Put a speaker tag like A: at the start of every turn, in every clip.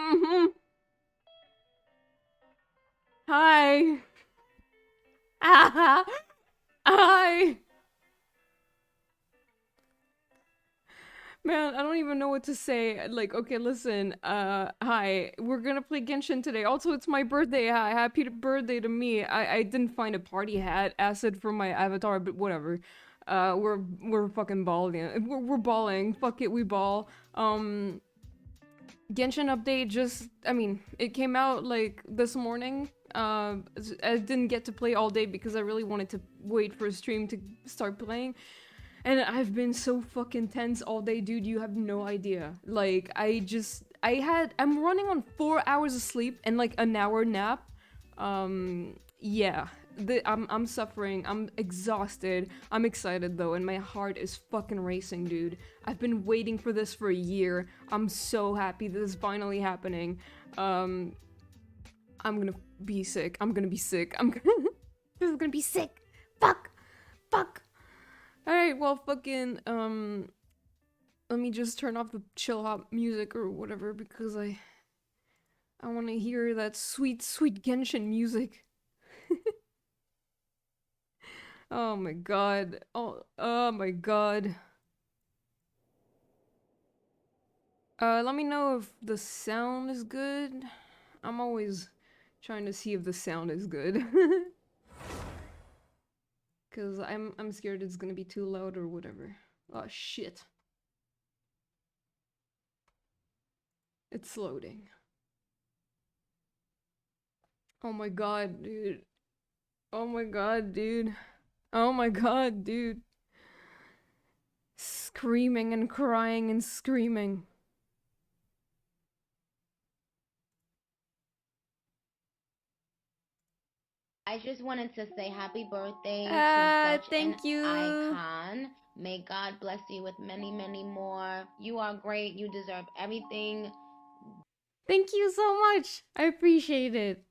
A: Mm-hmm. Hi. Ah, hi. Man, I don't even know what to say. Like, okay, listen. Hi. We're gonna play Genshin today. Also, it's my birthday. Hi, happy birthday to me. I didn't find a party hat acid for my avatar, but whatever. We're fucking balling. We're balling. Fuck it, we ball. Genshin update just, I mean, it came out like this morning. I didn't get to play all day because I really wanted to wait for a stream to start playing. And I've been so fucking tense all day, dude. You have no idea. Like, I'm running on 4 hours of sleep and like an hour nap. Yeah. I'm suffering. I'm exhausted. I'm excited though, and my heart is fucking racing, dude. I've been waiting for this for a year. I'm so happy this is finally happening. I'm gonna be sick. I'm gonna be sick. This is gonna be sick. Fuck. Fuck. Alright, well, fucking, let me just turn off the chill hop music or whatever because I want to hear that sweet, sweet Genshin music. Oh my god. Oh my god. Let me know if the sound is good. I'm always trying to see if the sound is good. Cause I'm scared it's gonna be too loud or whatever. Oh shit. It's loading. Oh my god, dude. Oh my god, dude. Oh my god, dude. Screaming and crying and screaming.
B: I just wanted to say happy birthday to such an
A: Thank you.
B: icon. May God bless you with many, many more. You are great. You deserve everything.
A: Thank you so much. I appreciate it.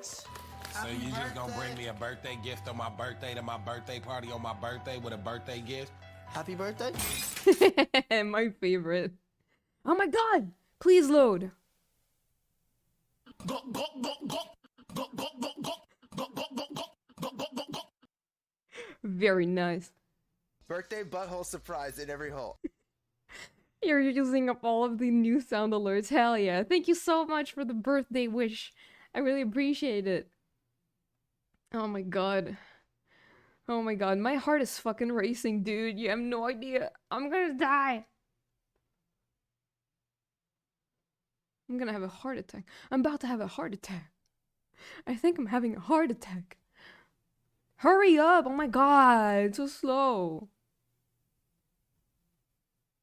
C: So you just gonna bring me a birthday gift on my birthday to my birthday party on my birthday with a birthday gift?
D: Happy birthday?
A: My favorite. Oh my god! Please load. Very nice.
D: Birthday butthole surprise in every hole.
A: You're using up all of the new sound alerts. Hell yeah. Thank you so much for the birthday wish. I really appreciate it. Oh my god. Oh my god. My heart is fucking racing, dude. You have no idea. I'm gonna die. I'm gonna have a heart attack. I'm about to have a heart attack. I think I'm having a heart attack. Hurry up! Oh my god, it's so slow.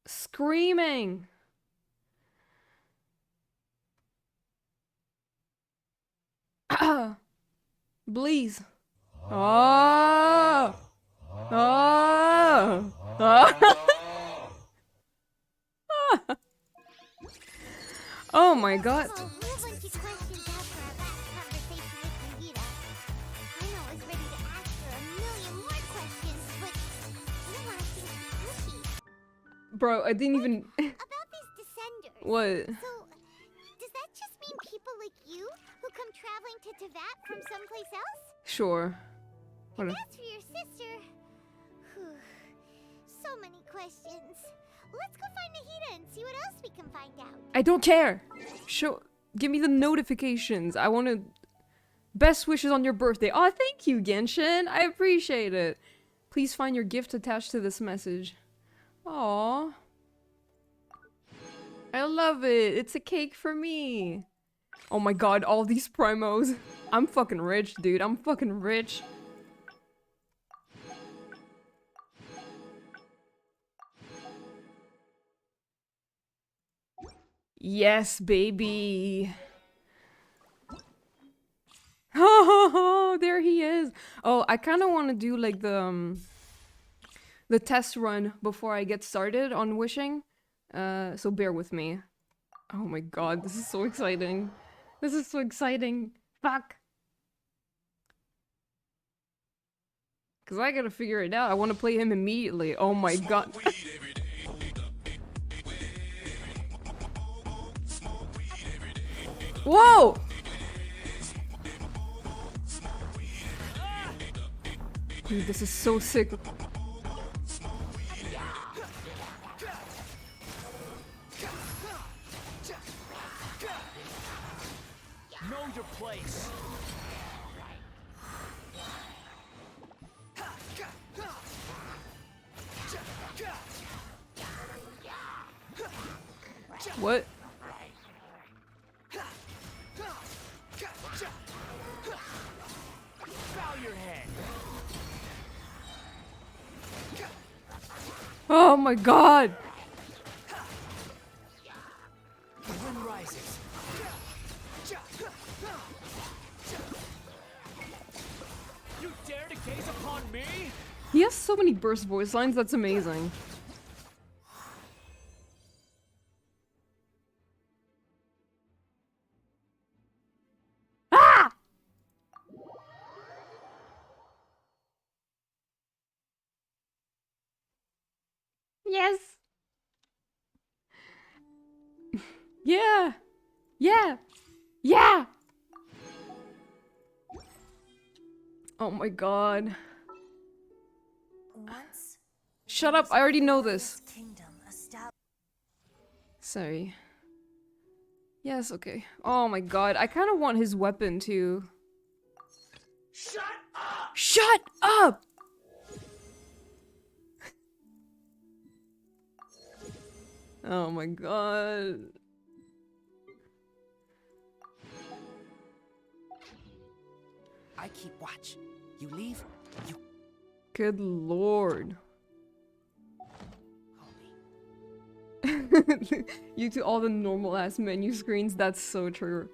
A: Screaming! Please. Oh! Oh! Oh! Oh my god. Bro, I didn't even.
E: About these descenders.
A: What?
E: So, does that just mean people like you who come traveling to Teyvat from someplace else?
A: Sure.
E: And as for your sister, whew, so many questions. Let's go find Nahida and see what else we can find out.
A: I don't care. Give me the notifications. I want to. Best wishes on your birthday. Oh, thank you, Genshin. I appreciate it. Please find your gift attached to this message. Aww. I love it. It's a cake for me. Oh my god, all these primos. I'm fucking rich, dude. I'm fucking rich. Yes, baby. Oh, there he is. Oh, I kind of want to do like the test run before I get started on wishing. So bear with me. Oh my god, this is so exciting. This is so exciting. Fuck. Cause I gotta figure it out. I want to play him immediately. Oh my god. Whoa! Dude, this is so sick.
F: Know your place.
A: What?
F: Bow your head.
A: Oh my god!
F: The wind rises. You dare to gaze upon me?
A: He has so many burst voice lines, that's amazing. Ah! Yes! Yeah! Yeah! Yeah! Oh my god.
G: Once
A: Shut up, I already know this.
G: kingdom established.
A: Sorry. Yes, okay. Oh my god, I kind of want his weapon too.
F: Shut up!
A: Shut up! Oh my god.
H: I keep watch. You leave, you
A: Good lord. You to all the normal ass menu screens, that's so true.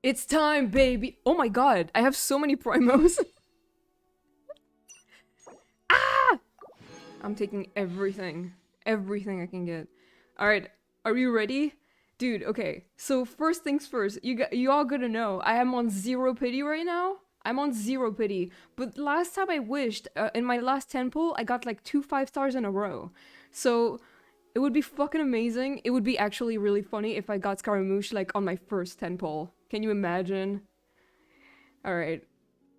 A: It's time, baby! Oh my god, I have so many primos. Ah! I'm taking everything. Everything I can get. Alright, are you ready? Dude, okay. So first things first, you all gotta know, I am on 0 pity right now. I'm on 0 pity. But last time I wished, in my last 10 pull, I got like 2 5 stars in a row. So it would be fucking amazing. It would be actually really funny if I got Scaramouche like on my first 10 pull. Can you imagine? Alright.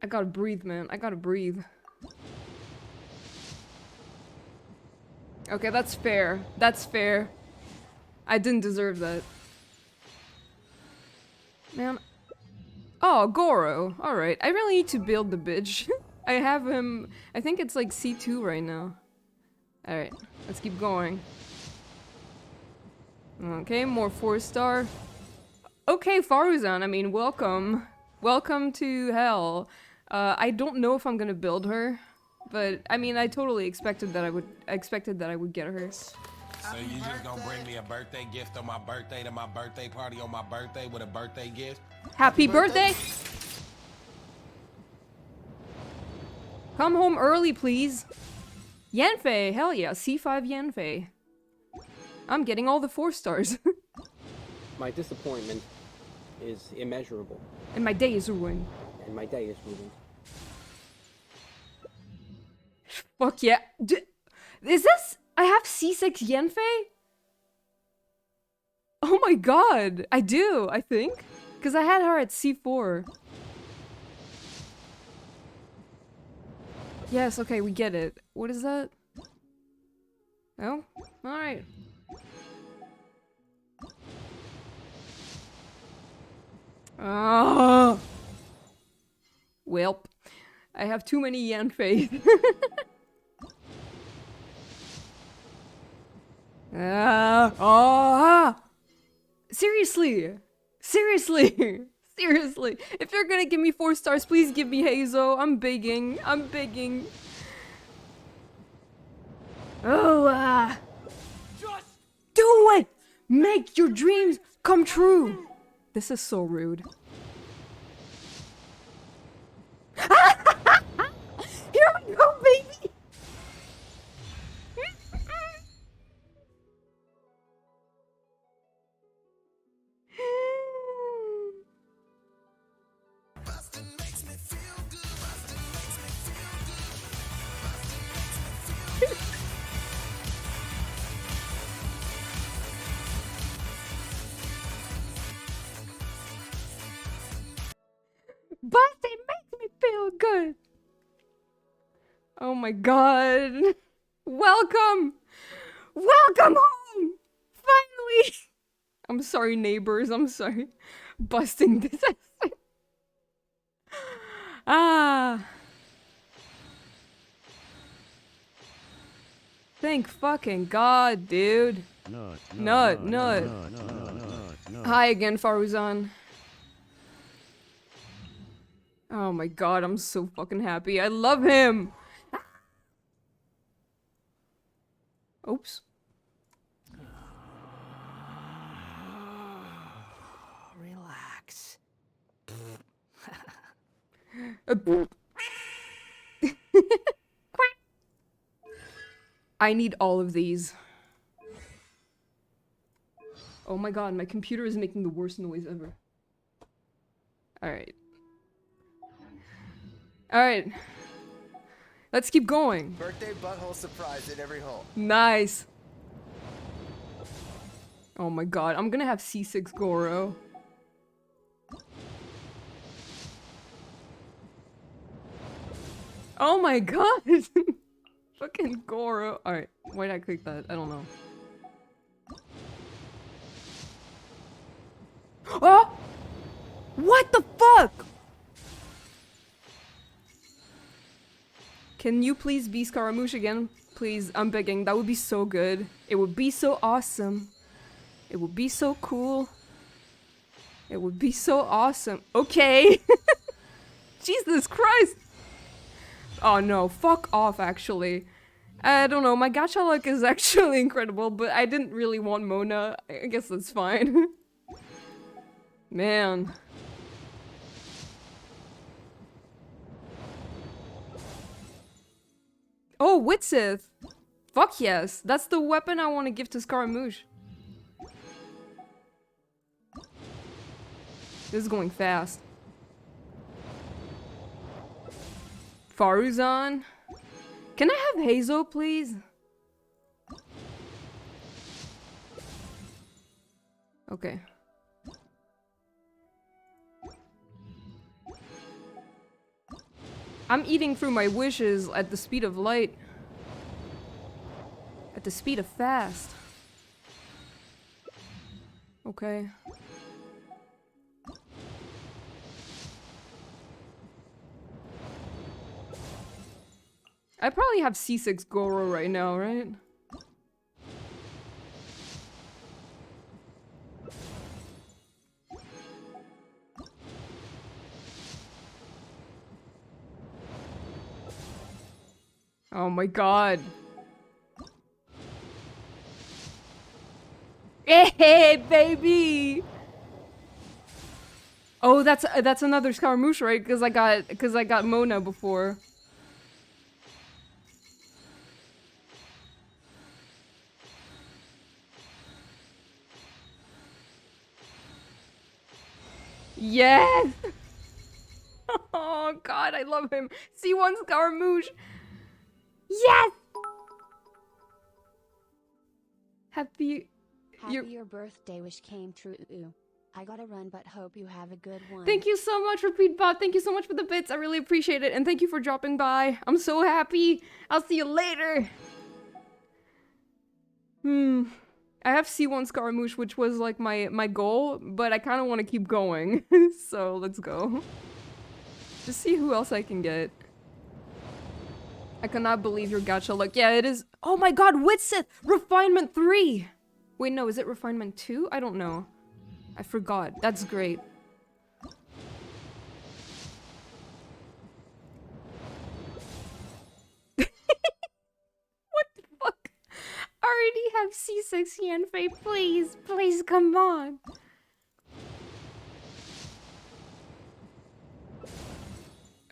A: I gotta breathe, man. I gotta breathe. Okay, that's fair. That's fair. I didn't deserve that. Man. Oh, Goro. Alright. I really need to build the bitch. I have him... I think it's like C2 right now. Alright. Let's keep going. Okay, more 4-star. Okay, Faruzan. I mean, welcome. Welcome to hell. I don't know if I'm gonna build her. But, I mean, I totally expected that I would get her.
C: So you just gonna bring me a birthday gift on my birthday to my birthday party on my birthday with a birthday gift?
A: Happy birthday! Come home early, please. Yanfei, hell yeah, C5 Yanfei. I'm getting all the 4 stars.
I: My disappointment is immeasurable,
A: And my day is ruined.
I: and my day is ruined.
A: Fuck yeah. Is this... I have C6 Yanfei? Oh my god. I do, I think. Because I had her at C4. Yes, okay, we get it. What is that? Oh? Alright. Ah. Welp. I have too many Yanfei. Seriously! Seriously! Seriously! If you're gonna give me 4 stars, please give me Hazo. I'm begging. I'm begging. Oh,
F: Just
A: do it! Make your dreams come true! This is so rude. Here we go, baby! Oh my god. Welcome! Welcome home! Finally! I'm sorry, neighbors. I'm sorry. Busting this. Ah. Thank fucking god, dude. Nut. Hi again, Faruzan. Oh my god, I'm so fucking happy. I love him! Oops.
H: Relax.
A: I need all of these. Oh my god, my computer is making the worst noise ever. Alright. Alright. Let's keep going.
D: Birthday butthole surprise in every hole.
A: Nice. Oh my god, I'm gonna have C6 Goro. Oh my god! Fucking Goro. Alright, why did I click that? I don't know. Oh! What the fuck? Can you please be Scaramouche again? Please, I'm begging. That would be so good. It would be so awesome. It would be so cool. It would be so awesome. Okay. Jesus Christ. Oh no, fuck off actually. I don't know, my gacha luck is actually incredible, but I didn't really want Mona. I guess that's fine. Man. Oh, Witsith! Fuck yes! That's the weapon I want to give to Scaramouche. This is going fast. Faruzan? Can I have Hazo, please? Okay. I'm eating through my wishes at the speed of light. At the speed of fast. Okay. I probably have C6 Goro right now, right? Oh my god. Hey, baby! Oh, that's another Scaramouche, right? Because I got Mona before. Yes! Oh god, I love him. C1 Scaramouche. Yes! Happy
G: your birthday wish came true. I gotta run, but hope you have a good one.
A: Thank you so much, Repeat Bot. Thank you so much for the bits. I really appreciate it. And thank you for dropping by. I'm so happy. I'll see you later. I have C1 Scaramouche, which was like my goal, but I kind of want to keep going. So let's go. Just see who else I can get. I cannot believe your gacha luck. Yeah, it is. Oh my god, Witsith! Refinement 3! Wait, no, is it Refinement 2? I don't know. I forgot. That's great. What the fuck? I already have C6 Yanfei, please. Please, come on.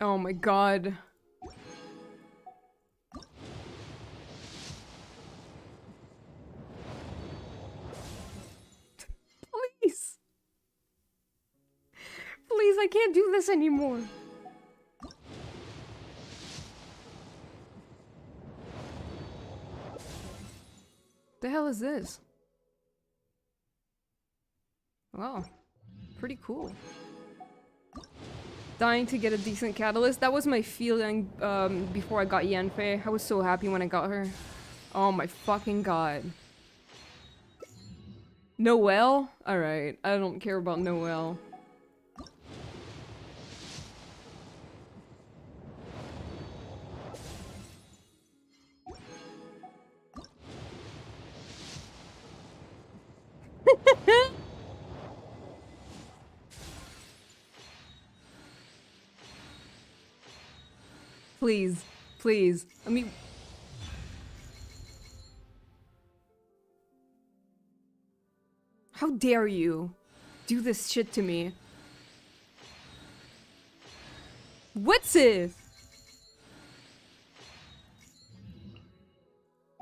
A: Oh my god. Please. Please, I can't do this anymore. The hell is this? Wow. Pretty cool. Dying to get a decent catalyst. That was my feeling before I got Yanfei. I was so happy when I got her. Oh my fucking god. Noelle? Alright, I don't care about Noelle. Please, please. I mean... How dare you do this shit to me? What's this?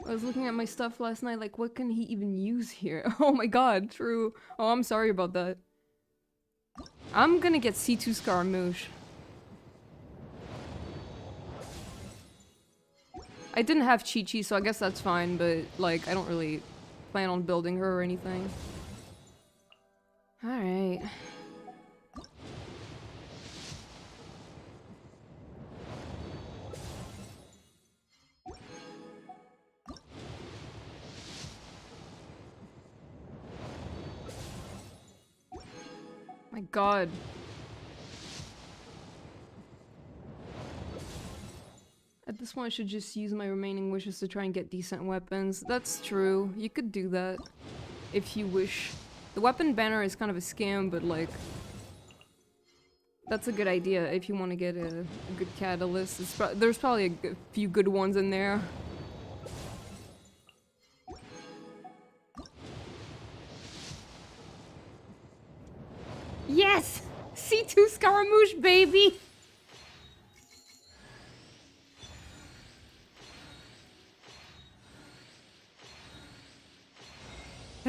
A: I was looking at my stuff last night, like, what can he even use here? Oh my god, true. Oh, I'm sorry about that. I'm gonna get C2 Scaramouche. I didn't have Chi-Chi, so I guess that's fine, but, like, I don't really plan on building her or anything. Alright. My god. At this point, I should just use my remaining wishes to try and get decent weapons. That's true. You could do that. If you wish. The weapon banner is kind of a scam, but like... That's a good idea if you want to get a good catalyst. There's probably a few good ones in there. Yes! C2 Scaramouche, baby!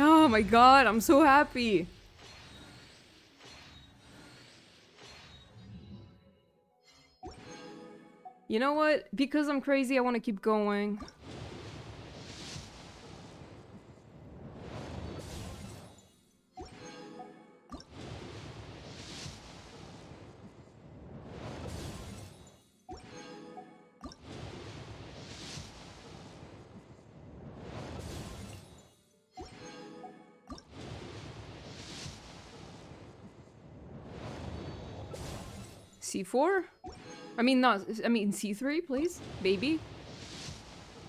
A: Oh my god, I'm so happy! You know what? Because I'm crazy, I want to keep going. C4? I mean, C3, please? Baby?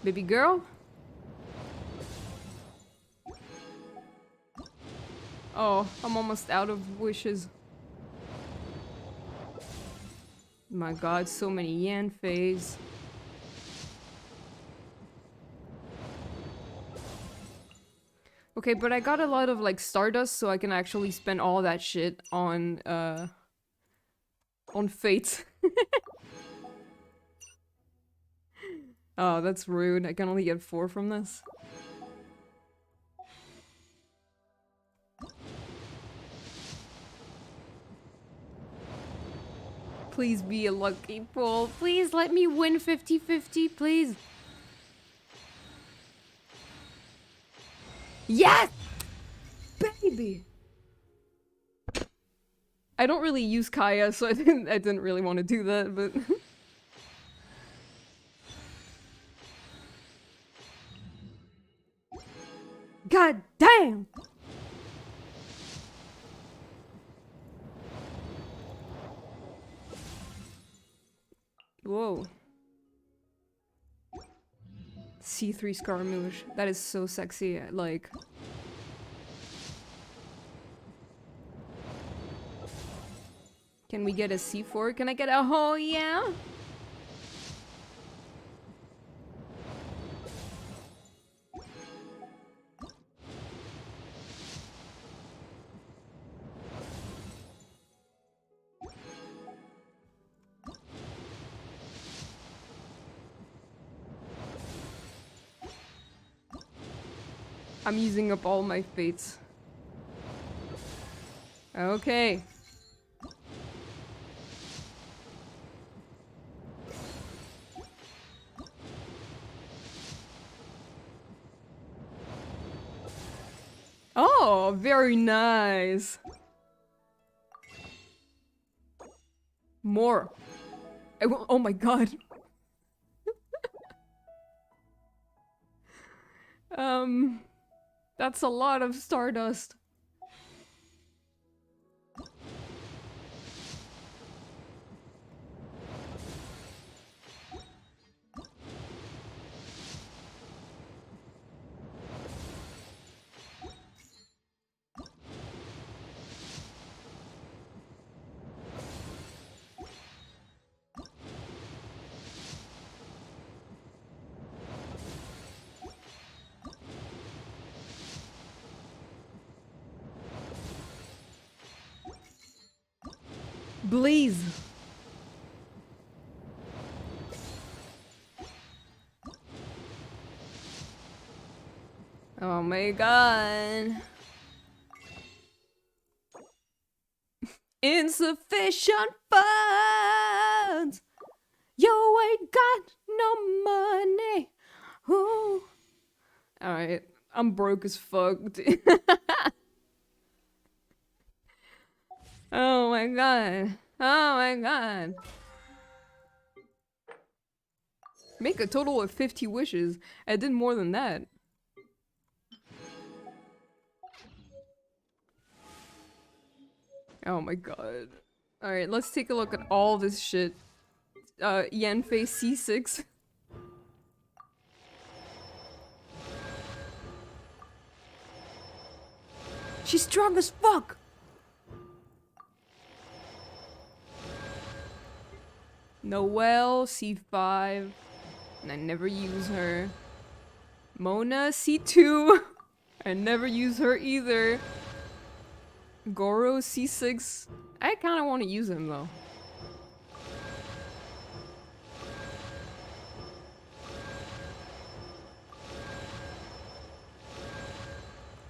A: Baby girl? Oh, I'm almost out of wishes. My god, so many Yanfeis. Okay, but I got a lot of, like, Stardust, so I can actually spend all that shit on Fate. Oh, that's rude. I can only get 4 from this. Please be a lucky pull. Please let me win 50-50, please. Yes! Baby! I don't really use Kaya, so I didn't really want to do that, but... God damn! Whoa. C3 Scaramouche. That is so sexy, like... Can we get a C4? Can I get a oh yeah? I'm using up all my fates. Okay. Oh, very nice. More. Oh my god. That's a lot of stardust. Blaze. Oh my god. Insufficient funds. Yo ain't got no money. Ooh. Alright. I'm broke as fuck. Dude. Oh my god. Oh my god. Make a total of 50 wishes. I did more than that. Oh my god. Alright, let's take a look at all this shit. Yanfei C6. She's strong as fuck! Noelle, C5. And I never use her. Mona, C2. I never use her either. Goro, C6. I kinda wanna use him though.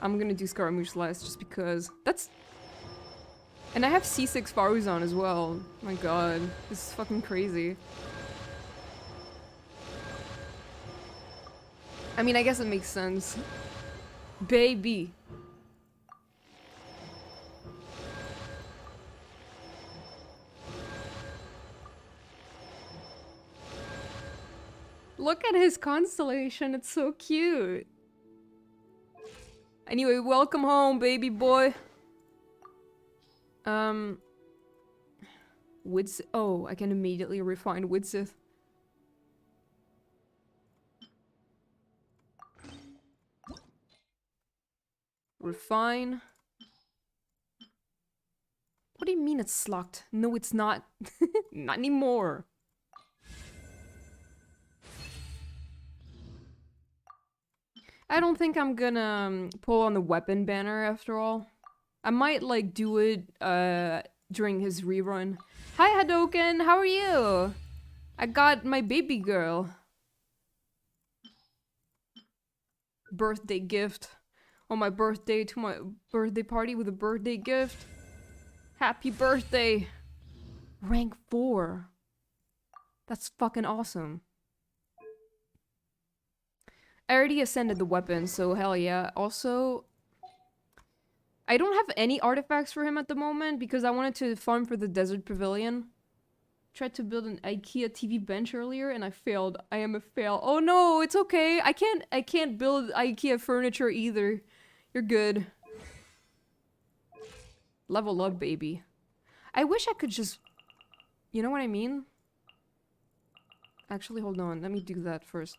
A: I'm gonna do Scaramouche last just because that's... And I have C6 Faruzan as well. My god, this is fucking crazy. I mean, I guess it makes sense. Baby. Look at his constellation, it's so cute. Anyway, welcome home, baby boy. Widsith. Oh, I can immediately refine Widsith. Refine. What do you mean it's locked? No, it's not. Not anymore. I don't think I'm gonna pull on the weapon banner after all. I might like do it during his rerun. Hi Hadoken, how are you? I got my baby girl. Birthday gift. On my birthday to my birthday party with a birthday gift. Happy birthday. Rank 4. That's fucking awesome. I already ascended the weapon, so hell yeah. Also, I don't have any artifacts for him at the moment because I wanted to farm for the desert pavilion. Tried to build an IKEA TV bench earlier and I failed. I am a fail. Oh no, it's okay. I can't build IKEA furniture either. You're good. Level up, baby. I wish I could just... You know what I mean? Actually, hold on. Let me do that first.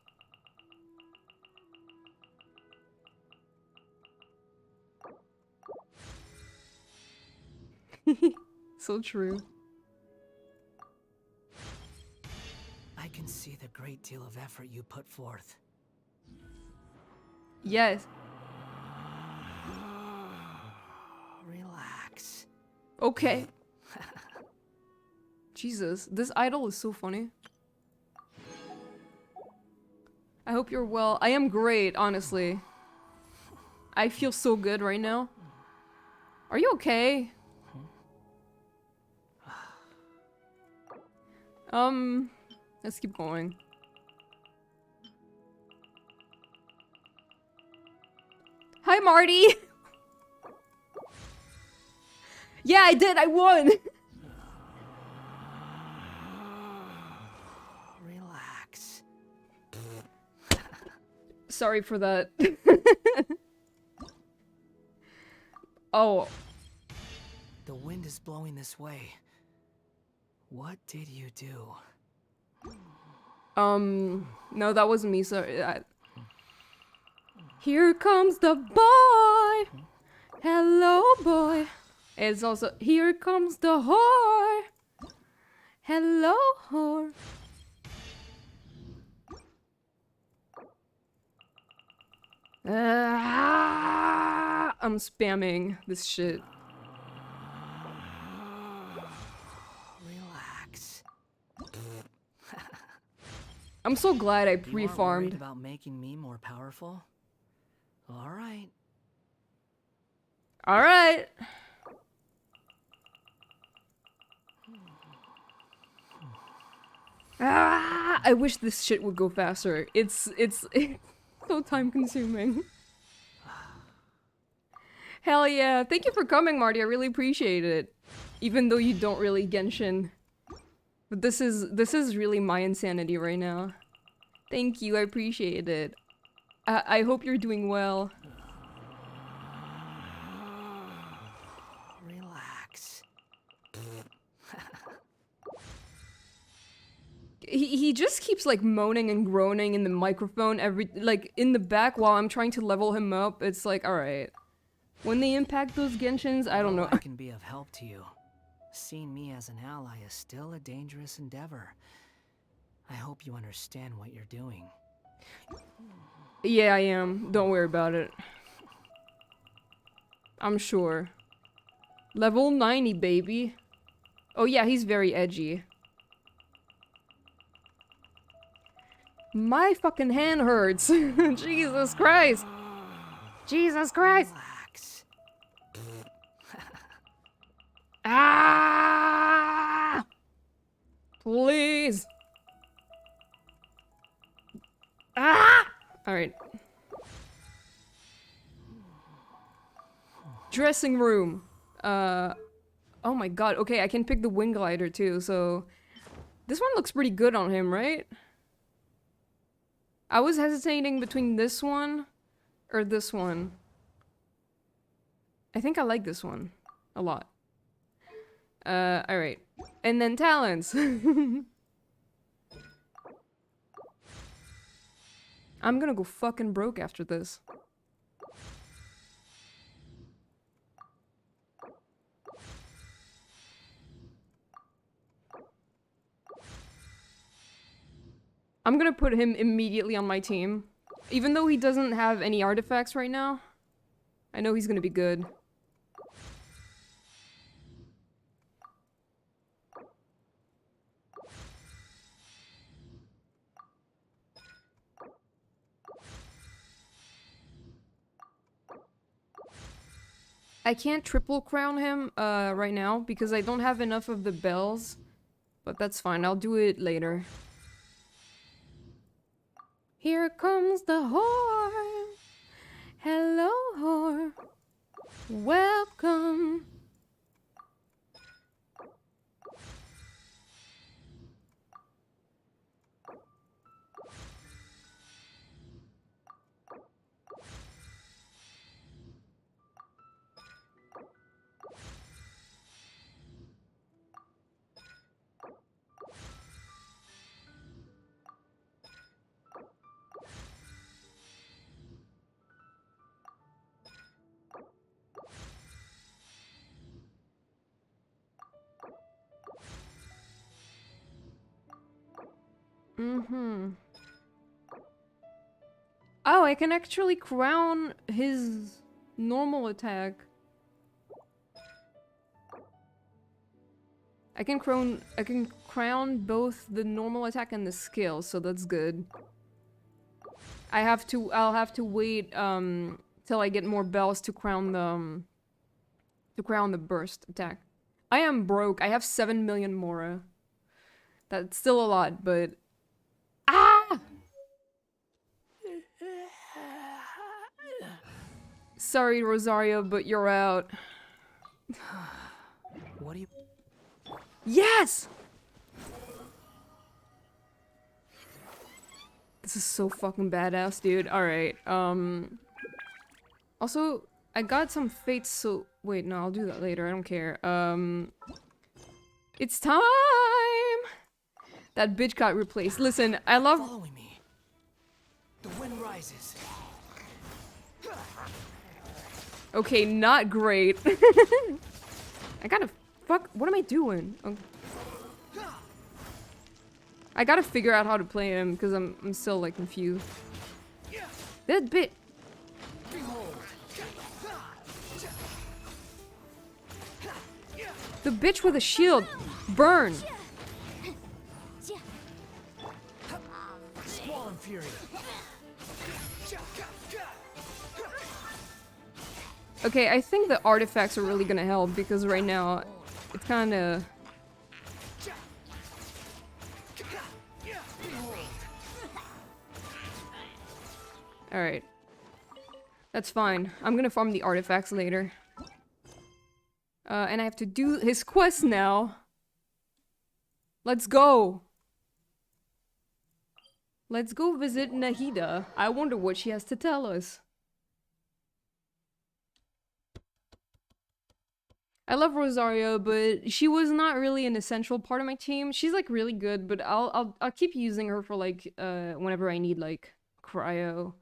A: So true.
H: I can see the great deal of effort you put forth.
A: Yes.
H: Relax.
A: Okay. Jesus, this idol is so funny. I hope you're well. I am great, honestly. I feel so good right now. Are you okay? Let's keep going. Hi, Marty! Yeah, I did! I won! Sorry for that. Oh.
H: The wind is blowing this way. What did you do?
A: No, that wasn't me, sorry. Here comes the boy! Hello, boy! It's also, here comes the whore! Hello, whore! I'm spamming this shit.
H: Relax.
A: I'm so glad I
H: You aren't worried
A: pre-farmed.
H: about making me more powerful? All right.
A: Alright! I wish this shit would go faster. It's so time consuming. Hell yeah. Thank you for coming, Marty. I really appreciate it. Even though you don't really Genshin. But this is really my insanity right now. Thank you, I appreciate it. I hope you're doing well.
H: Relax.
A: He just keeps like moaning and groaning in the microphone like in the back while I'm trying to level him up. It's like, alright. When they impact those Genshins, I don't know.
H: I can be of help to you. Seeing me as an ally is still a dangerous endeavor. I hope you understand what you're doing.
A: Yeah, I am. Don't worry about it. I'm sure. Level 90, baby. Oh yeah, he's very edgy. My fucking hand hurts. Jesus Christ. Jesus Christ.
H: Relax.
A: Ah! Please. Ah! Alright. Dressing room. Oh my god. Okay, I can pick the wing glider too, so... This one looks pretty good on him, right? I was hesitating between this one or this one. I think I like this one a lot. Alright. And then talents. I'm gonna go fucking broke after this. I'm gonna put him immediately on my team. Even though he doesn't have any artifacts right now, I know he's gonna be good. I can't triple crown him right now because I don't have enough of the bells. But that's fine, I'll do it later. Here comes the whore. Hello, whore. Welcome. Oh, I can actually crown his normal attack. I can crown both the normal attack and the skill, so that's good. I'll have to wait till I get more bells to crown the burst attack. I am broke. I have 7 million Mora. That's still a lot, but ah! Sorry, Rosario, but you're out.
H: What do you...
A: Yes! This is so fucking badass, dude. Alright, also, I got some fates, so... Wait, no, I'll do that later. I don't care. It's time! That bitch got replaced. Listen, I love...
F: Following me. The wind rises.
A: Okay, not great. I gotta... Fuck, what am I doing? Oh. I gotta figure out how to play him, because I'm still, like, confused. That bit... The bitch with a shield! Burn!
F: Squall and fury.
A: Okay, I think the artifacts are really gonna help, because right now, it's kinda... Alright. That's fine. I'm gonna farm the artifacts later. And I have to do his quest now. Let's go! Let's go visit Nahida. I wonder what she has to tell us. I love Rosario, but she was not really an essential part of my team. She's like really good, but I'll keep using her for like whenever I need like cryo.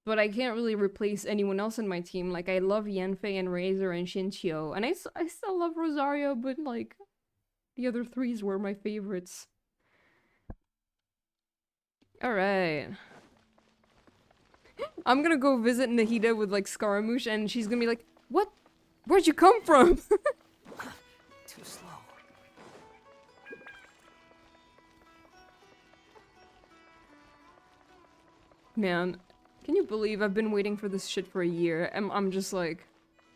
A: But I can't really replace anyone else in my team. Like, I love Yanfei and Razor and Shinchio. And I still love Rosario, but, like, the other threes were my favorites. Alright. I'm gonna go visit Nahida with, like, Scaramouche, and she's gonna be like, what? Where'd you come from?
H: Too slow.
A: Man. Can you believe I've been waiting for this shit for a year? I'm just like,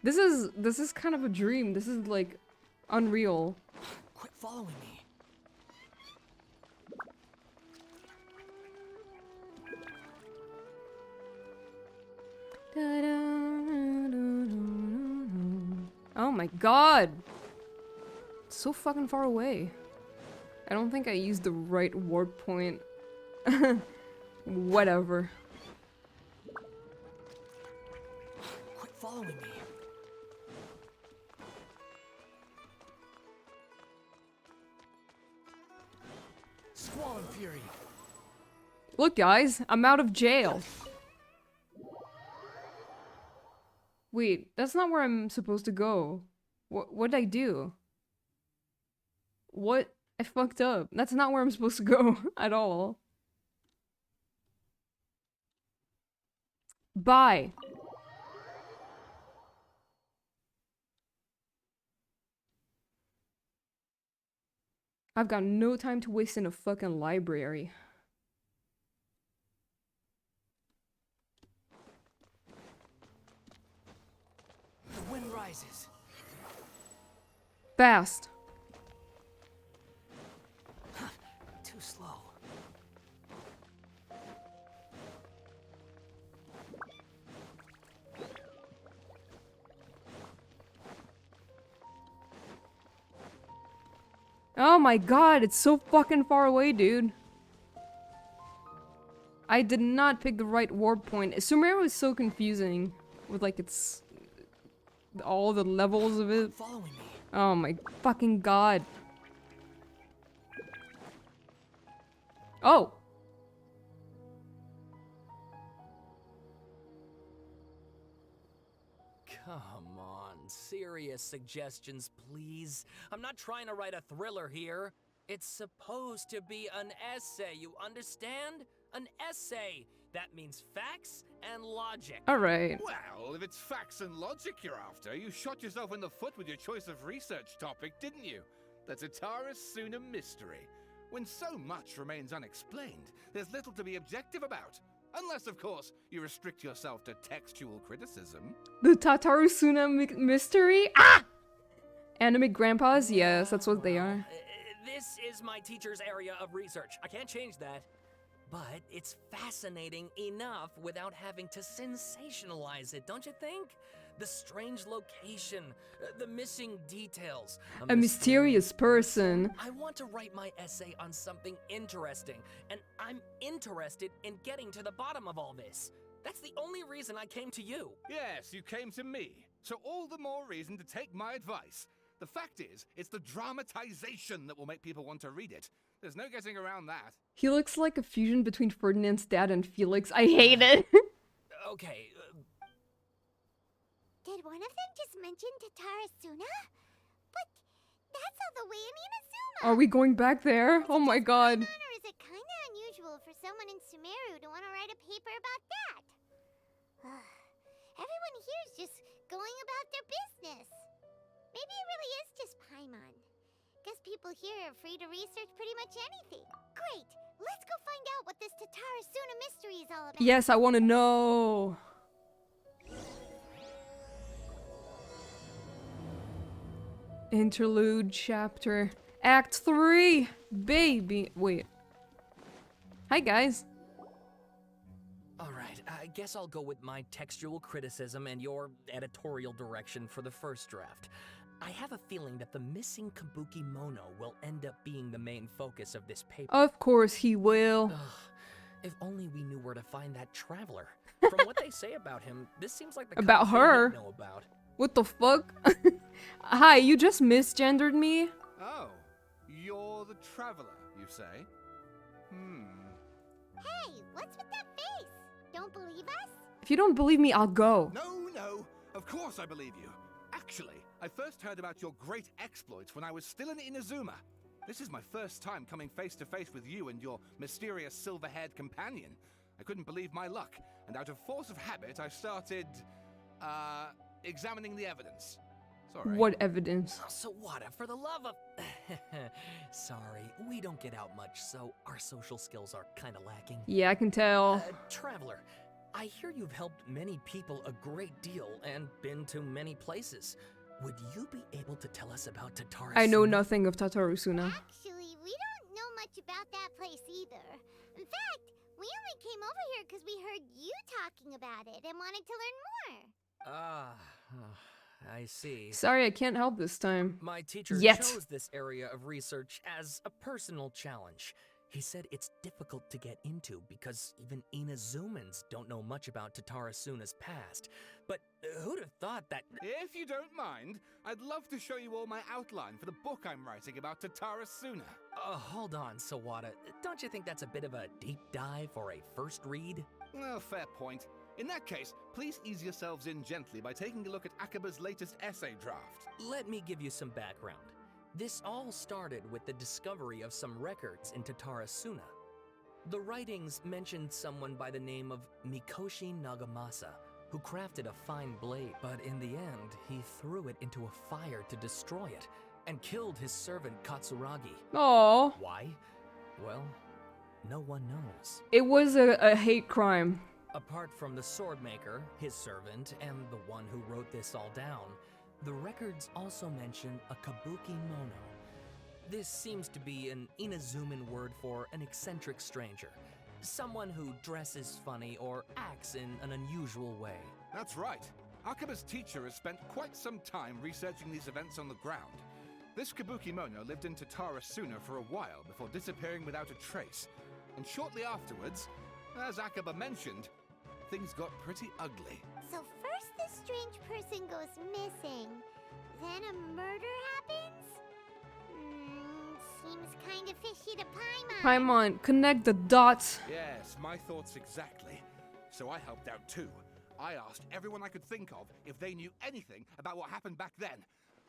A: this is kind of a dream. This is like unreal.
F: Quit following me.
A: Oh my god! It's so fucking far away. I don't think I used the right warp point. Whatever.
F: Following me. Squall and fury.
A: Look, guys, I'm out of jail. Wait, that's not where I'm supposed to go. What'd I do? What? I fucked up. That's not where I'm supposed to go at all. Bye. I've got no time to waste in a fucking library.
F: The wind rises.
A: Fast.
H: Too slow.
A: Oh my god, it's so fucking far away, dude. I did not pick the right warp point. Sumeru is so confusing with like its all the levels of it.
F: Following me.
A: Oh my fucking god. Oh.
J: Come on, serious suggestions, please. I'm not trying to write a thriller here. It's supposed to be an essay, you understand? An essay. That means facts and logic.
A: Alright.
K: Well, if it's facts and logic you're after, you shot yourself in the foot with your choice of research topic, didn't you? The Tataru Suna mystery. When so much remains unexplained, there's little to be objective about. Unless, of course, you restrict yourself to textual criticism.
A: The Tataru Suna mystery? Ah! Anime grandpas? Yes, that's what they are.
J: This is my teacher's area of research. I can't change that. But it's fascinating enough without having to sensationalize it, don't you think? The strange location, the missing details.
A: A mysterious person.
J: I want to write my essay on something interesting, and I'm interested in getting to the bottom of all this. That's the only reason I came to you.
K: Yes, you came to me. So all the more reason to take my advice. The fact is, it's the dramatization that will make people want to read it. There's no getting around that.
A: He looks like a fusion between Ferdinand's dad and Felix. I hate it.
J: Okay.
E: Did one of them just mention Tatarasuna? But that's all the way in Inazuma.
A: Are we going back there? Oh my god.
E: Or is it kinda unusual for someone in Sumeru to want to write a paper about that? Everyone here is just going about their business. Maybe it really is just Paimon. Guess people here are free to research pretty much anything. Great! Let's go find out what this Tatarasuna mystery is all about.
A: Yes, I want to know. Interlude chapter. Act 3. Baby. Wait. Hi, guys.
J: Alright, I guess I'll go with my textual criticism and your editorial direction for the first draft. I have a feeling that the missing Kabuki Mono will end up being the main focus of this paper.
A: Of course he will.
J: Ugh, if only we knew where to find that traveler. From what they say about him, this seems like the
A: About
J: kind of thing
A: her?
J: he'd know about.
A: What the fuck? Hi, you just misgendered me?
K: Oh, you're the traveler, you say?
E: Hey, what's with that face? Don't believe us?
A: If you don't believe me, I'll go.
K: No, of course I believe you. Actually, I first heard about your great exploits when I was still in Inazuma. This is my first time coming face to face with you and your mysterious silver-haired companion. I couldn't believe my luck, and out of force of habit, I started, examining the evidence. Sorry.
A: What evidence?
J: Oh, Sawada, for the love of... Sorry, we don't get out much, so our social skills are kinda lacking.
A: Yeah, I can tell.
J: Traveler, I hear you've helped many people a great deal and been to many places. Would you be able to tell us about Tatarasuna?
A: I know nothing of Tatarasuna.
E: Actually, we don't know much about that place either. In fact, we only came over here because we heard you talking about it and wanted to learn more.
J: I see.
A: Sorry, I can't help this time.
J: My teacher
A: Yet.
J: chose this area of research as a personal challenge. He said it's difficult to get into because even Inazumans don't know much about Tatarasuna's past. But who'd have thought that...
K: If you don't mind, I'd love to show you all my outline for the book I'm writing about Tatarasuna.
J: Hold on, Sawada. Don't you think that's a bit of a deep dive or a first read?
K: Well, fair point. In that case, please ease yourselves in gently by taking a look at Akaba's latest essay draft.
J: Let me give you some background. This all started with the discovery of some records in Tatarasuna. The writings mentioned someone by the name of Mikoshi Nagamasa, who crafted a fine blade, but in the end, he threw it into a fire to destroy it, and killed his servant Katsuragi.
A: Aww.
J: Why? Well, no one knows.
A: It was a hate crime.
J: Apart from the swordmaker, his servant, and the one who wrote this all down, the records also mention a Kabuki Mono. This seems to be an Inazuman word for an eccentric stranger. Someone who dresses funny or acts in an unusual way.
K: That's right. Akaba's teacher has spent quite some time researching these events on the ground. This Kabuki Mono lived in Tatarasuna for a while before disappearing without a trace. And shortly afterwards, as Akaba mentioned, things got pretty ugly.
E: So first this strange person goes missing, then a murder happens? Seems kind of fishy to Paimon.
A: Paimon, connect the dots.
K: Yes, my thoughts exactly. So I helped out too. I asked everyone I could think of if they knew anything about what happened back then.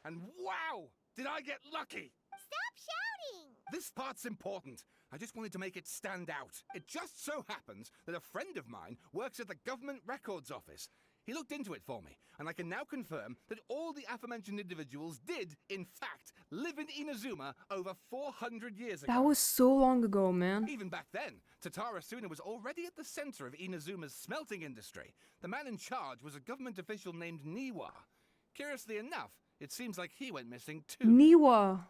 K: And wow, did I get lucky!
E: Stop shouting!
K: This part's important. I just wanted to make it stand out. It just so happens that a friend of mine works at the Government Records Office. He looked into it for me, and I can now confirm that all the aforementioned individuals did, in fact, live in Inazuma over 400 years ago.
A: That was so long ago, man.
K: Even back then, Tatarasuna was already at the center of Inazuma's smelting industry. The man in charge was a government official named Niwa. Curiously enough, it seems like he went missing too.
A: Niwa.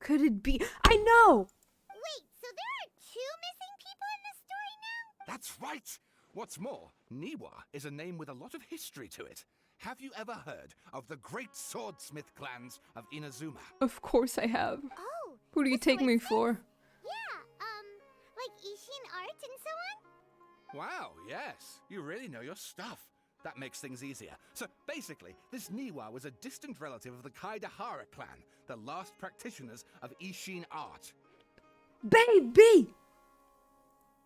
A: Could it be? I know!
E: Wait, so there are two missing people in this story now?
K: That's right! What's more, Niwa is a name with a lot of history to it. Have you ever heard of the great swordsmith clans of Inazuma?
A: Of course I have.
E: Oh,
A: Who do you take me for?
E: yeah, like Ishin art and so on?
K: Wow, yes. You really know your stuff. That makes things easier. So basically, this Niwa was a distant relative of the Kaidahara clan, the last practitioners of Ishin art.
A: Baby!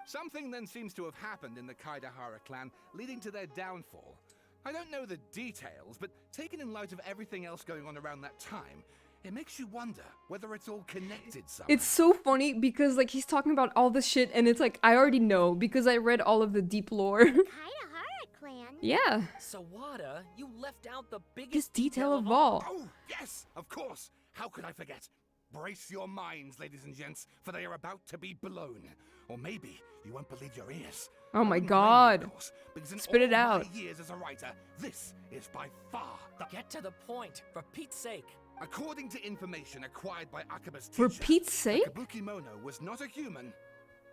K: Something then seems to have happened in the Kaidahara clan, leading to their downfall. I don't know the details, but taken in light of everything else going on around that time, it makes you wonder whether it's all connected somehow.
A: It's so funny because like he's talking about all this shit and it's like I already know because I read all of the deep lore.
E: Kaidahara clan?
A: Yeah.
J: Sawada, you left out the biggest
A: Biggest detail of all.
K: Oh, yes, of course. How could I forget? Brace your minds, ladies and gents, for they are about to be blown. Or maybe you won't believe your ears.
A: Oh my
K: I wouldn't blame you,
A: God.
K: of course, because in
A: Spit it
K: all
A: out.
K: my years as a writer, this is by far the...
J: Get to the point, for Pete's sake.
K: According to information acquired by Akaba's
A: For
K: teacher,
A: Pete's sake?
K: the Kabukimono was not a human,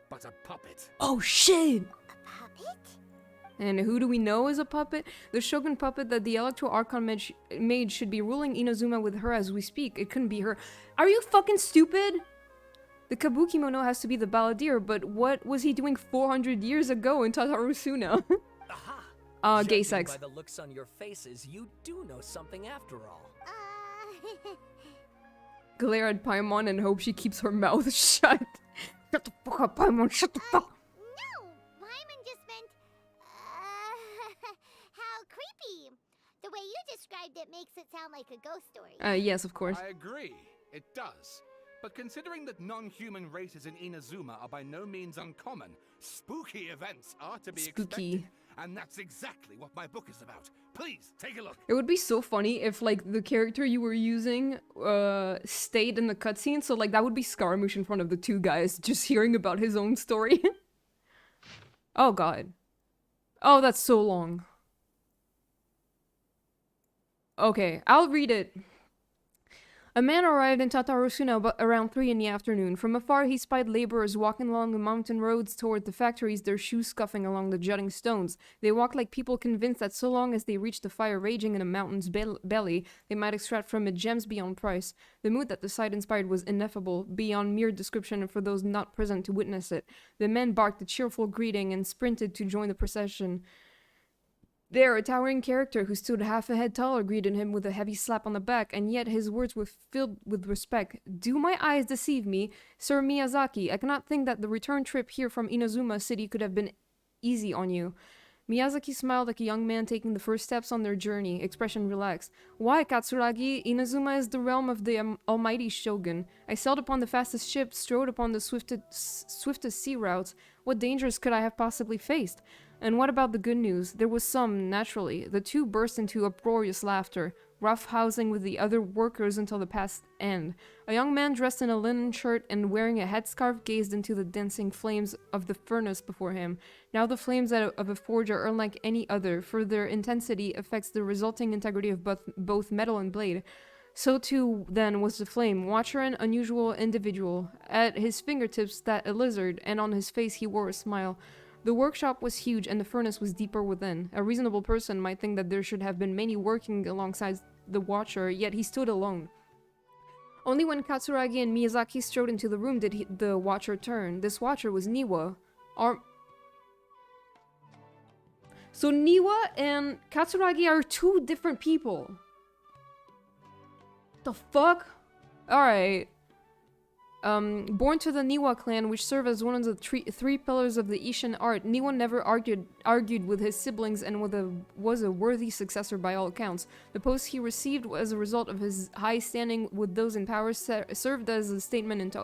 K: but a puppet.
A: Oh shit!
E: A puppet?
A: And who do we know is a puppet? The Shogun puppet that the Electro Archon made should be ruling Inazuma with her as we speak. It couldn't be her. Are you fucking stupid? The Kabukimono has to be the balladeer, but what was he doing 400 years ago in Tatarusuna?
J: Aha!
A: Gay
J: Judging
A: sex.
J: by the looks on your faces, you do know something after all.
A: Glare at Paimon and hope she keeps her mouth shut. Shut the fuck up, Paimon, shut the fuck.
E: No, Paimon just meant, how creepy. The way you described it makes it sound like a ghost story.
A: Yes, of course.
K: I agree, it does. But considering that non-human races in Inazuma are by no means uncommon, spooky events are to be
A: Spooky.
K: expected. And that's exactly what my book is about. Please, take a look.
A: It would be so funny if, like, the character you were using, stayed in the cutscene, so, like, that would be Scaramouche in front of the two guys, just hearing about his own story. Oh, God. Oh, that's so long. Okay, I'll read it. A man arrived in Tatarusuna around 3 in the afternoon. From afar, he spied laborers walking along the mountain roads toward the factories, their shoes scuffing along the jutting stones. They walked like people convinced that so long as they reached the fire raging in a mountain's belly, they might extract from it gems beyond price. The mood that the sight inspired was ineffable, beyond mere description for those not present to witness it. The men barked a cheerful greeting and sprinted to join the procession. There, a towering character who stood half a head taller greeted him with a heavy slap on the back, and yet his words were filled with respect. Do my eyes deceive me? Sir Miyazaki, I cannot think that the return trip here from Inazuma City could have been easy on you. Miyazaki smiled like a young man taking the first steps on their journey, expression relaxed. Why, Katsuragi? Inazuma is the realm of the almighty Shogun. I sailed upon the fastest ship, strode upon the swiftest sea routes. What dangers could I have possibly faced? And what about the good news? There was some, naturally. The two burst into uproarious laughter, roughhousing with the other workers until the past end. A young man dressed in a linen shirt and wearing a headscarf gazed into the dancing flames of the furnace before him. Now the flames of a forge are unlike any other, for their intensity affects the resulting integrity of both metal and blade. So too, then, was the flame. Watcher an unusual individual. At his fingertips sat a lizard, and on his face he wore a smile. The workshop was huge and the furnace was deeper within. A reasonable person might think that there should have been many working alongside the Watcher, yet he stood alone. Only when Katsuragi and Miyazaki strode into the room did the Watcher turn. This Watcher was Niwa. So Niwa and Katsuragi are two different people. The fuck? Alright. Born to the Niwa clan, which serve as one of the three pillars of the Ishin art, Niwa never argued with his siblings and was a worthy successor by all accounts. The post he received as a result of his high standing with those in power served as a statement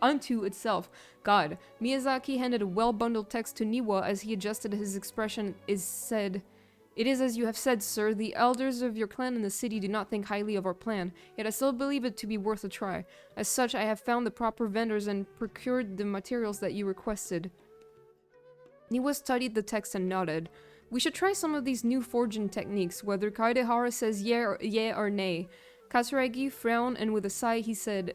A: unto itself. God. Miyazaki handed a well-bundled text to Niwa as he adjusted his expression. It is as you have said, sir. The elders of your clan in the city do not think highly of our plan, yet I still believe it to be worth a try. As such, I have found the proper vendors and procured the materials that you requested. Niwa studied the text and nodded. We should try some of these new forging techniques, whether Kaidehara says yea or nay. Katsuragi frowned, and with a sigh he said,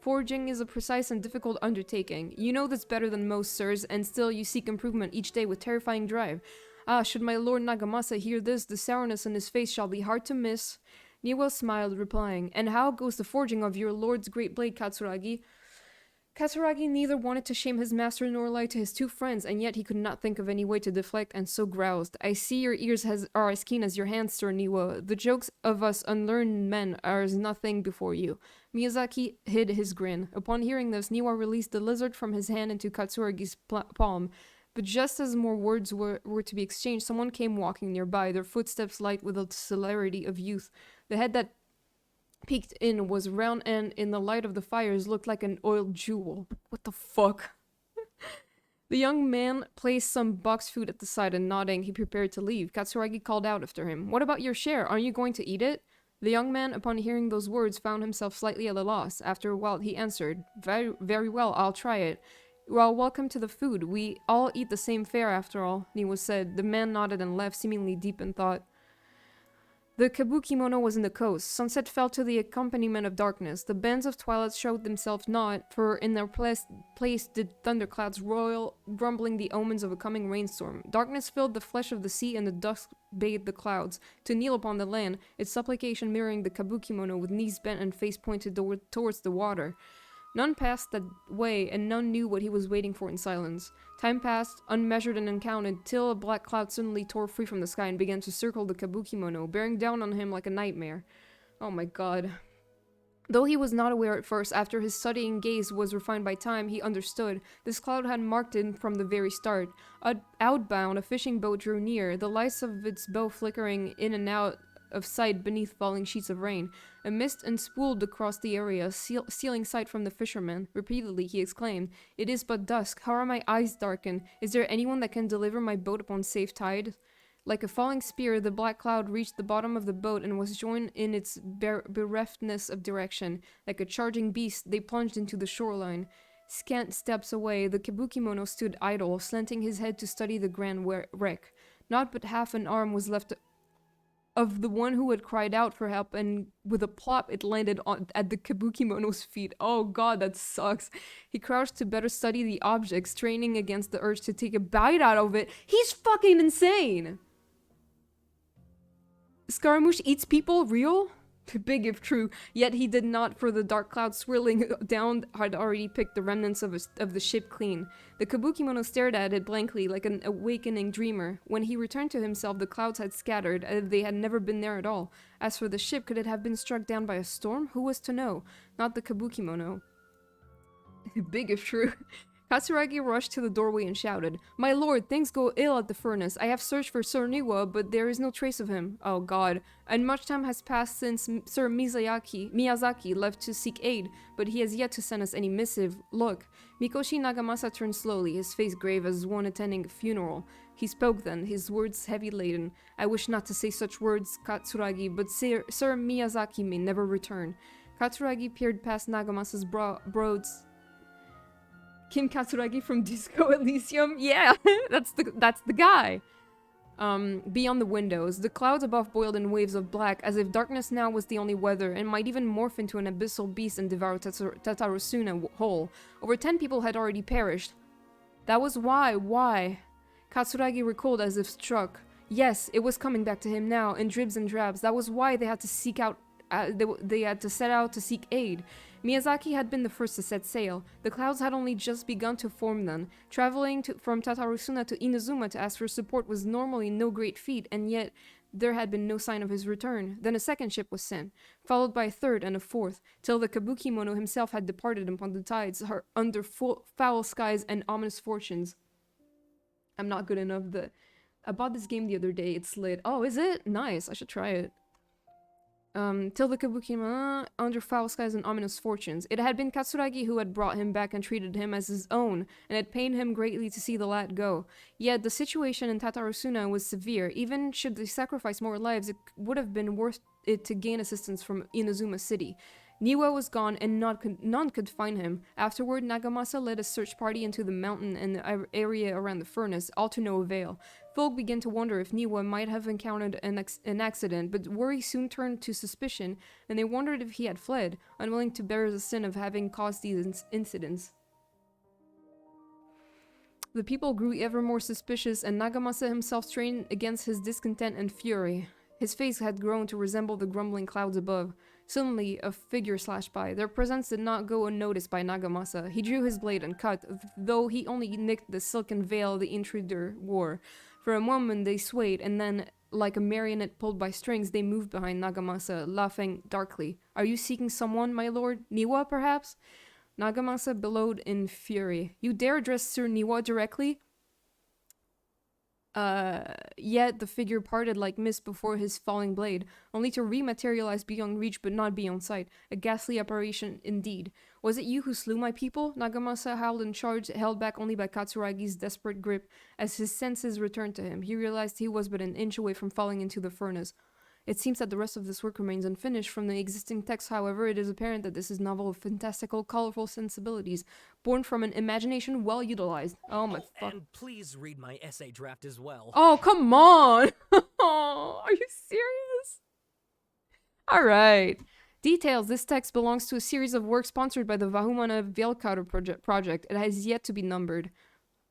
A: Forging is a precise and difficult undertaking. You know this better than most, sirs, and still you seek improvement each day with terrifying drive. Ah, should my lord Nagamasa hear this, the sourness on his face shall be hard to miss. Niwa smiled, replying, And how goes the forging of your lord's great blade, Katsuragi? Katsuragi neither wanted to shame his master nor lie to his two friends, and yet he could not think of any way to deflect, and so growled. I see your ears are as keen as your hands, Sir Niwa. The jokes of us unlearned men are as nothing before you. Miyazaki hid his grin. Upon hearing this, Niwa released the lizard from his hand into Katsuragi's palm. But just as more words were to be exchanged, someone came walking nearby, their footsteps light with the celerity of youth. The head that peeked in was round and, in the light of the fires, looked like an oiled jewel. What the fuck? The young man placed some box food at the side and nodding, he prepared to leave. Katsuragi called out after him. What about your share? Aren't you going to eat it? The young man, upon hearing those words, found himself slightly at a loss. After a while, he answered, Very, very well, I'll try it. Well, welcome to the food. We all eat the same fare, after all, Niwa said. The man nodded and left, seemingly deep in thought. The kabukimono was in the coast. Sunset fell to the accompaniment of darkness. The bands of twilight showed themselves not, for in their place did thunderclouds roil, rumbling the omens of a coming rainstorm. Darkness filled the flesh of the sea, and the dusk bathed the clouds. To kneel upon the land, its supplication mirroring the kabukimono with knees bent and face pointed towards the water. None passed that way, and none knew what he was waiting for in silence. Time passed, unmeasured and uncounted, till a black cloud suddenly tore free from the sky and began to circle the kabukimono, bearing down on him like a nightmare. Oh my god. Though he was not aware at first, after his studying gaze was refined by time, he understood. This cloud had marked him from the very start. Outbound, a fishing boat drew near, the lights of its bow flickering in and out of sight beneath falling sheets of rain. A mist unspooled across the area, stealing sight from the fisherman. Repeatedly he exclaimed, It is but dusk. How are my eyes darkened? Is there anyone that can deliver my boat upon safe tide? Like a falling spear, the black cloud reached the bottom of the boat and was joined in its bereftness of direction. Like a charging beast, they plunged into the shoreline. Scant steps away, the kabukimono stood idle, slanting his head to study the grand wreck. Not but half an arm was left of the one who had cried out for help, and with a plop it landed at the kabukimono's feet. Oh god, that sucks. He crouched to better study the object, straining against the urge to take a bite out of it. He's fucking insane! Scaramouche eats people? Real? Big if true, yet he did not, for the dark cloud swirling down had already picked the remnants of the ship clean. The kabukimono stared at it blankly, like an awakening dreamer. When he returned to himself, the clouds had scattered, as if they had never been there at all. As for the ship, could it have been struck down by a storm? Who was to know? Not the kabukimono. Big if true. Katsuragi rushed to the doorway and shouted, My lord, things go ill at the furnace. I have searched for Sir Niwa, but there is no trace of him. Oh god. And much time has passed since Sir Miyazaki left to seek aid, but he has yet to send us any missive. Look. Mikoshi Nagamasa turned slowly, his face grave as one attending a funeral. He spoke then, his words heavy-laden. I wish not to say such words, Katsuragi, but Sir Miyazaki may never return. Katsuragi peered past Nagamasa's broads. Kim Katsuragi from Disco Elysium? Yeah, that's the guy. Beyond the windows, the clouds above boiled in waves of black, as if darkness now was the only weather, and might even morph into an abyssal beast and devour Tatarusuna whole. Over 10 people had already perished. That was why? Katsuragi recalled as if struck. Yes, it was coming back to him now, in dribs and drabs. That was why they had to seek out they had to set out to seek aid. Miyazaki had been the first to set sail. The clouds had only just begun to form then. Traveling from Tatarusuna to Inazuma to ask for support was normally no great feat, and yet there had been no sign of his return. Then a second ship was sent, followed by a third and a fourth, till the kabukimono himself had departed upon the tides, under foul skies and ominous fortunes. I'm not good enough. I bought this game the other day. It's lit. Oh, is it? Nice. I should try it. Till the kabukimono under foul skies and ominous fortunes. It had been Katsuragi who had brought him back and treated him as his own, and it pained him greatly to see the lad go. Yet the situation in Tatarusuna was severe. Even should they sacrifice more lives, it would have been worth it to gain assistance from Inazuma City. Niwa was gone and none could find him. Afterward, Nagamasa led a search party into the mountain and the area around the furnace, all to no avail. Folk began to wonder if Niwa might have encountered an accident, but worry soon turned to suspicion, and they wondered if he had fled, unwilling to bear the sin of having caused these incidents. The people grew ever more suspicious, and Nagamasa himself strained against his discontent and fury. His face had grown to resemble the grumbling clouds above. Suddenly, a figure slashed by. Their presence did not go unnoticed by Nagamasa. He drew his blade and cut, though he only nicked the silken veil the intruder wore. For a moment they swayed, and then, like a marionette pulled by strings, they moved behind Nagamasa, laughing darkly. "Are you seeking someone, my lord? Niwa, perhaps?" Nagamasa bellowed in fury. "You dare address Sir Niwa directly?" Yet the figure parted like mist before his falling blade, only to rematerialize beyond reach but not beyond sight. A ghastly apparition indeed. "Was it you who slew my people?" Nagamasa howled and charged, held back only by Katsuragi's desperate grip. As his senses returned to him, he realized he was but an inch away from falling into the furnace. It seems that the rest of this work remains unfinished. From the existing text, however, it is apparent that this is a novel of fantastical, colorful sensibilities, born from an imagination well utilized. Oh my fuck.
J: And please read my essay draft as well.
A: Oh, come on! Are you serious? Alright. Details. This text belongs to a series of works sponsored by the Vahumana Velkar project. It has yet to be numbered.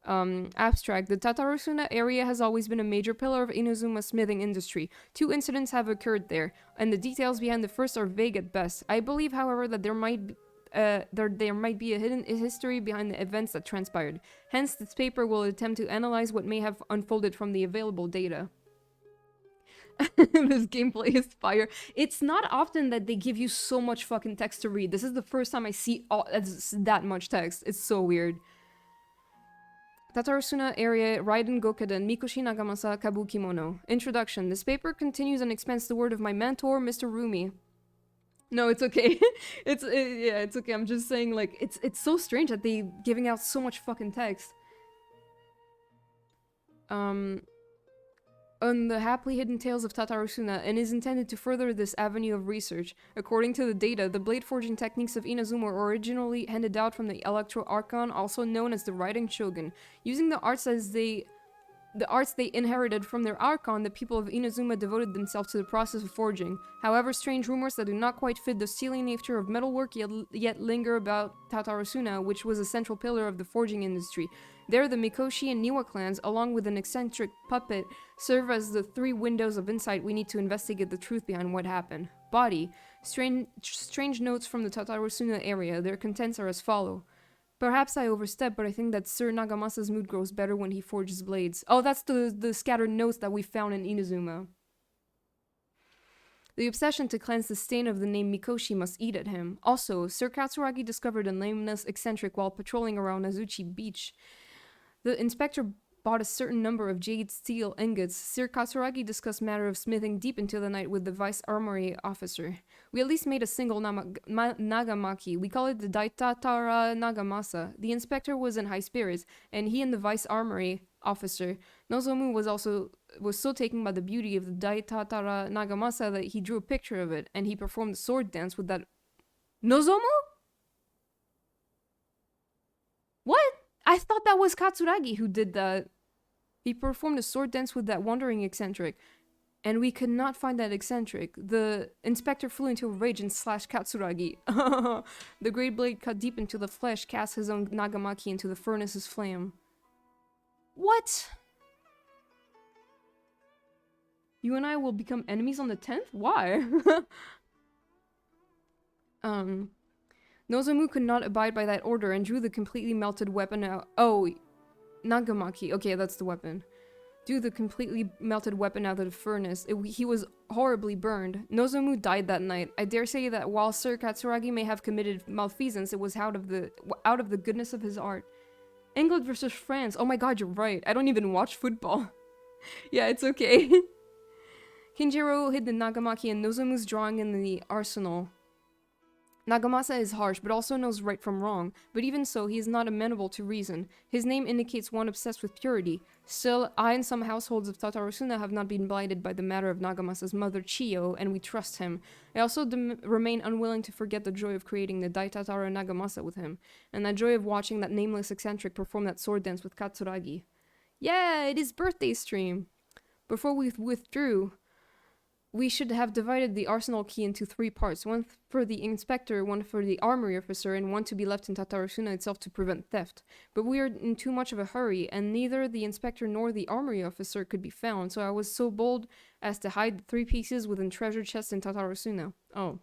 A: Abstract. The Tatarosuna area has always been a major pillar of Inazuma's smithing industry. 2 incidents have occurred there, and the details behind the first are vague at best. I believe, however, that there might be a hidden history behind the events that transpired. Hence, this paper will attempt to analyze what may have unfolded from the available data. This gameplay is fire. It's not often that they give you so much fucking text to read. This is the first time I see that much text. It's so weird. Tatarosuna area, Raiden Gokaden, Mikoshi Nagamasa, Kabukimono. Introduction. This paper continues and expands the word of my mentor, Mr. Rumi. No, it's okay. It's okay. I'm just saying, like, it's so strange that they giving out so much fucking text. On the happily hidden tales of Tatarosuna, and is intended to further this avenue of research. According to the data, the blade forging techniques of Inazuma were originally handed out from the Electro Archon, also known as the Riding Shogun. Using the arts they inherited from their Archon, the people of Inazuma devoted themselves to the process of forging. However, strange rumors that do not quite fit the steely nature of metalwork yet linger about Tatarosuna, which was a central pillar of the forging industry. There, the Mikoshi and Niwa clans, along with an eccentric puppet, serve as the 3 windows of insight we need to investigate the truth behind what happened. Body. Strange notes from the Tatarosuna area. Their contents are as follow. Perhaps I overstep, but I think that Sir Nagamasa's mood grows better when he forges blades. Oh, that's the scattered notes that we found in Inazuma. The obsession to cleanse the stain of the name Mikoshi must eat at him. Also, Sir Katsuragi discovered a nameless eccentric while patrolling around Azuchi Beach. The inspector bought a certain number of jade steel ingots. Sir Katsuragi discussed matter of smithing deep into the night with the vice armory officer. We at least made a single nagamaki. We call it the Daitatara Nagamasa. The inspector was in high spirits, and he and the vice armory officer Nozomu was so taken by the beauty of the Daitatara Nagamasa that he drew a picture of it, and he performed a sword dance with that. Nozomu? What? I thought that was Katsuragi who did that. He performed a sword dance with that wandering eccentric, and we could not find that eccentric. The inspector flew into a rage and slashed Katsuragi. The great blade cut deep into the flesh, cast his own nagamaki into the furnace's flame. What? You and I will become enemies on the 10th? Why? Nozomu could not abide by that order and drew the completely melted weapon out. Oh, Nagamaki. Okay, that's the weapon. Drew the completely melted weapon out of the furnace. He was horribly burned. Nozomu died that night. I dare say that while Sir Katsuragi may have committed malfeasance, it was out of the goodness of his art. England versus France. Oh my god, you're right. I don't even watch football. Yeah, it's okay. Kinjiro hid the Nagamaki and Nozomu's drawing in the arsenal. Nagamasa is harsh, but also knows right from wrong. But even so, he is not amenable to reason. His name indicates one obsessed with purity. Still, I and some households of Tatarosuna have not been blighted by the matter of Nagamasa's mother Chiyo, and we trust him. I also remain unwilling to forget the joy of creating the Daitatara Nagamasa with him, and the joy of watching that nameless eccentric perform that sword dance with Katsuragi. Yeah, it is birthday stream! Before we withdrew, we should have divided the arsenal key into 3 parts, one for the inspector, one for the armory officer, and one to be left in Tatarosuna itself to prevent theft. But we are in too much of a hurry, and neither the inspector nor the armory officer could be found, so I was so bold as to hide the 3 pieces within treasure chests in Tatarosuna. Oh.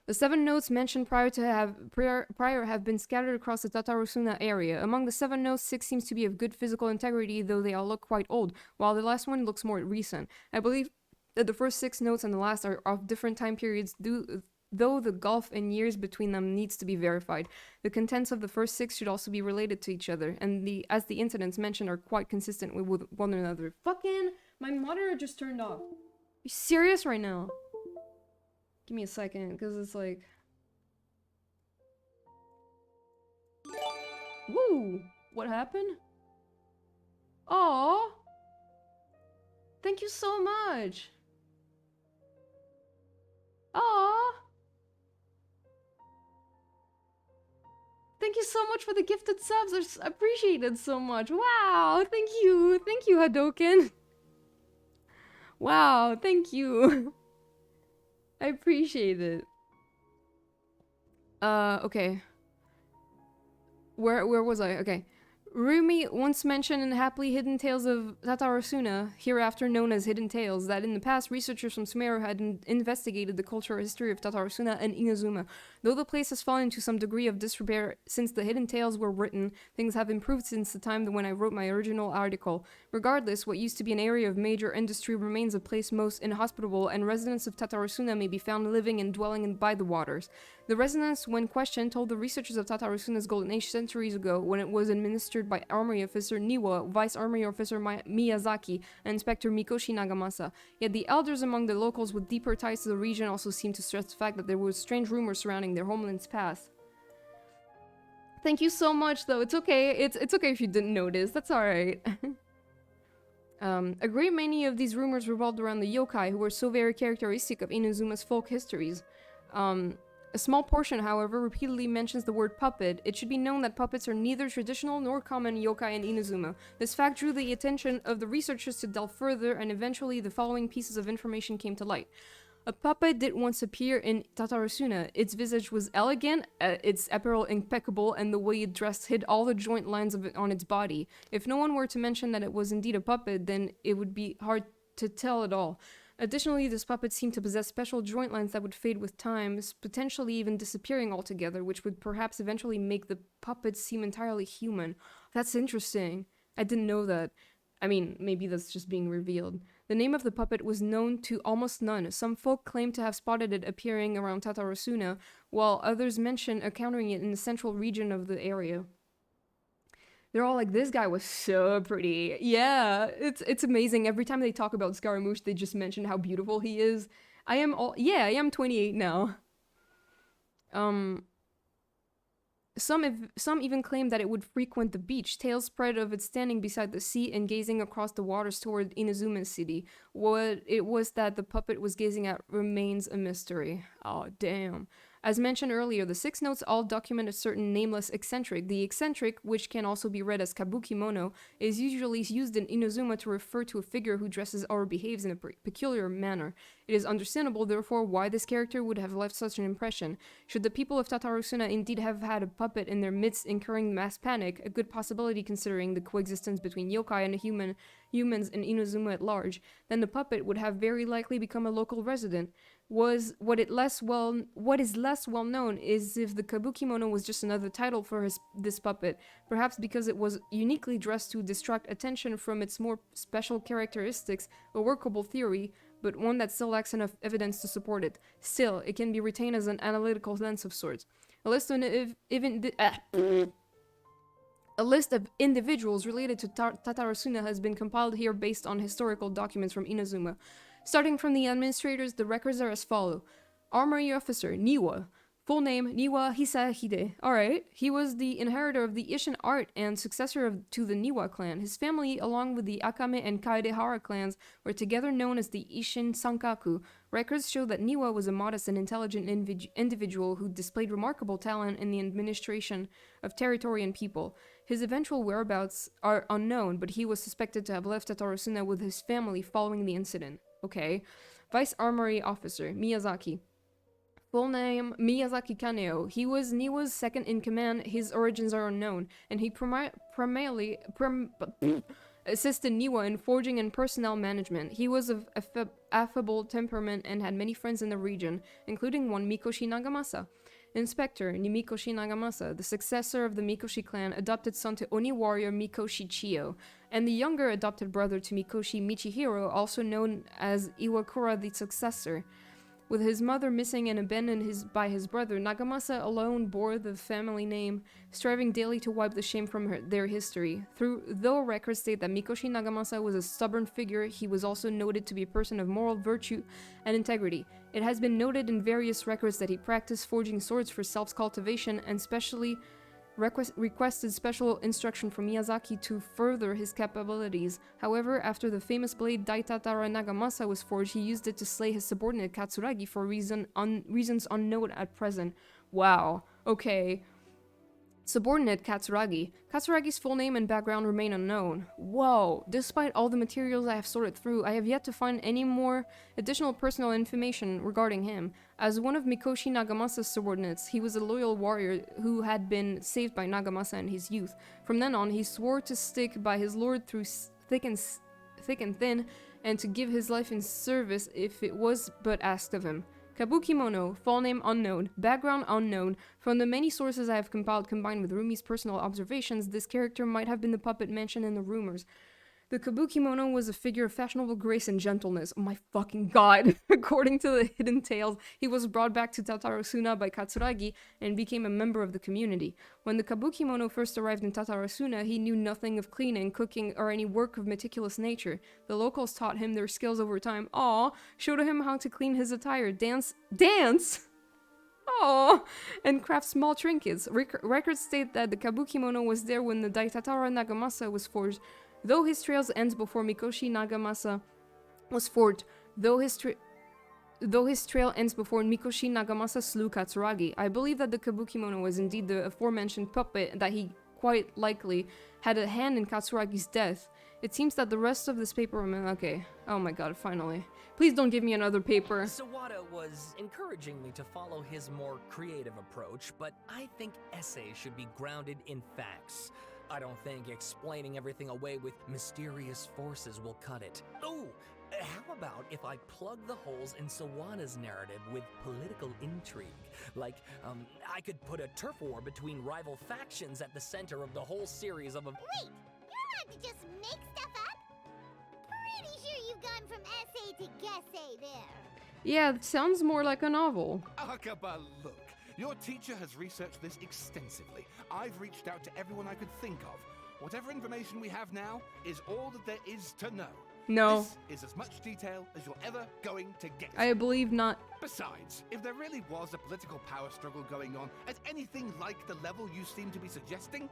A: The 7 notes mentioned prior have been scattered across the Tatarosuna area. Among the 7 notes, 6 seems to be of good physical integrity, though they all look quite old, while the last one looks more recent. I believe that the first 6 notes and the last are of different time periods, though the gulf in years between them needs to be verified. The contents of the first 6 should also be related to each other, and as the incidents mentioned are quite consistent with one another. Fucking, my monitor just turned off. You serious right now? Give me a second, because it's like... Woo! What happened? Aww! Thank you so much! Aww! Thank you so much for the gifted subs. I appreciate it so much. Wow, thank you. Thank you, Hadoken. Wow, thank you. I appreciate it. Okay. Where was I? Okay. Rumi once mentioned in Happily Hidden Tales of Tatarosuna, hereafter known as Hidden Tales, that in the past researchers from Sumeru had investigated the cultural history of Tatarosuna and Inazuma. Though the place has fallen into some degree of disrepair since the Hidden Tales were written, things have improved since the time when I wrote my original article. Regardless, what used to be an area of major industry remains a place most inhospitable, and residents of Tatarosuna may be found living and dwelling by the waters. The residents, when questioned, told the researchers of Tatarosuna's Golden Age centuries ago, when it was administered by Armory Officer Niwa, Vice Armory Officer Miyazaki, and Inspector Mikoshi Nagamasa. Yet the elders among the locals with deeper ties to the region also seemed to stress the fact that there were strange rumors surrounding their homeland's past. Thank you so much, though. It's okay. It's okay if you didn't notice. That's alright. A great many of these rumors revolved around the yokai, who were so very characteristic of Inazuma's folk histories. A small portion, however, repeatedly mentions the word puppet. It should be known that puppets are neither traditional nor common yokai in Inazuma. This fact drew the attention of the researchers to delve further, and eventually the following pieces of information came to light. A puppet did once appear in Tatarosuna. Its visage was elegant, its apparel impeccable, and the way it dressed hid all the joint lines on its body. If no one were to mention that it was indeed a puppet, then it would be hard to tell at all. Additionally, this puppet seemed to possess special joint lines that would fade with time, potentially even disappearing altogether, which would perhaps eventually make the puppet seem entirely human. That's interesting. I didn't know that. I mean, maybe that's just being revealed. The name of the puppet was known to almost none. Some folk claim to have spotted it appearing around Tatarosuna, while others mention encountering it in the central region of the area. They're all like, this guy was so pretty. Yeah, it's amazing. Every time they talk about Scaramouche, they just mention how beautiful he is. I am 28 now. Some even claim that it would frequent the beach. Tales spread of it standing beside the sea and gazing across the waters toward Inazuma City. What it was that the puppet was gazing at remains a mystery. Oh, damn. As mentioned earlier, the 6 notes all document a certain nameless eccentric. The eccentric, which can also be read as kabukimono, is usually used in Inazuma to refer to a figure who dresses or behaves in a peculiar manner. It is understandable, therefore, why this character would have left such an impression. Should the people of Tatarosuna indeed have had a puppet in their midst incurring mass panic, a good possibility considering the coexistence between yokai and humans in Inazuma at large, then the puppet would have very likely become a local resident. What is less well known is if the kabukimono was just another title for this puppet, perhaps because it was uniquely dressed to distract attention from its more special characteristics, a workable theory, but one that still lacks enough evidence to support it. Still, it can be retained as an analytical lens of sorts. A list of individuals related to Tatarosuna has been compiled here based on historical documents from Inazuma. Starting from the administrators, the records are as follow. Armory Officer, Niwa. Full name, Niwa Hisahide. Alright. He was the inheritor of the Ishin art and successor to the Niwa clan. His family, along with the Akame and Kaedehara clans, were together known as the Ishin Sankaku. Records show that Niwa was a modest and intelligent individual who displayed remarkable talent in the administration of territory and people. His eventual whereabouts are unknown, but he was suspected to have left Tatarasuna with his family following the incident. Okay. Vice Armory Officer, Miyazaki. Full name, Miyazaki Kaneo. He was Niwa's second in command. His origins are unknown, and he primarily assisted Niwa in forging and personnel management. He was of affable temperament and had many friends in the region, including one Mikoshi Nagamasa. Inspector Mikoshi Nagamasa, the successor of the Mikoshi clan, adopted son to Oni warrior Mikoshi Chiyo, and the younger adopted brother to Mikoshi Michihiro, also known as Iwakura the successor. With his mother missing and abandoned by his brother, Nagamasa alone bore the family name, striving daily to wipe the shame from their history. Though records state that Mikoshi Nagamasa was a stubborn figure, he was also noted to be a person of moral virtue and integrity. It has been noted in various records that he practiced forging swords for self-cultivation and specially requested special instruction from Miyazaki to further his capabilities. However, after the famous blade Daitatara Nagamasa was forged, he used it to slay his subordinate Katsuragi for reasons unknown at present. Wow. Okay. Subordinate Katsuragi. Katsuragi's full name and background remain unknown. Whoa. Despite all the materials I have sorted through, I have yet to find any more additional personal information regarding him. As one of Mikoshi Nagamasa's subordinates, he was a loyal warrior who had been saved by Nagamasa in his youth. From then on, he swore to stick by his lord through thick and thin, and to give his life in service if it was but asked of him. Kabukimono, full name unknown, background unknown. From the many sources I have compiled combined with Rumi's personal observations, this character might have been the puppet mentioned in the rumors. The Kabukimono was a figure of fashionable grace and gentleness. Oh my fucking god. According to the hidden tales, he was brought back to Tatarasuna by Katsuragi and became a member of the community. When the Kabukimono first arrived in Tatarasuna, he knew nothing of cleaning, cooking, or any work of meticulous nature. The locals taught him their skills over time. Showed him how to clean his attire, dance? And craft small trinkets. Records state that the Kabukimono was there when the Daitatara Nagamasa was forged. Though his trails ends before Mikoshi Nagamasa was forged, though his trail ends before Mikoshi Nagamasa slew Katsuragi, I believe that the Kabukimono was indeed the aforementioned puppet, that he quite likely had a hand in Katsuragi's death. It seems that the rest of this paper okay. Oh my god, finally. Please don't give me another paper.
J: Sawada was encouraging me to follow his more creative approach, but I think essays should be grounded in facts. I don't think explaining everything away with mysterious forces will cut it. How about if I plug the holes in Sawada's narrative with political intrigue? Like, I could put a turf war between rival factions at the center of the whole series of
E: Wait! You're allowed to just make stuff up? Pretty sure you've gone from essay to guessay there.
A: Yeah, it sounds more like a novel.
K: Akaba, look. Your teacher has researched this extensively. I've reached out to everyone I could think of. Whatever information we have now is all that there is to know.
A: No.
K: This is as much detail as you're ever going to get.
A: I believe not.
K: Besides, if there really was a political power struggle going on at anything like the level you seem to be suggesting,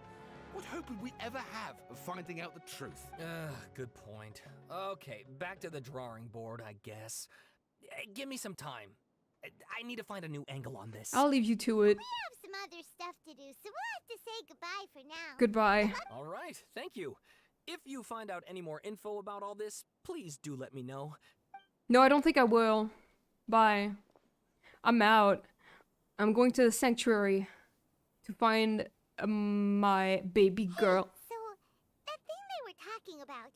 K: what hope would we ever have of finding out the truth?
J: Good point. Okay, back to the drawing board, I guess. Give me some time. I need to find a new angle on this.
A: I'll leave you to it.
E: We have some other stuff to do, so we'll have to say goodbye for now.
A: Goodbye.
J: All right, thank you. If you find out any more info about all this, please do let me know.
A: No, I don't think I will. Bye. I'm out. I'm going to the sanctuary to find my baby girl.
E: So, that thing they were talking about,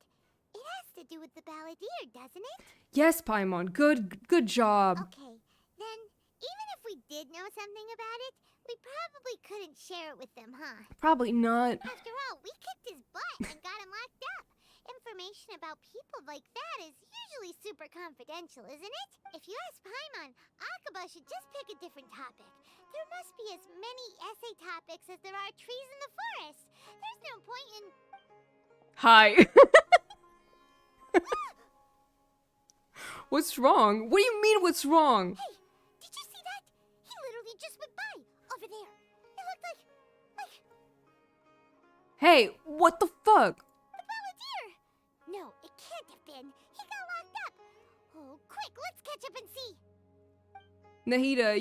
E: it has to do with the balladeer, doesn't it?
A: Yes, Paimon. Good job.
E: Okay, then, even if we did know something about it, we probably couldn't share it with them, huh?
A: Probably not.
E: After all, we kicked his butt and got him locked up. Information about people like that is usually super confidential, isn't it? If you ask Paimon, Akaba should just pick a different topic. There must be as many essay topics as there are trees in the forest. There's no point in...
A: Hi. What's wrong? What do you mean what's wrong?
E: Hey, did you see that? He literally just went by.
A: Hey, what the fuck?
E: The Balladeer! No, it can't have been. He got locked up. Oh, quick, let's catch up and see.
A: Nahida,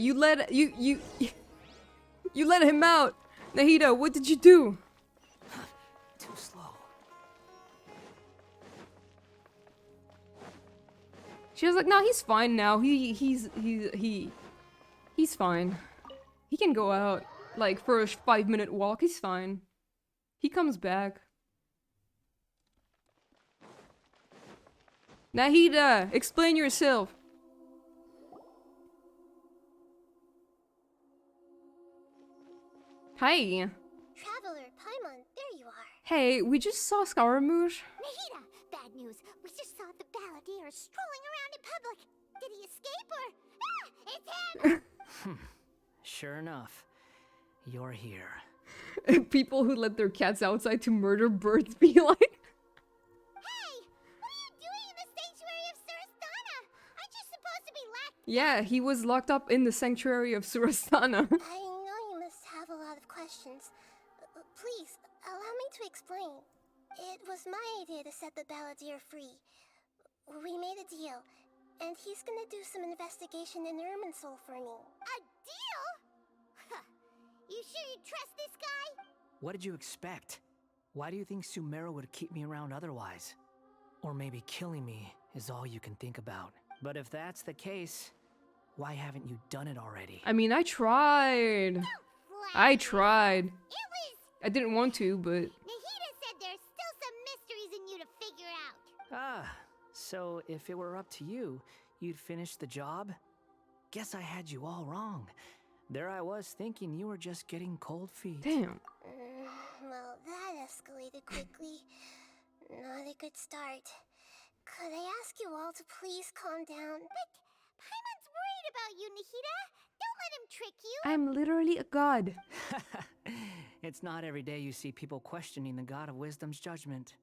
A: you let him out. Nahida, what did you do?
H: Too slow.
A: She was like, "No, he's fine now. He's fine. He can go out like for a 5-minute walk. He's fine. He comes back." Nahida, explain yourself. Hi.
E: Traveler, Paimon, there you are.
A: Hey, we just saw Scaramouche.
E: Nahida, bad news. We just saw the Balladeer strolling around in public. Did he escape or... Ah, it's him!
H: Sure enough, you're here.
A: People who let their cats outside to murder birds be like...
E: Hey! What are you doing in the sanctuary of Surastana? Aren't you supposed to be locked?
A: Yeah, he was locked up in the sanctuary of Surastana.
E: I know you must have a lot of questions. Please, allow me to explain. It was my idea to set the Balladeer free. We made a deal, and he's gonna do some investigation in Irminsul for me. A deal? Huh. You sure you trust this guy?
H: What did you expect? Why do you think Sumeru would keep me around otherwise? Or maybe killing me is all you can think about. But if that's the case, why haven't you done it already?
A: I mean, I tried. I tried. I didn't want to, but...
E: Nahida said there's still some mysteries in you to figure out.
H: Ah, so if it were up to you, you'd finish the job? Guess I had you all wrong. There I was thinking you were just getting cold feet.
A: Damn.
E: Well, that escalated quickly. Not a good start. Could I ask you all to please calm down? But Paimon's worried about you, Nahida. Don't let him trick you.
A: I'm literally a god.
H: It's not every day you see people questioning the God of Wisdom's judgment.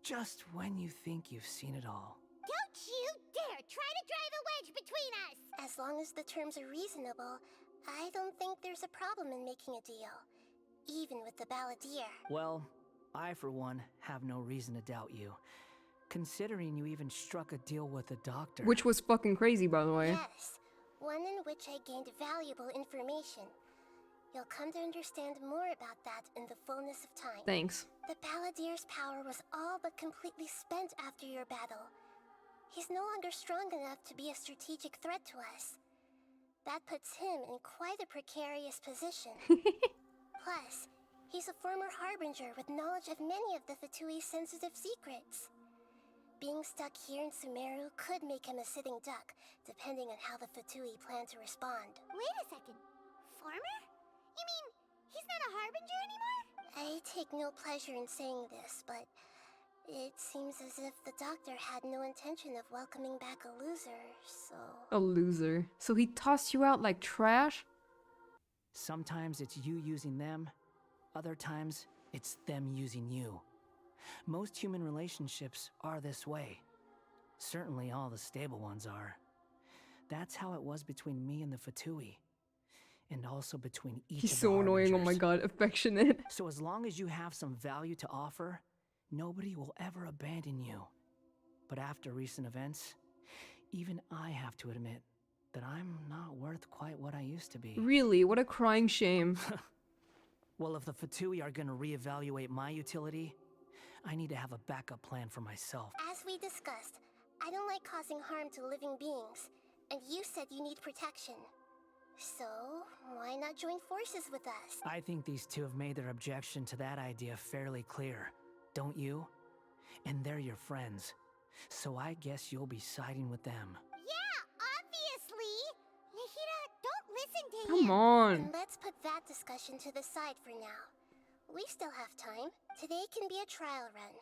H: Just when you think you've seen it all.
E: Don't you dare try to drive a wedge between us! As long as the terms are reasonable, I don't think there's a problem in making a deal. Even with the Balladeer.
H: Well, I for one have no reason to doubt you. Considering you even struck a deal with the doctor.
A: Which was fucking crazy, by the way.
E: Yes, one in which I gained valuable information. You'll come to understand more about that in the fullness of time.
A: Thanks.
E: The Balladeer's power was all but completely spent after your battle. He's no longer strong enough to be a strategic threat to us. That puts him in quite a precarious position. Plus, he's a former harbinger with knowledge of many of the Fatui's sensitive secrets. Being stuck here in Sumeru could make him a sitting duck, depending on how the Fatui plan to respond. Wait a second. Former? You mean, he's not a harbinger anymore? I take no pleasure in saying this, but it seems as if the doctor had no intention of welcoming back a loser, so...
A: A loser. So he tossed you out like trash?
H: Sometimes it's you using them, other times it's them using you. Most human relationships are this way. Certainly all the stable ones are. That's how it was between me and the Fatui. And also between each
A: He's
H: of the
A: so annoying, oh my
H: harbingers.
A: god, affectionate.
H: So as long as you have some value to offer, nobody will ever abandon you. But after recent events, even I have to admit that I'm not worth quite what I used to be.
A: Really, what a crying shame.
H: Well, if the Fatui are gonna reevaluate my utility, I need to have a backup plan for myself.
E: As we discussed, I don't like causing harm to living beings, and you said you need protection. So, why not join forces with us?
H: I think these two have made their objection to that idea fairly clear, don't you? And they're your friends, so I guess you'll be siding with them.
E: Yeah, obviously! Nahida, don't listen to him!
A: Come on.
E: And let's put that discussion to the side for now. We still have time. Today can be a trial run.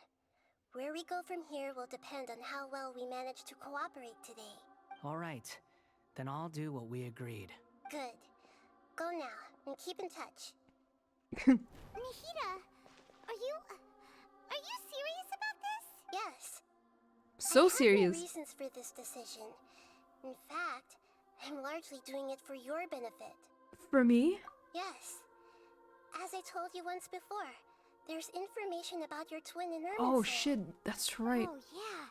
E: Where we go from here will depend on how well we manage to cooperate today.
H: All right, then I'll do what we agreed.
E: Good. Go now, and keep in touch. Nahida, are you serious about this? Yes.
A: So
E: I have
A: serious.
E: no reasons for this decision. In fact, I'm largely doing it for your benefit.
A: For me?
E: Yes. As I told you once before,
L: There's information about your twin in Irminsul.
A: Oh shit, that's right.
E: Oh, yeah.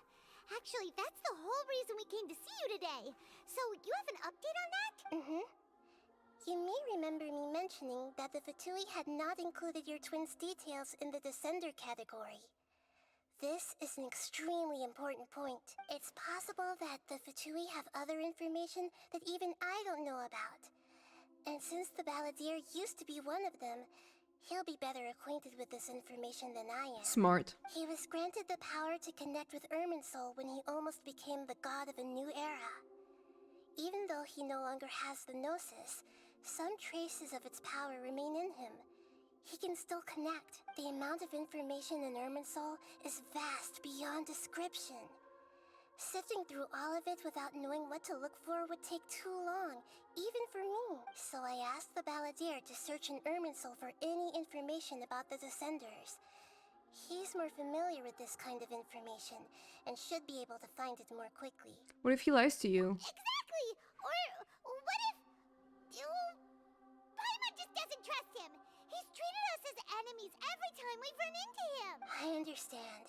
E: Actually, that's the whole reason we came to see you today. So, you have an update on that?
L: Mm-hmm. You may remember me mentioning that the Fatui had not included your twin's details in the Descender category. This is an extremely important point. It's possible that the Fatui have other information that even I don't know about. And since the Balladeer used to be one of them, he'll be better acquainted with this information than I am.
A: Smart.
L: He was granted the power to connect with Irminsul when he almost became the god of a new era. Even though he no longer has the Gnosis, some traces of its power remain in him. He can still connect. The amount of information in Irminsul is vast beyond description. Sifting through all of it without knowing what to look for would take too long, even for me. So I asked the Balladeer to search in Irminsul for any information about the Descenders. He's more familiar with this kind of information, and should be able to find it more quickly.
A: What if he lies to you?
E: Exactly! Or what if... Paimon just doesn't trust him! He's treated us as enemies every time we've run into him!
L: I understand.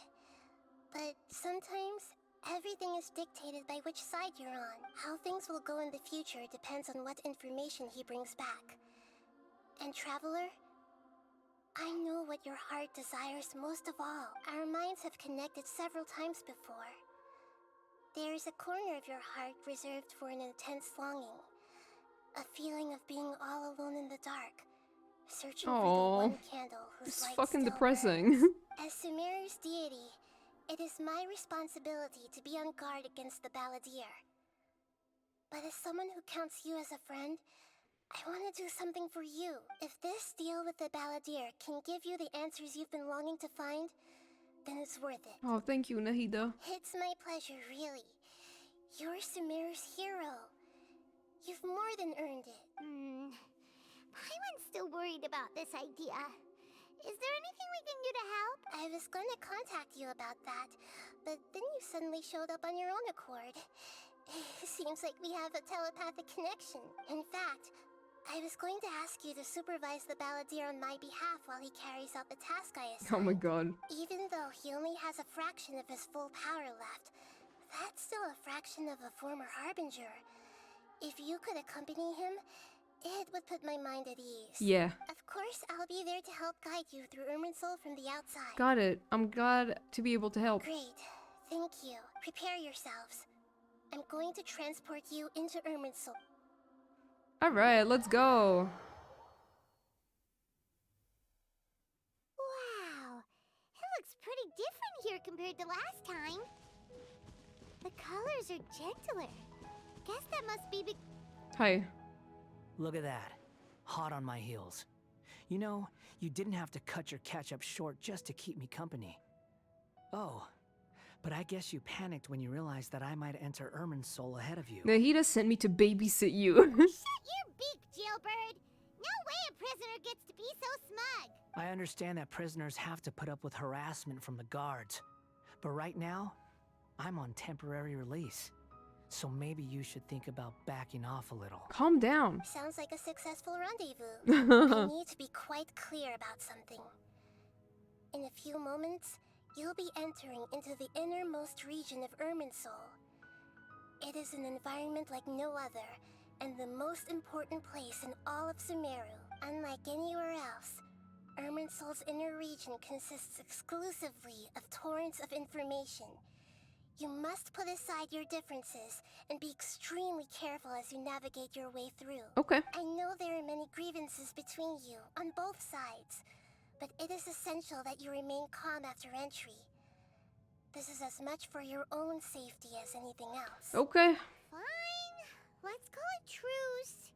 L: But sometimes, everything is dictated by which side you're on. How things will go in the future depends on what information he brings back. And Traveler, I know what your heart desires most of all. Our minds have connected several times before. There is a corner of your heart reserved for an intense longing. A feeling of being all alone in the dark, searching for the one candle whose
A: it's
L: light
A: fucking
L: still
A: depressing.
L: burns. As Sumeru's deity, it is my responsibility to be on guard against the Balladeer. But as someone who counts you as a friend, I want to do something for you. If this deal with the Balladeer can give you the answers you've been longing to find, then it's worth it.
A: Oh, thank you, Nahida.
L: It's my pleasure, really. You're Sumeru's hero. You've more than earned it.
E: Paimon's still worried about this idea. Is there anything we can do to help?
L: I was going to contact you about that, but then you suddenly showed up on your own accord. Seems like we have a telepathic connection. In fact, I was going to ask you to supervise the Balladeer on my behalf while he carries out the task I assigned.
A: Oh my god.
L: Even though he only has a fraction of his full power left, that's still a fraction of a former Harbinger. If you could accompany him, it would put my mind at ease.
A: Yeah.
L: Of course, I'll be there to help guide you through Irminsul from the outside.
A: Got it. I'm glad to be able to help.
L: Great. Thank you. Prepare yourselves. I'm going to transport you into Irminsul.
A: Alright, let's go.
E: Wow. It looks pretty different here compared to last time. The colors are gentler. Guess that must be
A: Hi.
H: Look at that. Hot on my heels. You know, you didn't have to cut your catch-up short just to keep me company. Oh, but I guess you panicked when you realized that I might enter Irminsul ahead of you.
A: Nahida sent me to babysit you.
E: Shut your beak, jailbird! No way a prisoner gets to be so smug!
H: I understand that prisoners have to put up with harassment from the guards. But right now, I'm on temporary release. So maybe you should think about backing off a little.
A: Calm down.
L: Sounds like a successful rendezvous. I need to be quite clear about something. In a few moments, you'll be entering into the innermost region of Irminsul. It is an environment like no other, and the most important place in all of Sumeru. Unlike anywhere else, Irminsul's inner region consists exclusively of torrents of information. You must put aside your differences and be extremely careful as you navigate your way through.
A: Okay.
L: I know there are many grievances between you, on both sides, but it is essential that you remain calm after entry. This is as much for your own safety as anything else.
A: Okay.
E: Fine. Let's call it truce.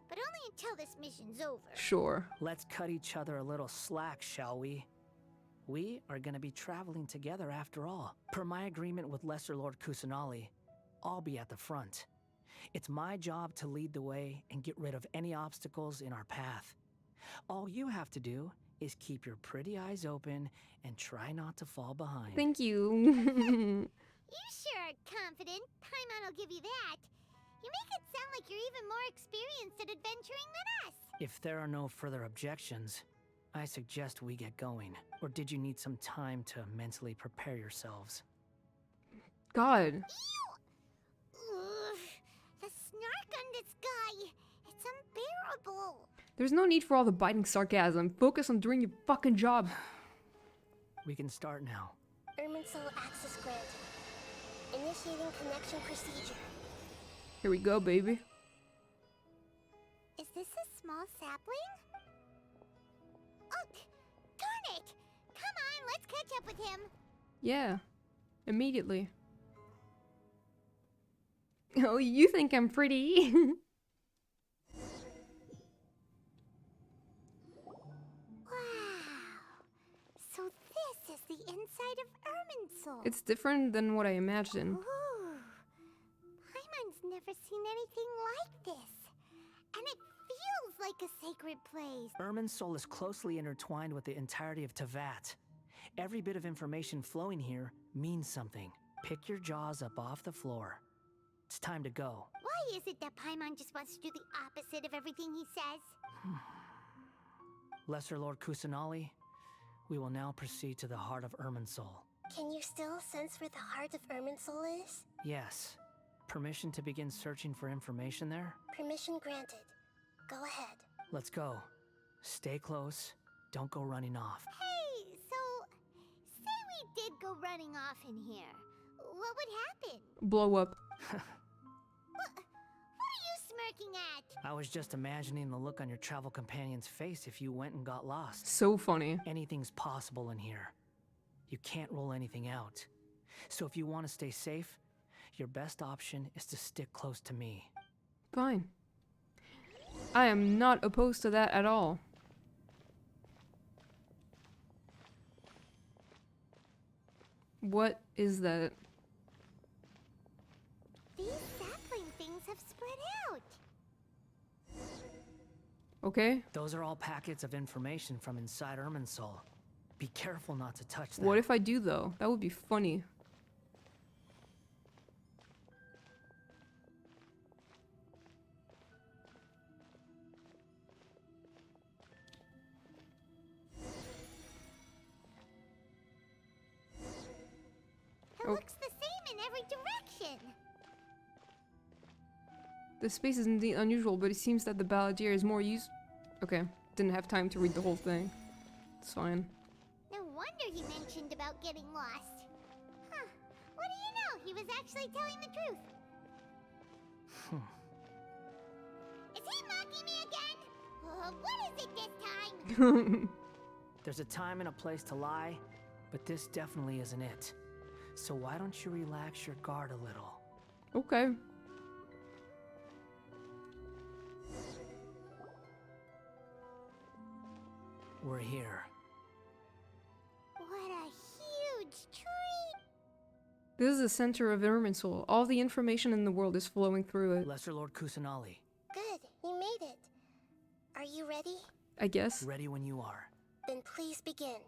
E: But only until this mission's over.
A: Sure.
H: Let's cut each other a little slack, shall we? We are gonna be traveling together after all. Per my agreement with Lesser Lord Kusanali, I'll be at the front. It's my job to lead the way and get rid of any obstacles in our path. All you have to do is keep your pretty eyes open and try not to fall behind.
A: Thank you.
E: You sure are confident. Paimon will give you that. You make it sound like you're even more experienced at adventuring than us.
H: If there are no further objections, I suggest we get going. Or did you need some time to mentally prepare yourselves?
A: God.
E: Ugh, the snark on this guy. It's unbearable.
A: There's no need for all the biting sarcasm. Focus on doing your fucking job.
H: We can start now.
L: Irminsul access granted. Initiating connection procedure.
A: Here we go, baby.
E: Is this a small sapling? Oh, darn it! Come on, let's catch up with him.
A: Yeah. Immediately. Oh, you think I'm pretty?
E: So this is the inside of Irminsul.
A: It's different than what I imagined.
E: Ooh. Paimon's never seen anything like this. And it feels like a sacred place.
H: Irminsul is closely intertwined with the entirety of Teyvat. Every bit of information flowing here means something. Pick your jaws up off the floor. It's time to go.
E: Why is it that Paimon just wants to do the opposite of everything he says?
H: Lesser Lord Kusanali, we will now proceed to the heart of Irminsul.
L: Can you still sense where the heart of Irminsul is?
H: Yes. Permission to begin searching for information there?
L: Permission granted. Go ahead.
H: Let's go. Stay close. Don't go running off.
E: Hey, so say we did go running off in here. What would happen?
A: Blow up.
E: What are you smirking at?
H: I was just imagining the look on your travel companion's face if you went and got lost.
A: So funny.
H: Anything's possible in here. You can't rule anything out. So if you want to stay safe, your best option is to stick close to me.
A: Fine. I am not opposed to that at all. What is that?
E: These sapling things have spread out.
A: Okay.
H: Those are all packets of information from inside Irminsul. Be careful not to touch them.
A: What if I do though? That would be funny.
E: It looks the same in every direction.
A: The space is indeed unusual, but it seems that the Balladeer is more used. Okay, didn't have time to read the whole thing. It's fine.
E: No wonder he mentioned about getting lost. Huh. What do you know? He was actually telling the truth. Is he mocking me again? What is it this time?
H: There's a time and a place to lie, but this definitely isn't it. So why don't you relax your guard a little?
A: Okay.
H: We're here.
E: What a huge tree!
A: This is the center of Irminsul. All the information in the world is flowing through it.
H: Lesser Lord Kusanali.
L: Good, you made it. Are you ready?
A: I guess.
H: Ready when you are.
L: Then please begin.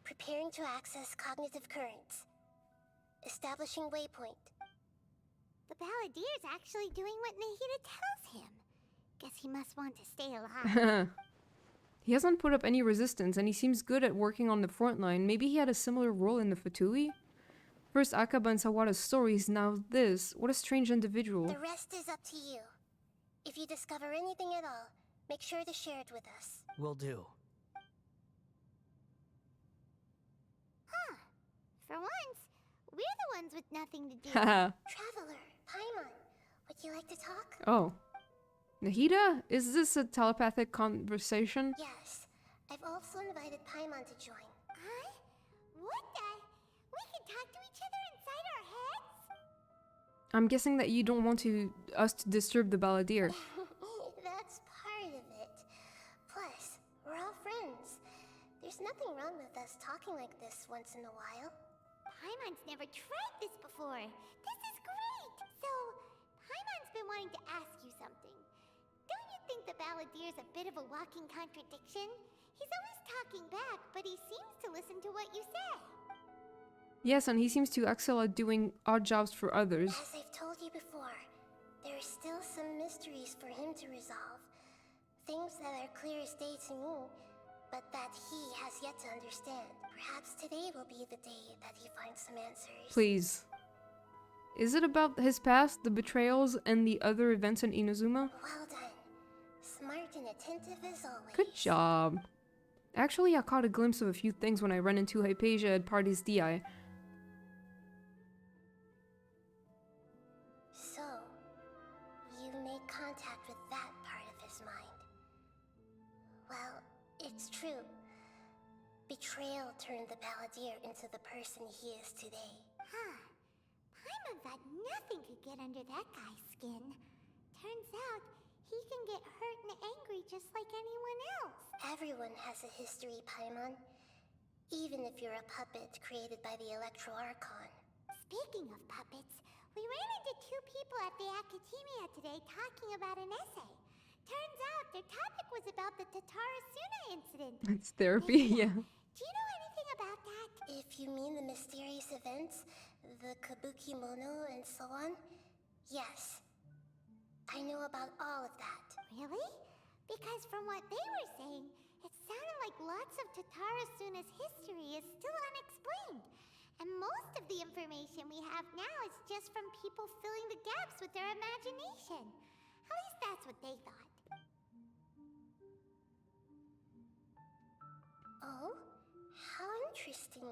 L: Preparing to access cognitive currents. Establishing waypoint.
E: The Balladier's actually doing what Nahida tells him. Guess he must want to stay alive.
A: He hasn't put up any resistance, and he seems good at working on the front line. Maybe he had a similar role in the Fatui? First Akaba and Sawada's stories, now this. What a strange individual.
L: The rest is up to you. If you discover anything at all, make sure to share it with us.
H: Will do.
E: Huh. For once, we're the ones with nothing to do.
L: Traveler, Paimon, would you like to talk?
A: Oh. Nahida? Is this a telepathic conversation?
L: Yes. I've also invited Paimon to join.
E: Huh? What the? We can talk to each other inside our heads?
A: I'm guessing that you don't want us to disturb the Balladeer.
L: That's part of it. Plus, we're all friends. There's nothing wrong with us talking like this once in a while.
E: Paimon's never tried this before. This is great! So, Paimon's been wanting to ask you something. Don't you think the Balladier's a bit of a walking contradiction? He's always talking back, but he seems to listen to what you say.
A: Yes, and he seems to excel at doing odd jobs for others.
L: As I've told you before, there are still some mysteries for him to resolve. Things that are clear as day to me, but that he has yet to understand. Perhaps today will be the day that he finds some answers.
A: Please. Is it about his past, the betrayals, and the other events in Inazuma?
L: Well done. Smart and attentive as always.
A: Good job. Actually, I caught a glimpse of a few things when I ran into Hypatia at Party's DI.
L: So, you made contact with that part of his mind. Well, it's true. Betrayal turned the Balladeer into the person he is today.
E: Huh. Paimon thought nothing could get under that guy's skin. Turns out, he can get hurt and angry just like anyone else.
L: Everyone has a history, Paimon. Even if you're a puppet created by the Electro Archon.
E: Speaking of puppets, we ran into two people at the Academia today talking about an essay. Turns out their topic was about the Tatarasuna incident.
A: It's therapy, yeah.
E: Do you know anything about that?
L: If you mean the mysterious events, the Kabuki Mono and so on, yes. I know about all of that.
E: Really? Because from what they were saying, it sounded like lots of Tatarasuna's history is still unexplained. And most of the information we have now is just from people filling the gaps with their imagination. At least that's what they thought.
L: Oh? How interesting.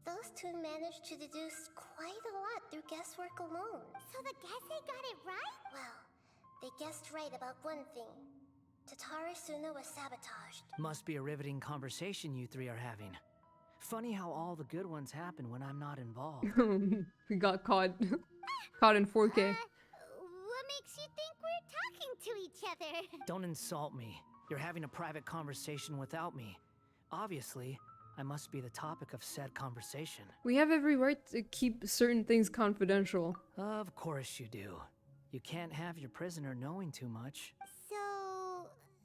L: Those two managed to deduce quite a lot through guesswork alone.
E: So the Gesse got it right?
L: Well, they guessed right about one thing. Tatarasuna was sabotaged.
H: Must be a riveting conversation you three are having. Funny how all the good ones happen when I'm not involved.
A: We got caught. Caught in 4K.
E: What makes you think we're talking to each other?
H: Don't insult me. You're having a private conversation without me. Obviously, I must be the topic of said conversation.
A: We have every right to keep certain things confidential.
H: Of course you do. You can't have your prisoner knowing too much.
E: So,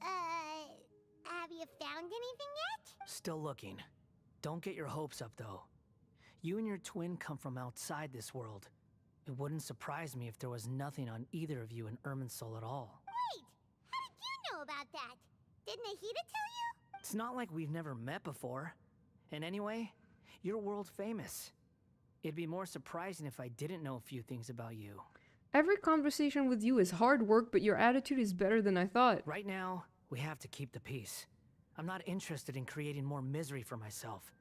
E: have you found anything yet?
H: Still looking. Don't get your hopes up, though. You and your twin come from outside this world. It wouldn't surprise me if there was nothing on either of you in Irminsul at all.
E: Wait! How did you know about that? Did Nahida tell you?
H: It's not like we've never met before. And anyway, you're world famous. It'd be more surprising if I didn't know a few things about you.
A: Every conversation with you is hard work, but your attitude is better than I thought.
H: Right now, we have to keep the peace. I'm not interested in creating more misery for myself.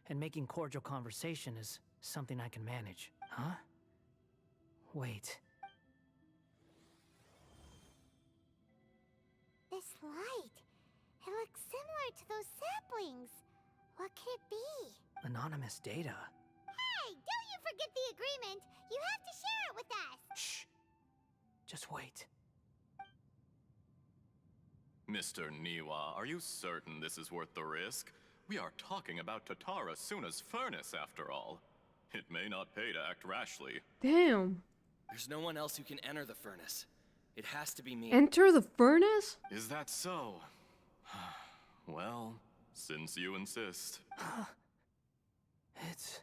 H: And making cordial conversation is something I can manage. Huh? Wait.
E: This light. It looks similar to those saplings. What could it be?
H: Anonymous data.
E: Hey, don't you forget the agreement. You have to share it with us.
H: Shh. Just wait.
M: Mr. Niwa, are you certain this is worth the risk? We are talking about Tatarasuna's furnace, after all. It may not pay to act rashly.
A: Damn.
N: There's no one else who can enter the furnace. It has to be me.
A: Enter the furnace?
M: Is that so? Well, since you insist.
H: It's...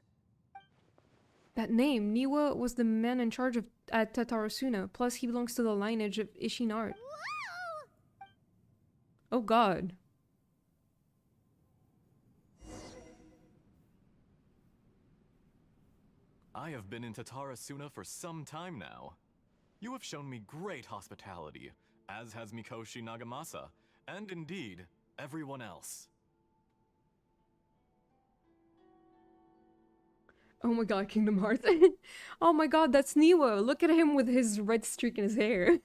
A: That name, Niwa, was the man in charge of at Tatarasuna. Plus, he belongs to the lineage of Ishinart.
E: Whoa!
A: Oh god.
M: I have been in Tatarasuna for some time now. You have shown me great hospitality, as has Mikoshi Nagamasa, and indeed, everyone else.
A: Oh my god, Kingdom Hearts. Oh my god, that's Niwa. Look at him with his red streak in his hair.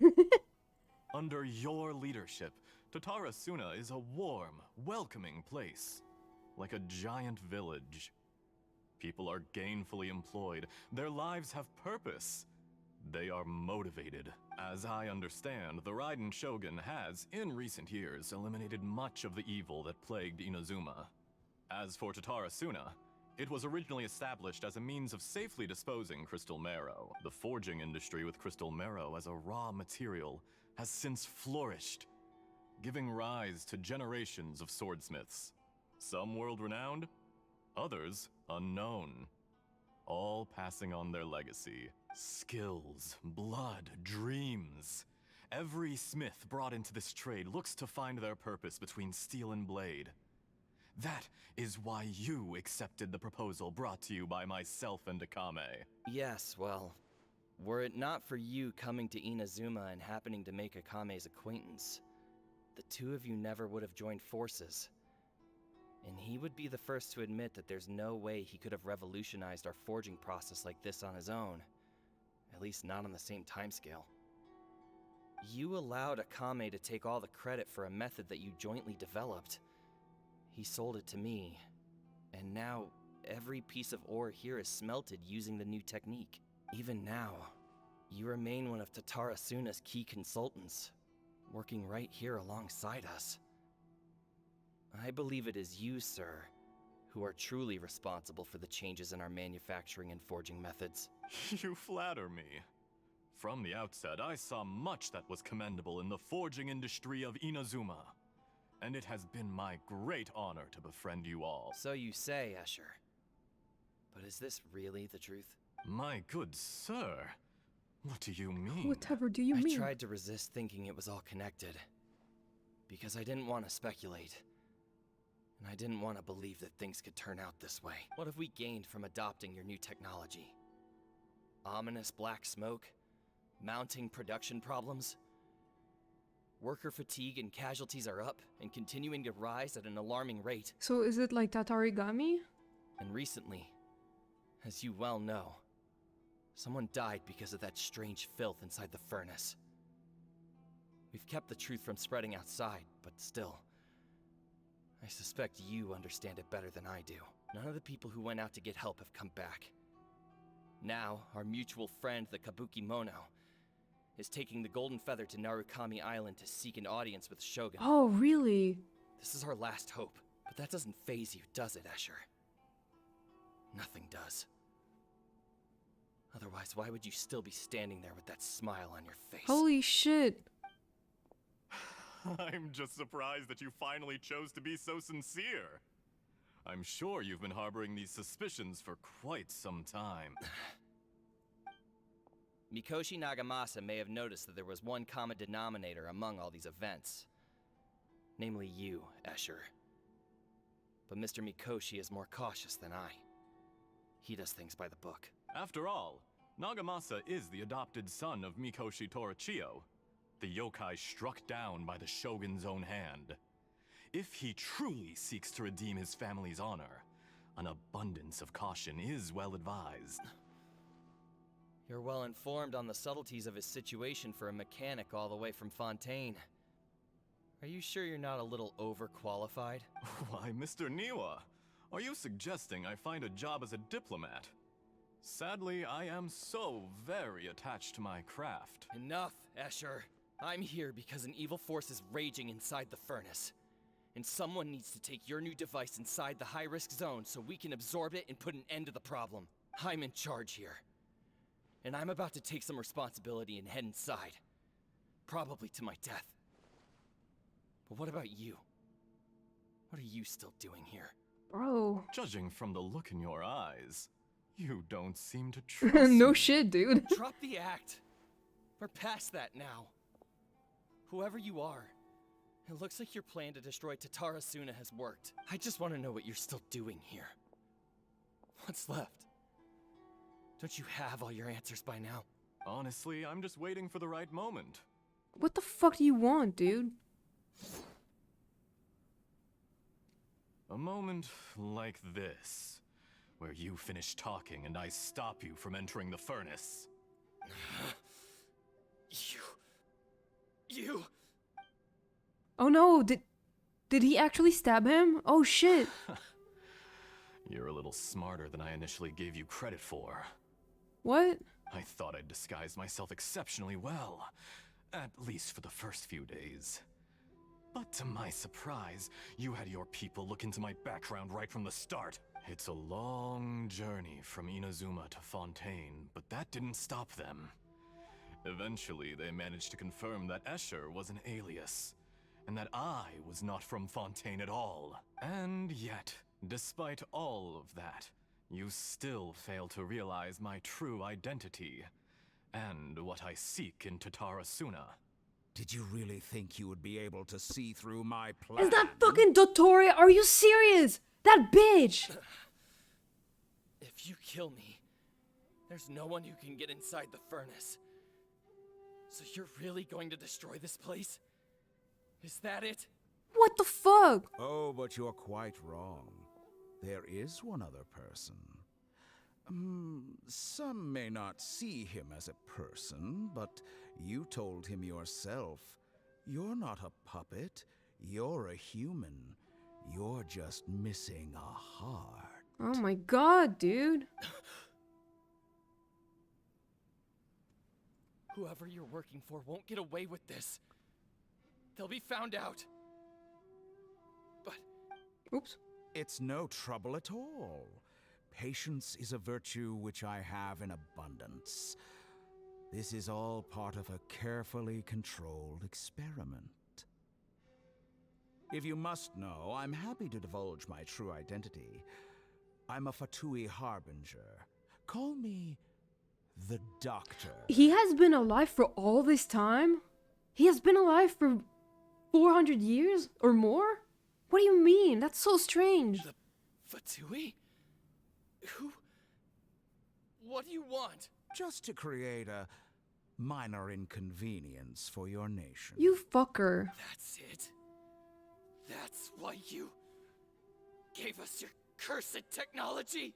M: Under your leadership, Tatarasuna is a warm, welcoming place. Like a giant village. People are gainfully employed. Their lives have purpose. They are motivated. As I understand, the Raiden Shogun has, in recent years, eliminated much of the evil that plagued Inazuma. As for Tatarasuna, it was originally established as a means of safely disposing crystal marrow. The forging industry with crystal marrow as a raw material has since flourished, giving rise to generations of swordsmiths. Some world-renowned, others unknown. All passing on their legacy, skills, blood, dreams. Every smith brought into this trade looks to find their purpose between steel and blade. That is why you accepted the proposal brought to you by myself and Akame.
N: Yes, well, were it not for you coming to Inazuma and happening to make Akame's acquaintance, the two of you never would have joined forces. And he would be the first to admit that there's no way he could have revolutionized our forging process like this on his own. At least not on the same timescale. You allowed Akame to take all the credit for a method that you jointly developed. He sold it to me, and now every piece of ore here is smelted using the new technique. Even now, you remain one of Tatara Suna's key consultants, working right here alongside us. I believe it is you, sir, who are truly responsible for the changes in our manufacturing and forging methods.
M: You flatter me. From the outset, I saw much that was commendable in the forging industry of Inazuma. And it has been my great honor to befriend you all.
N: So you say, Escher. But is this really the truth?
M: My good sir, what do you mean?
A: Whatever do you mean?
N: I tried to resist thinking it was all connected. Because I didn't want to speculate. And I didn't want to believe that things could turn out this way. What have we gained from adopting your new technology? Ominous black smoke? Mounting production problems? Worker fatigue and casualties are up and continuing to rise at an alarming rate.
A: So is it like Tatarigami?
N: And recently, as you well know, someone died because of that strange filth inside the furnace. We've kept the truth from spreading outside, but still, I suspect you understand it better than I do. None of the people who went out to get help have come back. Now, our mutual friend, the Kabuki Mono, is taking the Golden Feather to Narukami Island to seek an audience with Shogun.
A: Oh, really?
N: This is our last hope, but that doesn't faze you, does it, Escher? Nothing does. Otherwise, why would you still be standing there with that smile on your face?
A: Holy shit.
M: I'm just surprised that you finally chose to be so sincere. I'm sure you've been harboring these suspicions for quite some time.
N: Mikoshi Nagamasa may have noticed that there was one common denominator among all these events. Namely you, Escher. But Mr. Mikoshi is more cautious than I. He does things by the book.
M: After all, Nagamasa is the adopted son of Mikoshi Torichio, the yokai struck down by the Shogun's own hand. If he truly seeks to redeem his family's honor, an abundance of caution is well advised.
N: You're well informed on the subtleties of his situation for a mechanic all the way from Fontaine. Are you sure you're not a little overqualified?
M: Why, Mr. Niwa, are you suggesting I find a job as a diplomat? Sadly, I am so very attached to my craft.
N: Enough, Escher. I'm here because an evil force is raging inside the furnace. And someone needs to take your new device inside the high-risk zone so we can absorb it and put an end to the problem. I'm in charge here. And I'm about to take some responsibility and head inside. Probably to my death. But what about you? What are you still doing here?
A: Bro.
M: Judging from the look in your eyes, you don't seem to trust
A: No
M: me.
A: shit, dude.
N: Drop the act. We're past that now. Whoever you are, it looks like your plan to destroy Tatara Suna has worked. I just want to know what you're still doing here. What's left? Don't you have all your answers by now?
M: Honestly, I'm just waiting for the right moment.
A: What the fuck do you want, dude?
M: A moment like this, where you finish talking and I stop you from entering the furnace.
N: You...
A: Oh no, did he actually stab him? Oh shit.
M: You're a little smarter than I initially gave you credit for.
A: What?
M: I thought I'd disguised myself exceptionally well, at least for the first few days. But to my surprise, you had your people look into my background right from the start. It's a long journey from Inazuma to Fontaine, but that didn't stop them. Eventually, they managed to confirm that Escher was an alias, and that I was not from Fontaine at all. And yet, despite all of that, you still fail to realize my true identity, and what I seek in Tatara Suna.
O: Did you really think you would be able to see through my plan?
A: Is that fucking Dottore? Are you serious? That bitch!
N: If you kill me, there's no one who can get inside the furnace. So you're really going to destroy this place? Is that it?
A: What the fuck?
O: Oh, but you're quite wrong. There is one other person. Some may not see him as a person, but you told him yourself. You're not a puppet. You're a human. You're just missing a heart.
A: Oh my god, dude.
N: Whoever you're working for won't get away with this. They'll be found out. But...
A: Oops.
O: It's no trouble at all. Patience is a virtue which I have in abundance. This is all part of a carefully controlled experiment. If you must know, I'm happy to divulge my true identity. I'm a Fatui Harbinger. Call me the Doctor.
A: He has been alive for all this time? He has been alive for 400 years or more? What do you mean? That's so strange.
N: The Fatui? Who? What do you want?
O: Just to create a minor inconvenience for your nation.
A: You fucker.
N: That's it? That's why you gave us your cursed technology?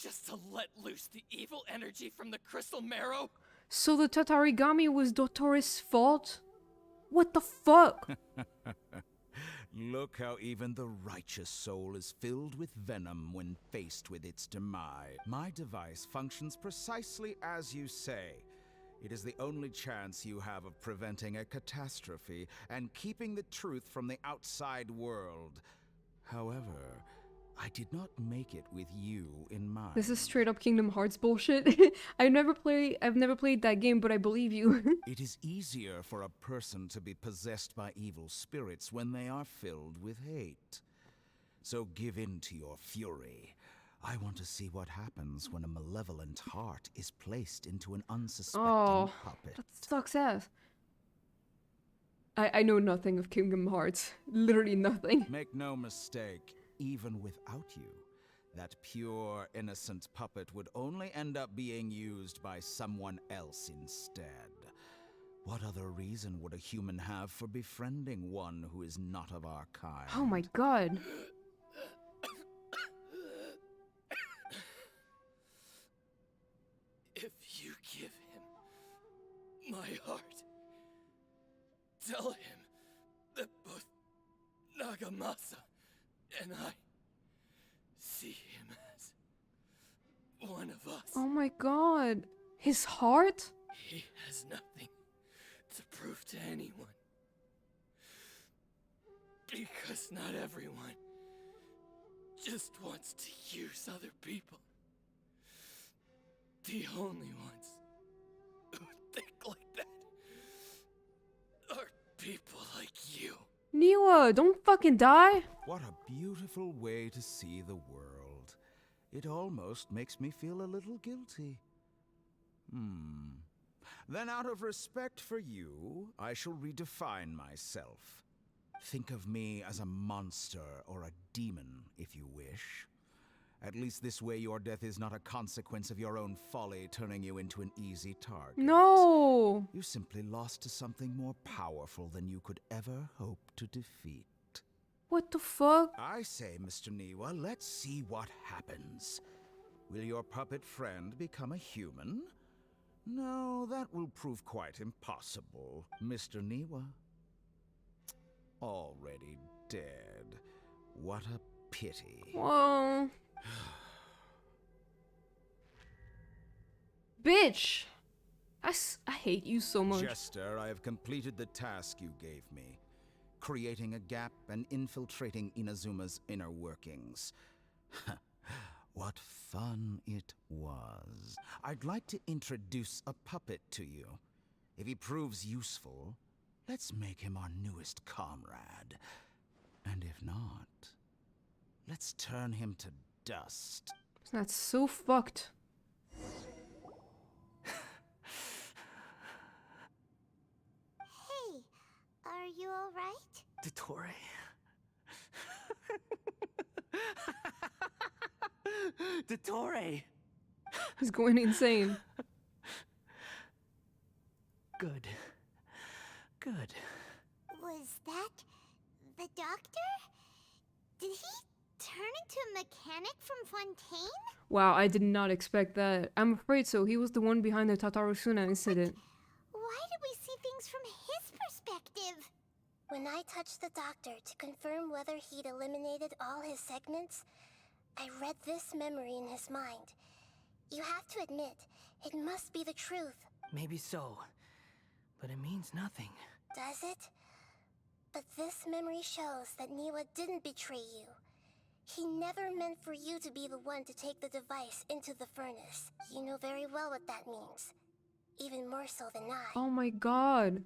N: Just to let loose the evil energy from the crystal marrow?
A: So the Tatarigami was Dottore's fault? What the fuck?
O: Look how even the righteous soul is filled with venom when faced with its demise. My device functions precisely as you say. It is the only chance you have of preventing a catastrophe and keeping the truth from the outside world. However, I did not make it with you in mind.
A: This is straight up Kingdom Hearts bullshit. I've never played that game, but I believe you.
O: It is easier for a person to be possessed by evil spirits when they are filled with hate. So give in to your fury. I want to see what happens when a malevolent heart is placed into an unsuspecting puppet.
A: That sucks ass. I know nothing of Kingdom Hearts. Literally nothing.
O: Make no mistake, even without you, that pure, innocent puppet would only end up being used by someone else instead. What other reason would a human have for befriending one who is not of our kind?
A: Oh my god.
N: If you give him my heart, tell him that both Nagamasa and I see him as one of us.
A: Oh my god. His heart?
N: He has nothing to prove to anyone. Because not everyone just wants to use other people. The only ones who think like that are people like you.
A: Niwa, don't fucking die.
O: What a beautiful way to see the world. It almost makes me feel a little guilty. Then out of respect for you, I shall redefine myself. Think of me as a monster or a demon, if you wish. At least this way your death is not a consequence of your own folly turning you into an easy target.
A: No!
O: You simply lost to something more powerful than you could ever hope to defeat.
A: What the fuck?
O: I say, Mr. Niwa, let's see what happens. Will your puppet friend become a human? No, that will prove quite impossible, Mr. Niwa. Already dead. What a pity.
A: Whoa. Bitch! I hate you so much.
O: Jester, I have completed the task you gave me. Creating a gap and infiltrating Inazuma's inner workings. What fun it was. I'd like to introduce a puppet to you. If he proves useful, let's make him our newest comrade. And if not, let's turn him to dust.
A: That's so fucked.
H: Dottore? Dottore!
A: He's going insane.
H: Good. Good.
E: Was that the doctor? Did he turn into a mechanic from Fontaine?
A: Wow, I did not expect that. I'm afraid so. He was the one behind the Tatarusuna incident.
E: Why did we see things from his perspective?
L: When I touched the doctor to confirm whether he'd eliminated all his segments, I read this memory in his mind. You have to admit, it must be the truth.
H: Maybe so, but it means nothing.
L: Does it? But this memory shows that Niwa didn't betray you. He never meant for you to be the one to take the device into the furnace. You know very well what that means. Even more so than I.
A: Oh my god.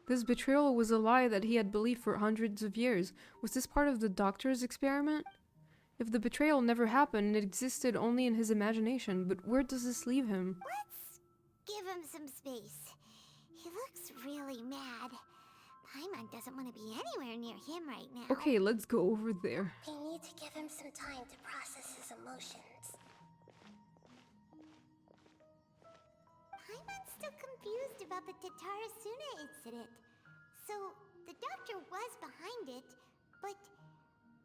A: This betrayal was a lie that he had believed for hundreds of years. Was this part of the doctor's experiment? If the betrayal never happened, it existed only in his imagination, but where does this leave him?
E: Let's give him some space. He looks really mad. Paimon doesn't want to be anywhere near him right now.
A: Okay, let's go over there.
L: We need to give him some time to process his emotions.
E: Paimon's still confused about the Tatarasuna incident. So, the doctor was behind it, but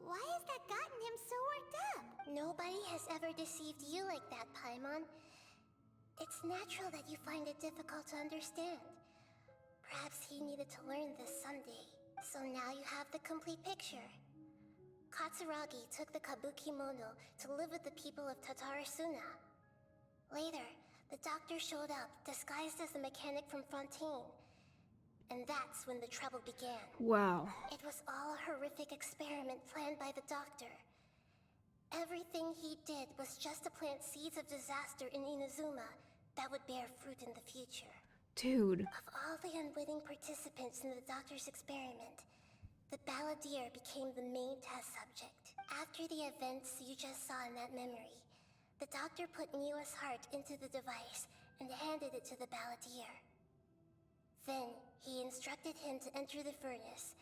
E: why has that gotten him so worked up?
L: Nobody has ever deceived you like that, Paimon. It's natural that you find it difficult to understand. Perhaps he needed to learn this someday. So now you have the complete picture. Katsuragi took the Kabukimono to live with the people of Tatarasuna. Later, the doctor showed up, disguised as a mechanic from Fontaine. And that's when the trouble began.
A: Wow.
L: It was all a horrific experiment planned by the doctor. Everything he did was just to plant seeds of disaster in Inazuma that would bear fruit in the future.
A: Dude.
L: Of all the unwitting participants in the doctor's experiment, the balladeer became the main test subject. After the events you just saw in that memory, the doctor put Niwa's heart into the device and handed it to the balladeer. Then, he instructed him to enter the furnace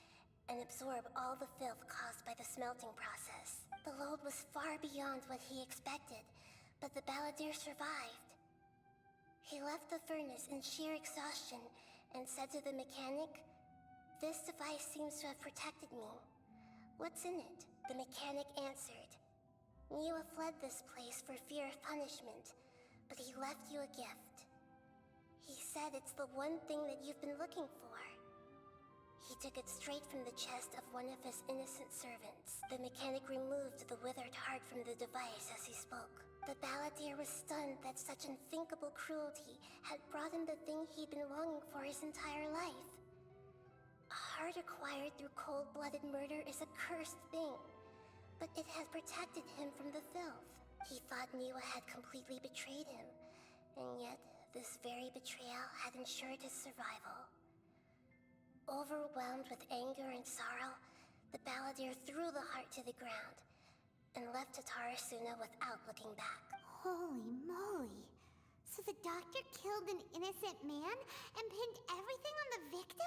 L: and absorb all the filth caused by the smelting process. The load was far beyond what he expected, but the balladeer survived. He left the furnace in sheer exhaustion and said to the mechanic, "This device seems to have protected me. What's in it?" The mechanic answered, "Niwa fled this place for fear of punishment, but he left you a gift. He said it's the one thing that you've been looking for." He took it straight from the chest of one of his innocent servants. The mechanic removed the withered heart from the device as he spoke. The balladeer was stunned that such unthinkable cruelty had brought him the thing he'd been longing for his entire life. A heart acquired through cold-blooded murder is a cursed thing, but it had protected him from the filth. He thought Niwa had completely betrayed him, and yet this very betrayal had ensured his survival. Overwhelmed with anger and sorrow, the balladeer threw the heart to the ground and left Tatarasuna without looking back.
E: Holy moly. So the doctor killed an innocent man and pinned everything on the victim?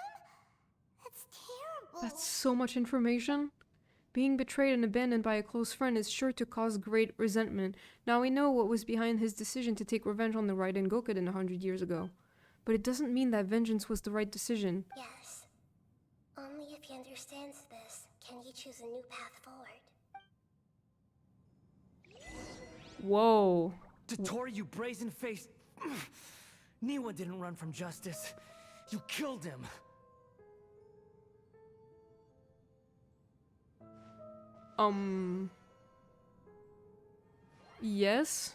E: That's terrible.
A: That's so much information. Being betrayed and abandoned by a close friend is sure to cause great resentment. Now we know what was behind his decision to take revenge on the Raiden Gokuden 100 years ago. But it doesn't mean that vengeance was the right decision.
L: Yes. Only if he understands this can he choose a new path forward.
A: Whoa.
H: Dottore, you brazen-faced... Niwa didn't run from justice. You killed him.
A: Yes?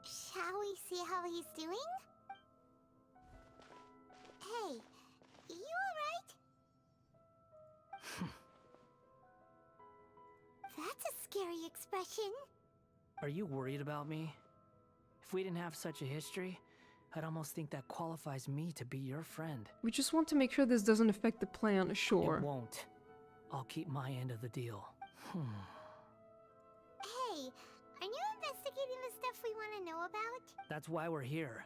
E: Shall we see how he's doing? Hey, you alright? That's a scary expression.
H: Are you worried about me? If we didn't have such a history, I'd almost think that qualifies me to be your friend.
A: We just want to make sure this doesn't affect the plan, sure.
H: It won't. I'll keep my end of the deal.
E: Hey, aren't you investigating the stuff stuff we want to know about?
H: That's why we're here.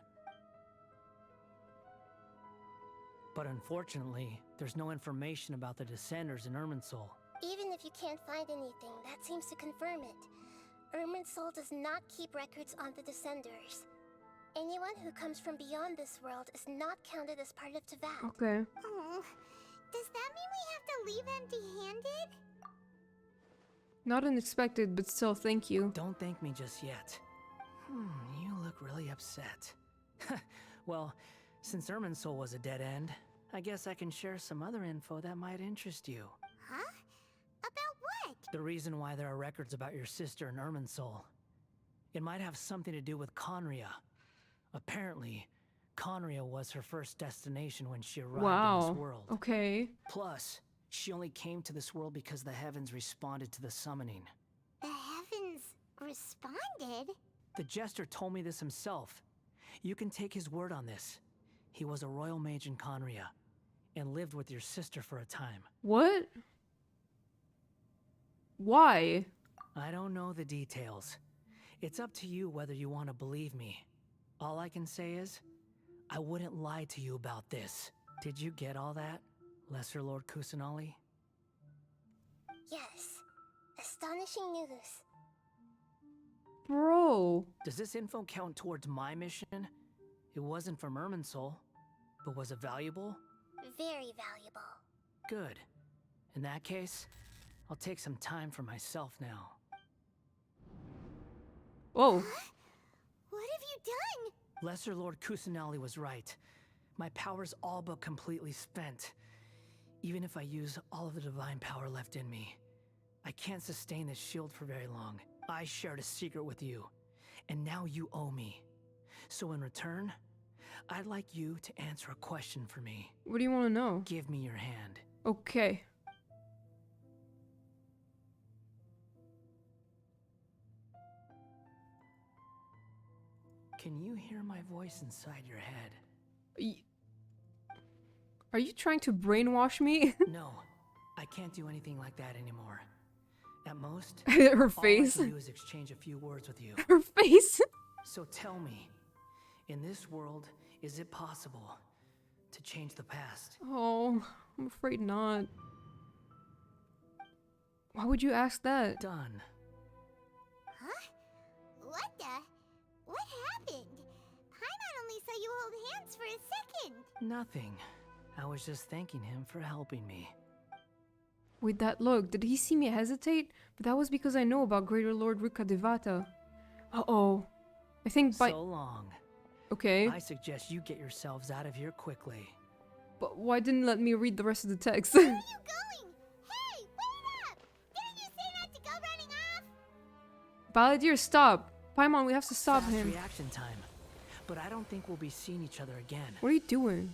H: But unfortunately, there's no information about the Descenders in Irminsul.
L: Even if you can't find anything, that seems to confirm it. Irminsul does not keep records on the Descenders. Anyone who comes from beyond this world is not counted as part of Teyvat.
A: Okay.
E: Oh, does that mean we have to leave empty-handed?
A: Not unexpected, but still, thank you.
H: Don't thank me just yet. You look really upset. Well, since Irminsul was a dead end, I guess I can share some other info that might interest you.
E: Huh? About what?
H: The reason why there are records about your sister in Irminsul. It might have something to do with Conria. Apparently, Conria was her first destination when she arrived in this world.
A: Okay.
H: Plus, she only came to this world because the heavens responded to the summoning.
E: The heavens responded?
H: The Jester told me this himself. You can take his word on this. He was a royal mage in Conria, and lived with your sister for a time.
A: What? Why?
H: I don't know the details. It's up to you whether you want to believe me. All I can say is, I wouldn't lie to you about this. Did you get all that, Lesser Lord Kusanali?
L: Yes. Astonishing news.
A: Bro.
H: Does this info count towards my mission? It wasn't from Irminsul, but was it valuable?
L: Very valuable.
H: Good. In that case, I'll take some time for myself now.
A: Whoa.
E: What have you done?
H: Lesser Lord Kusanali was right. My power's all but completely spent. Even if I use all of the divine power left in me, I can't sustain this shield for very long. I shared a secret with you, and now you owe me. So in return, I'd like you to answer a question for me.
A: What do you want to know?
H: Give me your hand.
A: Okay.
H: Can you hear my voice inside your head?
A: Are you trying to brainwash me?
H: No, I can't do anything like that anymore. At most,
A: her face.
H: all I can do is exchange a few words with you.
A: Her face.
H: So tell me, in this world, is it possible to change the past?
A: Oh, I'm afraid not. Why would you ask that?
H: Done.
E: Huh? What the? What happened? Paimon only saw you hold hands for a second.
H: Nothing. I was just thanking him for helping me.
A: Wait, that look. Did he see me hesitate? But that was because I know about Greater Lord Rukadevata. Uh-oh. I think by...
H: So long.
A: Okay.
H: I suggest you get yourselves out of here quickly.
A: But why didn't you let me read the rest of the text?
E: Where are you going? Hey, wait up! Didn't you say not to go running off?
A: Balladeer, stop. Paimon, we have to stop
H: Fast
A: him.
H: reaction time. But I don't think we'll be seeing each other again.
A: What are you doing?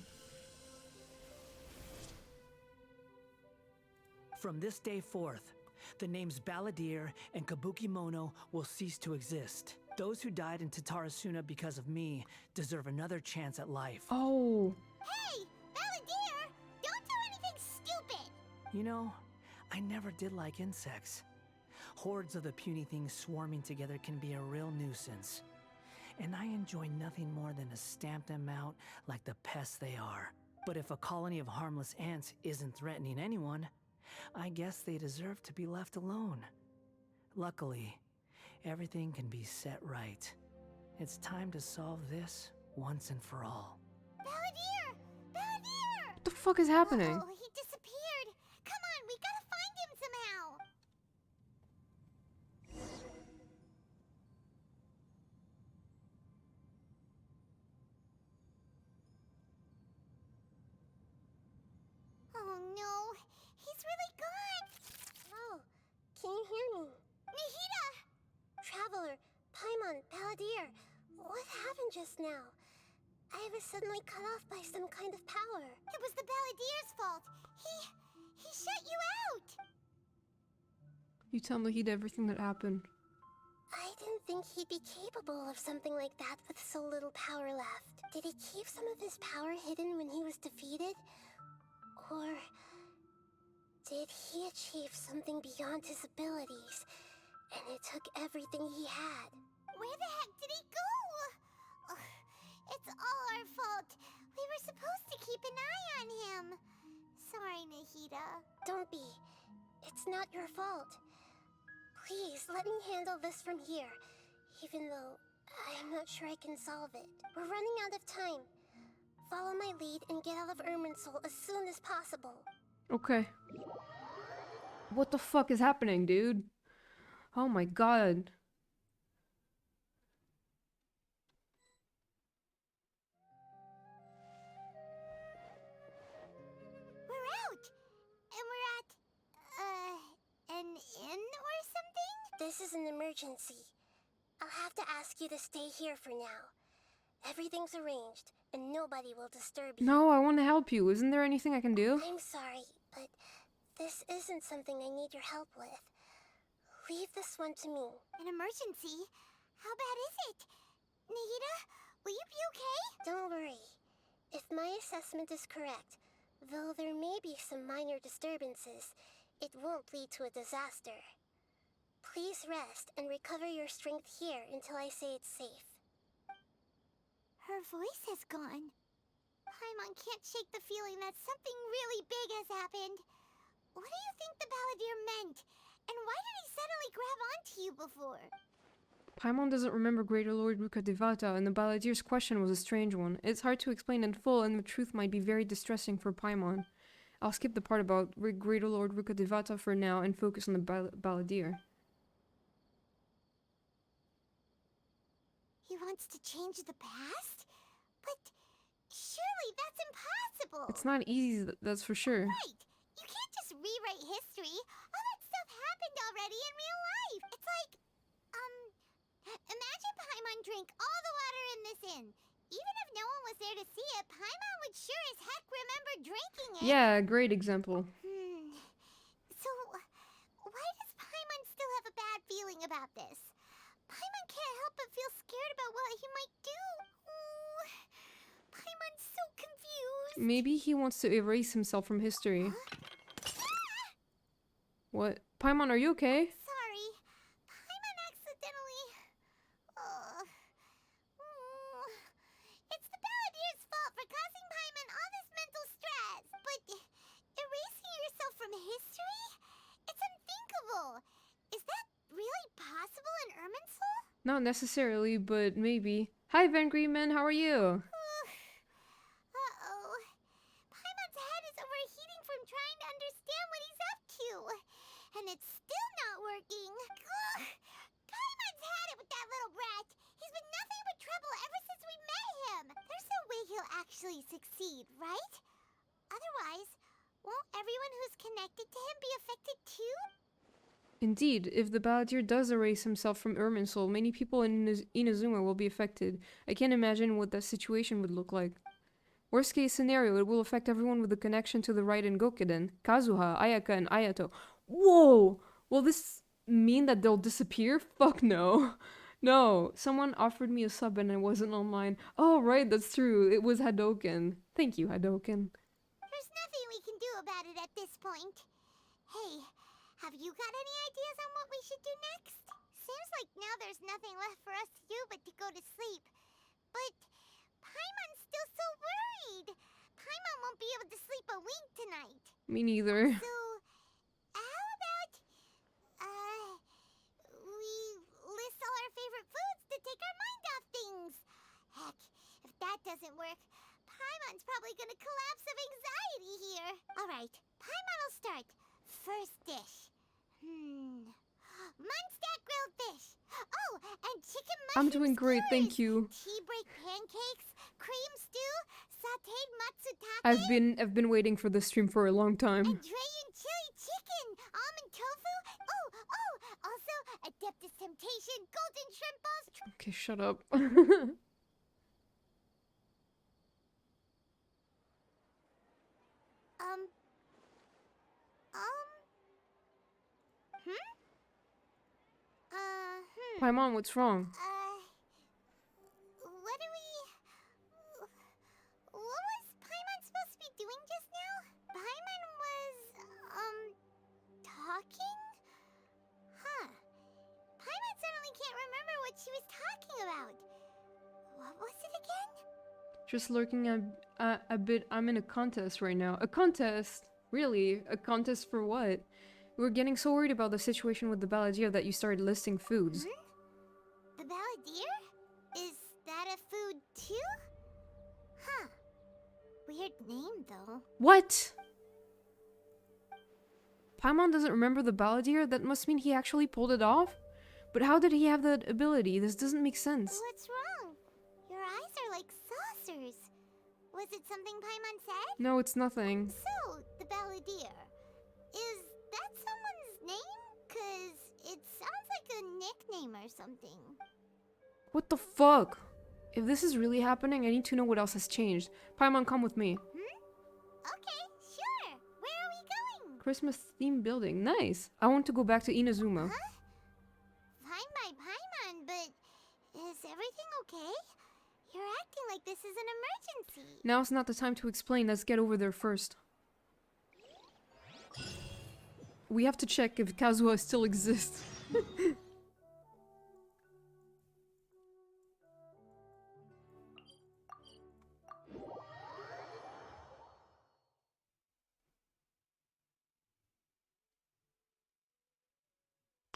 H: From this day forth, the names Balladeer and Kabukimono will cease to exist. Those who died in Tatarasuna because of me deserve another chance at life.
A: Oh.
E: Hey, Balladeer! Don't do anything stupid!
H: You know, I never did like insects. Hordes of the puny things swarming together can be a real nuisance. And I enjoy nothing more than to stamp them out like the pests they are. But if a colony of harmless ants isn't threatening anyone, I guess they deserve to be left alone. Luckily, everything can be set right. It's time to solve this once and for all.
E: Balladeer! Balladeer!
A: What the fuck is happening?
E: Oh, he disappeared. Come on, we gotta find him somehow. Oh no, he's really gone.
L: Oh, can you hear me?
E: Nahida!
L: Traveler, Paimon, Balladeer, what happened just now? I was suddenly cut off by some kind of power.
E: It was the Balladeer's fault. He shut you out.
A: You tell Nahida everything that happened.
L: I didn't think he'd be capable of something like that with so little power left. Did he keep some of his power hidden when he was defeated? Or did he achieve something beyond his abilities, and it took everything he had?
E: Where the heck did he go? Ugh, it's all our fault. We were supposed to keep an eye on him. Sorry, Nahida.
L: Don't be. It's not your fault. Please, let me handle this from here, even though I'm not sure I can solve it. We're running out of time. Follow my lead and get out of Irminsul as soon as possible.
A: Okay. What the fuck is happening, dude? Oh my god.
E: We're out! And we're at, an inn or something?
L: This is an emergency. I'll have to ask you to stay here for now. Everything's arranged, and nobody will disturb you.
A: No, I want to help you. Isn't there anything I can do?
L: I'm sorry, but this isn't something I need your help with. Leave this one to me.
E: An emergency? How bad is it? Nahida, will you be okay?
L: Don't worry. If my assessment is correct, though there may be some minor disturbances, it won't lead to a disaster. Please rest and recover your strength here until I say it's safe.
E: Her voice has gone. Paimon can't shake the feeling that something really big has happened. What do you think the Balladeer meant? And why did he suddenly grab onto you before?
A: Paimon doesn't remember Greater Lord Rukkhadevata, and the Balladeer's question was a strange one. It's hard to explain in full, and the truth might be very distressing for Paimon. I'll skip the part about Greater Lord Rukkhadevata for now and focus on the Balladeer.
E: He wants to change the past? But surely that's impossible!
A: It's not easy, that's for sure.
E: Right! You can't just rewrite history! All that stuff happened already in real life! It's like, imagine Paimon drank all the water in this inn. Even if no one was there to see it, Paimon would sure as heck remember drinking it!
A: Yeah, great example.
E: So, why does Paimon still have a bad feeling about this? Paimon can't help but feel scared about what he might do. Ooh, Paimon's so confused.
A: Maybe he wants to erase himself from history. What? Paimon, are you okay?
E: Sorry. Paimon accidentally... It's the Balladeer's fault for causing Paimon all this mental stress. But erasing yourself from history? It's unthinkable. Is that really possible in Irminsul?
A: Not necessarily, but maybe. Hi, Van Greenman, how are you?
E: Uh-oh. Paimon's head is overheating from trying to understand what he's up to. And it's still not working. Ugh. Paimon's had it with that little brat. He's been nothing but trouble ever since we met him. There's no way he'll actually succeed, right? Otherwise, won't everyone who's connected to him be affected too?
A: Indeed, if the Balladeer does erase himself from Irminsul, many people in Inazuma will be affected. I can't imagine what that situation would look like. Worst case scenario, it will affect everyone with a connection to the Raiden Gokiden. Kazuha, Ayaka, and Ayato. Whoa! Will this mean that they'll disappear? Fuck no. No, someone offered me a sub and I wasn't online. Oh right, that's true. It was Hadoken. Thank you, Hadoken.
E: There's nothing we can do about it at this point. Hey, have you got any ideas on what we should do next? Seems like now there's nothing left for us to do but to go to sleep. But Paimon's still so worried. Paimon won't be able to sleep a wink tonight.
A: Me neither.
E: So, how about, we list all our favorite foods to take our mind off things? Heck, if that doesn't work, Paimon's probably gonna collapse of anxiety here. Alright, Paimon will start. First dish. Munstack grilled fish. Oh, and chicken mushroom
A: I'm doing great,
E: skewers,
A: thank you.
E: tea break pancakes, cream stew, sauteed matsutake,
A: I've been waiting for this stream for a long time.
E: and Drayan chili chicken, almond tofu. Oh, also Adeptus Temptation, golden shrimp balls.
A: Okay, shut up. Paimon, what's wrong?
E: What was Paimon supposed to be doing just now? Paimon was, talking? Huh. Paimon suddenly can't remember what she was talking
A: Just lurking a bit. I'm in a contest right now. A contest? Really? A contest for what? We were getting so worried about the situation with the balladeer that you started listing foods.
E: The balladeer? Is that a food too? Huh. Weird name though.
A: What? Paimon doesn't remember the balladeer? That must mean he actually pulled it off? But how did he have that ability? This doesn't make sense.
E: What's wrong? Your eyes are like saucers. Was it something Paimon said?
A: No, it's nothing.
E: So, the balladeer. Is that someone's name? 'Cause it sounds like a nickname or something.
A: What the fuck? If this is really happening, I need to know what else has changed. Paimon, come with me.
E: Okay, sure. Where are we going?
A: Christmas themed building. Nice. I want to go back to Inazuma.
E: Fine by Paimon, but is everything okay? You're acting like this is an emergency.
A: Now's not the time to explain. Let's get over there first. We have to check if Kazuha still exists.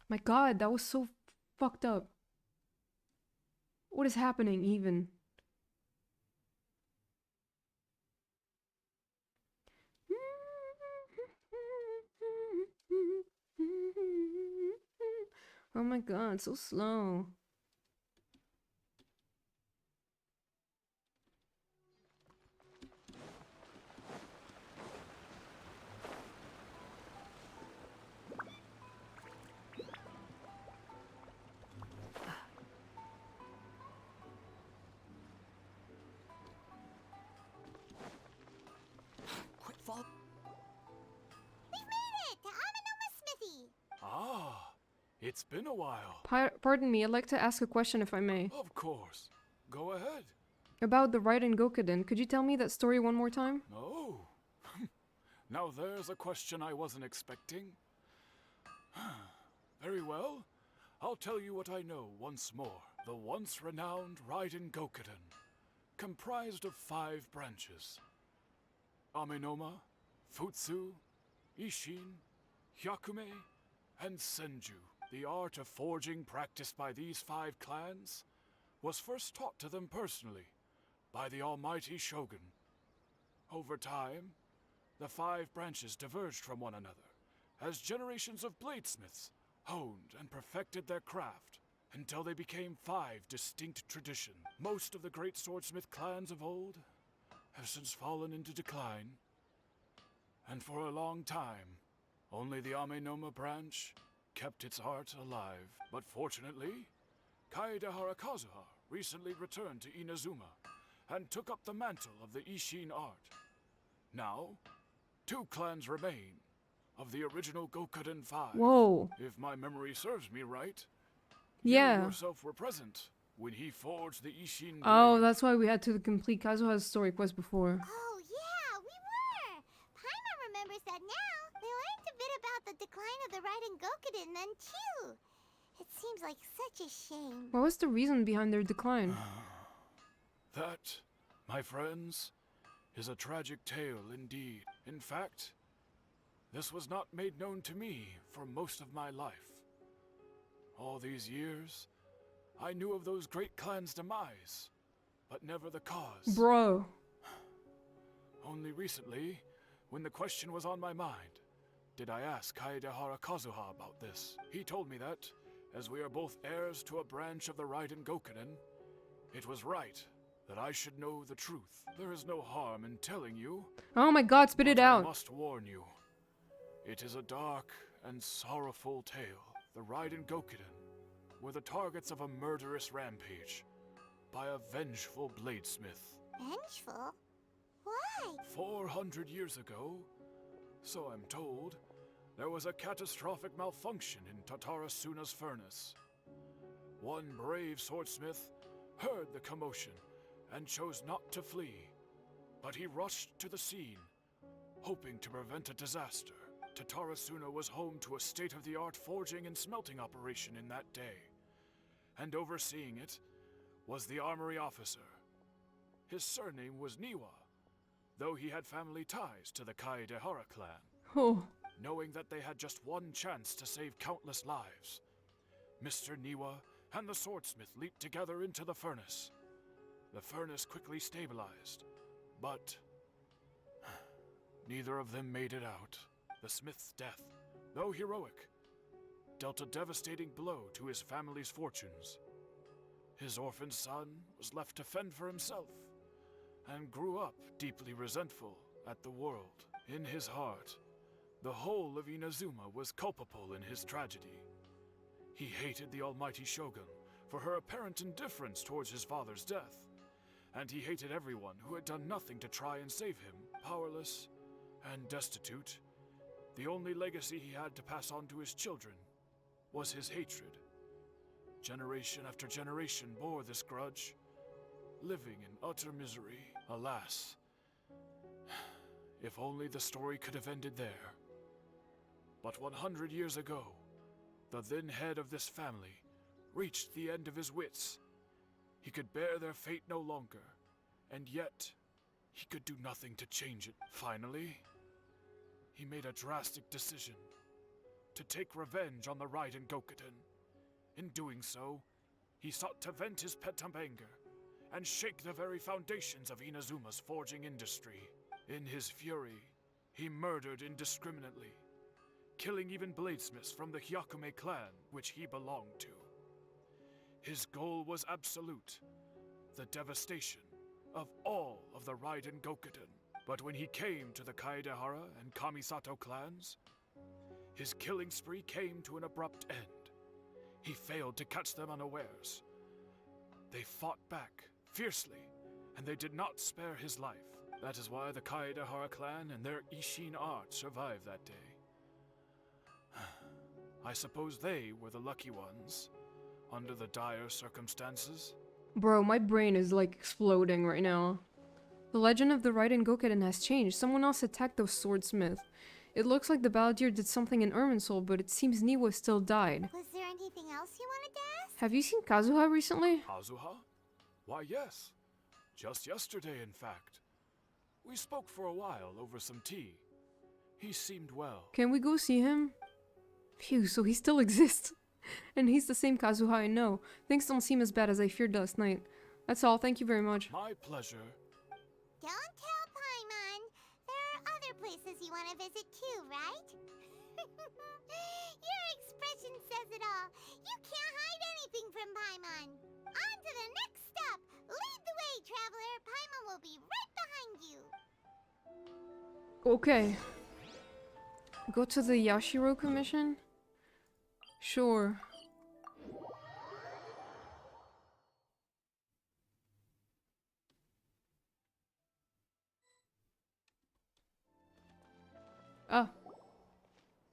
A: My god, that was so fucked up. What is happening even? Oh my god, so slow.
F: Quick, follow.
E: We've made it to Amanoma Smithy.
P: Ah, it's been a while.
A: Pardon me, I'd like to ask a question if I may.
P: Of course. Go ahead.
A: About the Raiden Gokuden, could you tell me that story one more time?
P: Oh. Now there's a question I wasn't expecting. Very well. I'll tell you what I know once more. The once renowned Raiden Gokuden, comprised of 5 branches. Amenoma, Futsu, Ishin, Hyakume, and Senju. The art of forging practiced by these 5 clans was first taught to them personally by the almighty Shogun. Over time, the 5 branches diverged from one another as generations of bladesmiths honed and perfected their craft until they became 5 distinct traditions. Most of the great swordsmith clans of old have since fallen into decline, and for a long time, only the Amenoma branch kept its art alive. But fortunately, Kaedehara Kazuha recently returned to Inazuma and took up the mantle of the Ishin art. Now, 2 clans remain of the original Gokuden 5.
A: Whoa.
P: If my memory serves me right,
A: Yeah.
P: you yourself were present when he forged the Ishin blade.
A: Oh, that's why we had to complete Kazuha's story quest before.
E: Oh yeah, we were. Paimon remembers that now. They learned a bit about the decline of the Raiden Gokuden then too. It seems like such a shame.
A: What was the reason behind their decline?
P: That, my friends, is a tragic tale indeed. In fact, this was not made known to me for most of my life. All these years, I knew of those great clans' demise, but never the cause.
A: Bro.
P: Only recently, when the question was on my mind, did I ask Kaedehara Kazuha about this. He told me that, as we are both heirs to a branch of the Raiden Gokuden, it was right that I should know the truth. There is no harm in telling you.
A: Oh my god, spit it
P: but
A: out.
P: I must warn you. It is a dark and sorrowful tale. The Raiden Gokuden were the targets of a murderous rampage by a vengeful bladesmith.
E: Vengeful? Why?
P: 400 years ago, so I'm told, there was a catastrophic malfunction in Tatarasuna's furnace. One brave swordsmith heard the commotion and chose not to flee, but he rushed to the scene, hoping to prevent a disaster. Tatarasuna was home to a state-of-the-art forging and smelting operation in that day, and overseeing it was the armory officer, His surname was Niwa, though he had family ties to the Kaedehara clan.
A: Oh.
P: Knowing that they had just one chance to save countless lives, Mr. Niwa and the swordsmith leaped together into the furnace. The furnace quickly stabilized, but neither of them made it out. The smith's death, though heroic, dealt a devastating blow to his family's fortunes. His orphan son was left to fend for himself, and grew up deeply resentful at the world. In his heart, the whole of Inazuma was culpable in his tragedy. He hated the almighty shogun for her apparent indifference towards his father's death, and he hated everyone who had done nothing to try and save him. Powerless and destitute, the only legacy he had to pass on to his children was his hatred. Generation after generation bore this grudge, living in utter misery. Alas, if only the story could have ended there. But 100 years ago, the then head of this family reached the end of his wits. He could bear their fate no longer, and yet he could do nothing to change it. Finally, he made a drastic decision to take revenge on the Raiden Gokuden. In doing so, he sought to vent his pent-up anger and shake the very foundations of Inazuma's forging industry. In his fury, he murdered indiscriminately, killing even bladesmiths from the Hyakume clan which he belonged to. His goal was absolute, the devastation of all of the Raiden Gokuden. But when he came to the Kaedehara and Kamisato clans, his killing spree came to an abrupt end. He failed to catch them unawares. They fought back fiercely, and they did not spare his life. That is why the Kaedehara clan and their Ishin art survived that day. I suppose they were the lucky ones, under the dire circumstances.
A: Bro, my brain is like exploding right now. The legend of the Raiden Gokuden has changed. Someone else attacked the swordsmith. It looks like the balladeer did something in Irminsul, but it seems Niwa still died.
E: Was there anything else you wanted to ask?
A: Have you seen Kazuha recently?
P: Kazuha? Why, yes. Just yesterday, in fact. We spoke for a while over some tea. He seemed well.
A: Can we go see him? Phew, so he still exists. And he's the same Kazuha I know. Things don't seem as bad as I feared last night. That's all, thank you very much.
P: My pleasure.
E: Don't tell Paimon. There are other places you want to visit too, right? Your expression says it all. You can't hide anything from Paimon. On to the next stop. Lead the way, traveler. Paimon will be right behind you.
A: Okay. Go to the Yashiro Commission? Sure. Ah.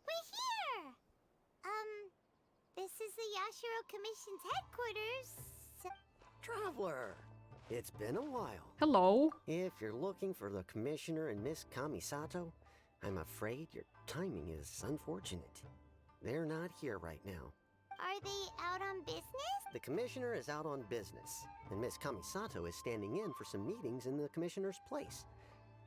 E: We're here! This is the Yashiro Commission's headquarters.
Q: Traveler, it's been a while.
A: Hello.
Q: If you're looking for the Commissioner and Miss Kamisato, I'm afraid your timing is unfortunate. They're not here right now.
E: Are they out on business?
Q: The Commissioner is out on business, and Miss Kamisato is standing in for some meetings in the Commissioner's place.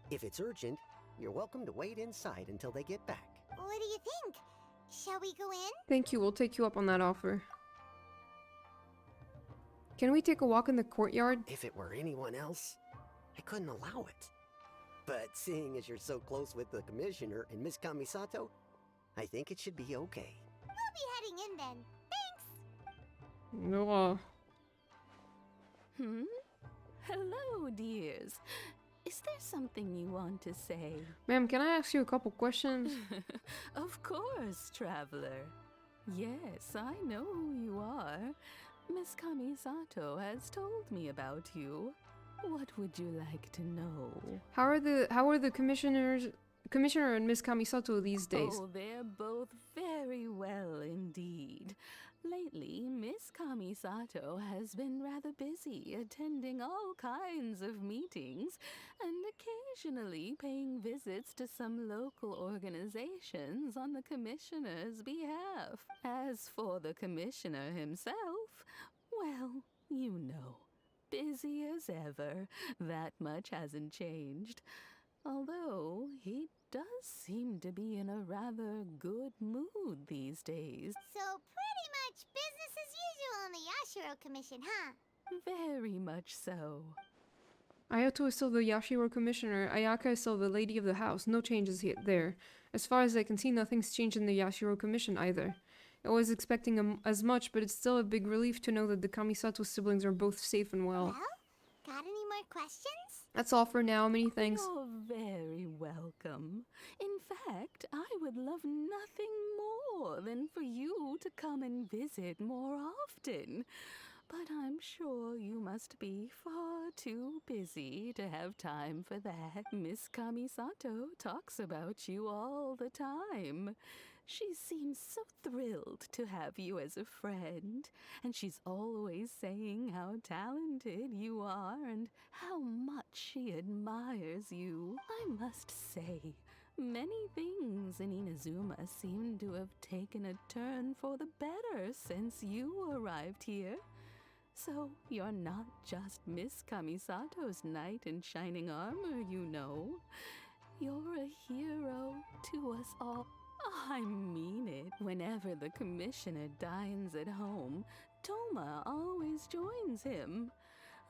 Q: If it's urgent, you're welcome to wait inside until they get back.
E: What do you think? Shall we go in?
A: Thank you, we'll take you up on that offer. Can we take a walk in the courtyard?
Q: If it were anyone else, I couldn't allow it. But seeing as you're so close with the Commissioner and Miss Kamisato, I think it should be okay.
E: We'll be heading in then. Thanks!
A: No.
R: Hello, dears. Is there something you want to say?
A: Ma'am, can I ask you a couple questions?
R: Of course, traveler. Yes, I know who you are. Miss Kamisato has told me about you. What would you like to know?
A: How are the Commissioner and Miss Kamisato these days?
R: Oh, they're both very well indeed. Lately, Miss Kamisato has been rather busy attending all kinds of meetings and occasionally paying visits to some local organizations on the Commissioner's behalf. As for the Commissioner himself, well, you know, busy as ever. That much hasn't changed. Although, he does seem to be in a rather good mood these days.
E: So pretty much business as usual on the Yashiro Commission, huh?
R: Very much so.
A: Ayato is still the Yashiro commissioner. Ayaka is still the lady of the house. No changes there. As far as I can see, nothing's changed in the Yashiro commission either. I was expecting as much, but it's still a big relief to know that the Kamisato siblings are both safe and well.
E: Well, got any more questions?
A: That's all for now. Many thanks.
R: You're very welcome. In fact, I would love nothing more than for you to come and visit more often. But I'm sure you must be far too busy to have time for that. Miss Kamisato talks about you all the time. She seems so thrilled to have you as a friend, and she's always saying how talented you are and how much she admires you. I must say, many things in Inazuma seem to have taken a turn for the better since you arrived here. So you're not just Miss Kamisato's knight in shining armor, you know. You're a hero to us all. I mean it. Whenever the commissioner dines at home, Toma always joins him.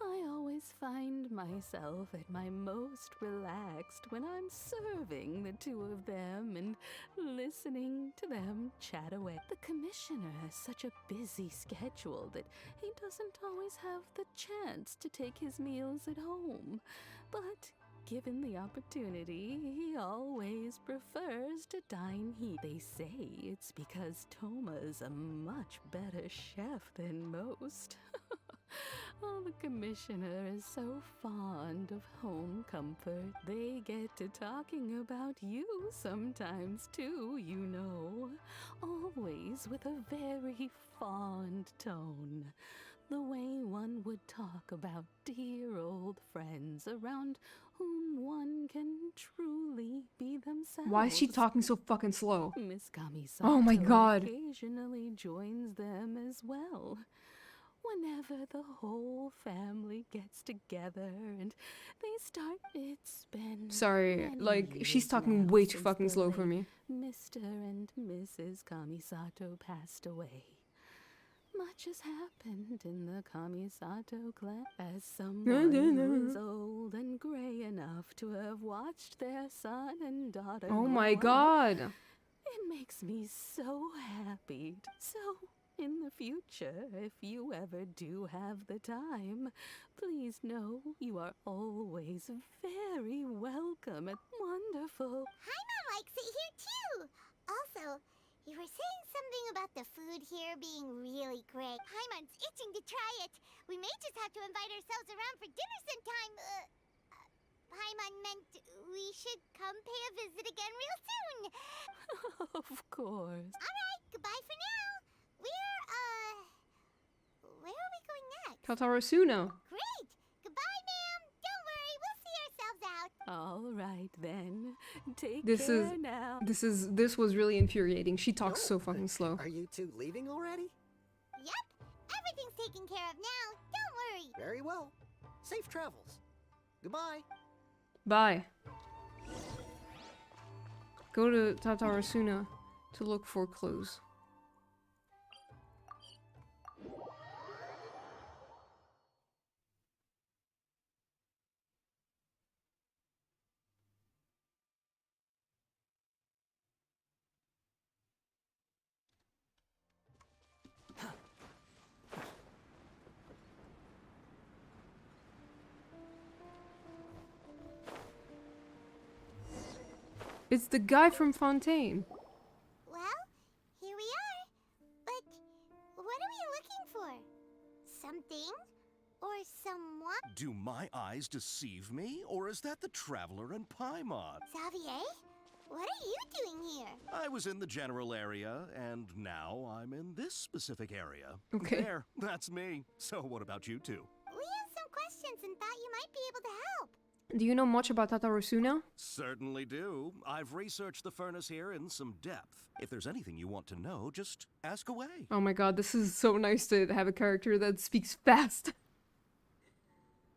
R: I always find myself at my most relaxed when I'm serving the two of them and listening to them chat away. The commissioner has such a busy schedule that he doesn't always have the chance to take his meals at home. But given the opportunity, he always prefers to dine here. They say it's because Toma's a much better chef than most. Oh, the commissioner is so fond of home comfort. They get to talking about you sometimes too, you know. Always with a very fond tone. The way one would talk about dear old friends around whom one can truly be themselves.
A: Why is she talking so fucking slow?
R: Miss Kamisato
A: Oh my god.
R: occasionally joins them as well. Whenever the whole family gets together and they start, it's been
A: Sorry,
R: many
A: like, she's
R: years
A: talking
R: now
A: way too
R: since
A: fucking
R: the
A: slow for
R: late
A: me.
R: Mr. and Mrs. Kamisato passed away. Much has happened in the Kamisato clan. As someone who is old and gray enough to have watched their son and daughter
A: Oh my
R: grow
A: god.
R: up, it makes me so happy. So, in the future, if you ever do have the time, please know you are always very welcome at wonderful.
E: Paimon likes it here too. Also, you were saying something about the food here being really great. Paimon's itching to try it. We may just have to invite ourselves around for dinner sometime. Paimon meant we should come pay a visit again real soon.
R: Of course.
E: Alright, goodbye for now. Where are we going next?
A: Tatarasuna.
E: Great! Goodbye, ma'am. Don't worry, we'll see ourselves out.
R: All right then. Take
A: This
R: care now.
A: This was really infuriating. She talks so fucking slow.
Q: Are you two leaving already?
E: Yep, everything's taken care of now. Don't worry.
Q: Very well. Safe travels. Goodbye.
A: Bye. Go to Tatarasuna to look for clues. It's the guy from Fontaine.
E: Well, here we are. But what are we looking for? Something? Or someone?
S: Do my eyes deceive me, or is that the Traveler and Paimon?
E: Xavier? What are you doing here?
S: I was in the general area, and now I'm in this specific area.
A: Okay.
S: There, that's me. So what about you two?
E: We have some questions and thought you might be able to help.
A: Do you know much about Tatarasuna?
S: Certainly do. I've researched the furnace here in some depth. If there's anything you want to know, just ask away.
A: Oh my god, this is so nice to have a character that speaks fast.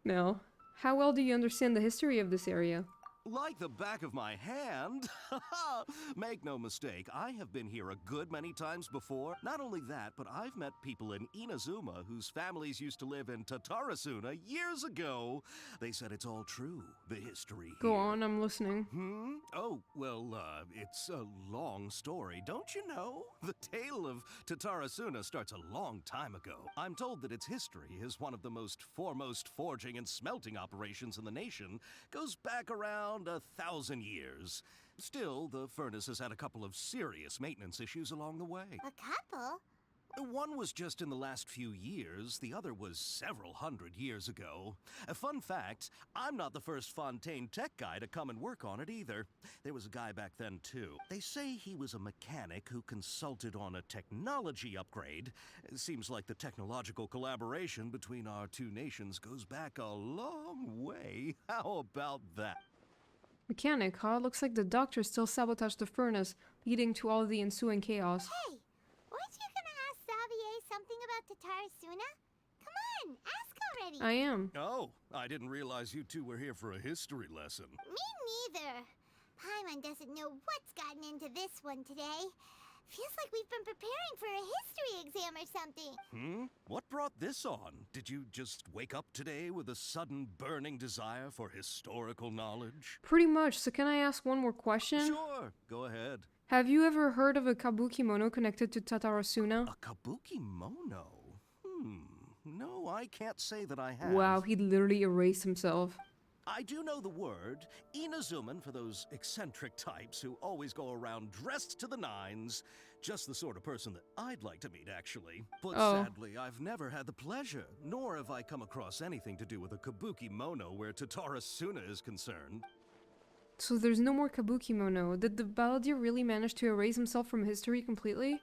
A: now. How well do you understand the history of this area?
S: Like the back of my hand? Make no mistake, I have been here a good many times before. Not only that, but I've met people in Inazuma whose families used to live in Tatarasuna years ago. They said it's all true, the history
A: Go
S: here.
A: on, I'm listening.
S: Oh, well, it's a long story, don't you know? The tale of Tatarasuna starts a long time ago. I'm told that its history is one of the most foremost forging and smelting operations in the nation. Goes back around 1,000 years. Still, the furnace has had a couple of serious maintenance issues along the way.
E: A couple?
S: One was just in the last few years, the other was several hundred years ago. A fun fact, I'm not the first Fontaine tech guy to come and work on it either. There was a guy back then too. They say he was a mechanic who consulted on a technology upgrade. It seems like the technological collaboration between our two nations goes back a long way. How about that?
A: Mechanic, huh? Looks like the doctor still sabotaged the furnace, leading to all the ensuing chaos.
E: Hey, weren't you gonna ask Xavier something about Tatarasuna? Come on, ask already.
A: I am.
S: Oh, I didn't realize you two were here for a history lesson.
E: Me neither. Paimon doesn't know what's gotten into this one today. Feels like we've been preparing for a history exam or something.
S: What brought this on? Did you just wake up today with a sudden burning desire for historical knowledge?
A: Pretty much, so can I ask one more question?
S: Sure, go ahead.
A: Have you ever heard of a kabukimono connected to Tatarasuna?
S: A kabukimono? No, I can't say that I have.
A: Wow, he literally erased himself.
S: I do know the word. Inazuman for those eccentric types who always go around dressed to the nines. Just the sort of person that I'd like to meet, actually. But sadly, I've never had the pleasure, nor have I come across anything to do with a kabukimono where Tatarasuna is concerned.
A: So there's no more kabukimono. Did the balladeer really manage to erase himself from history completely?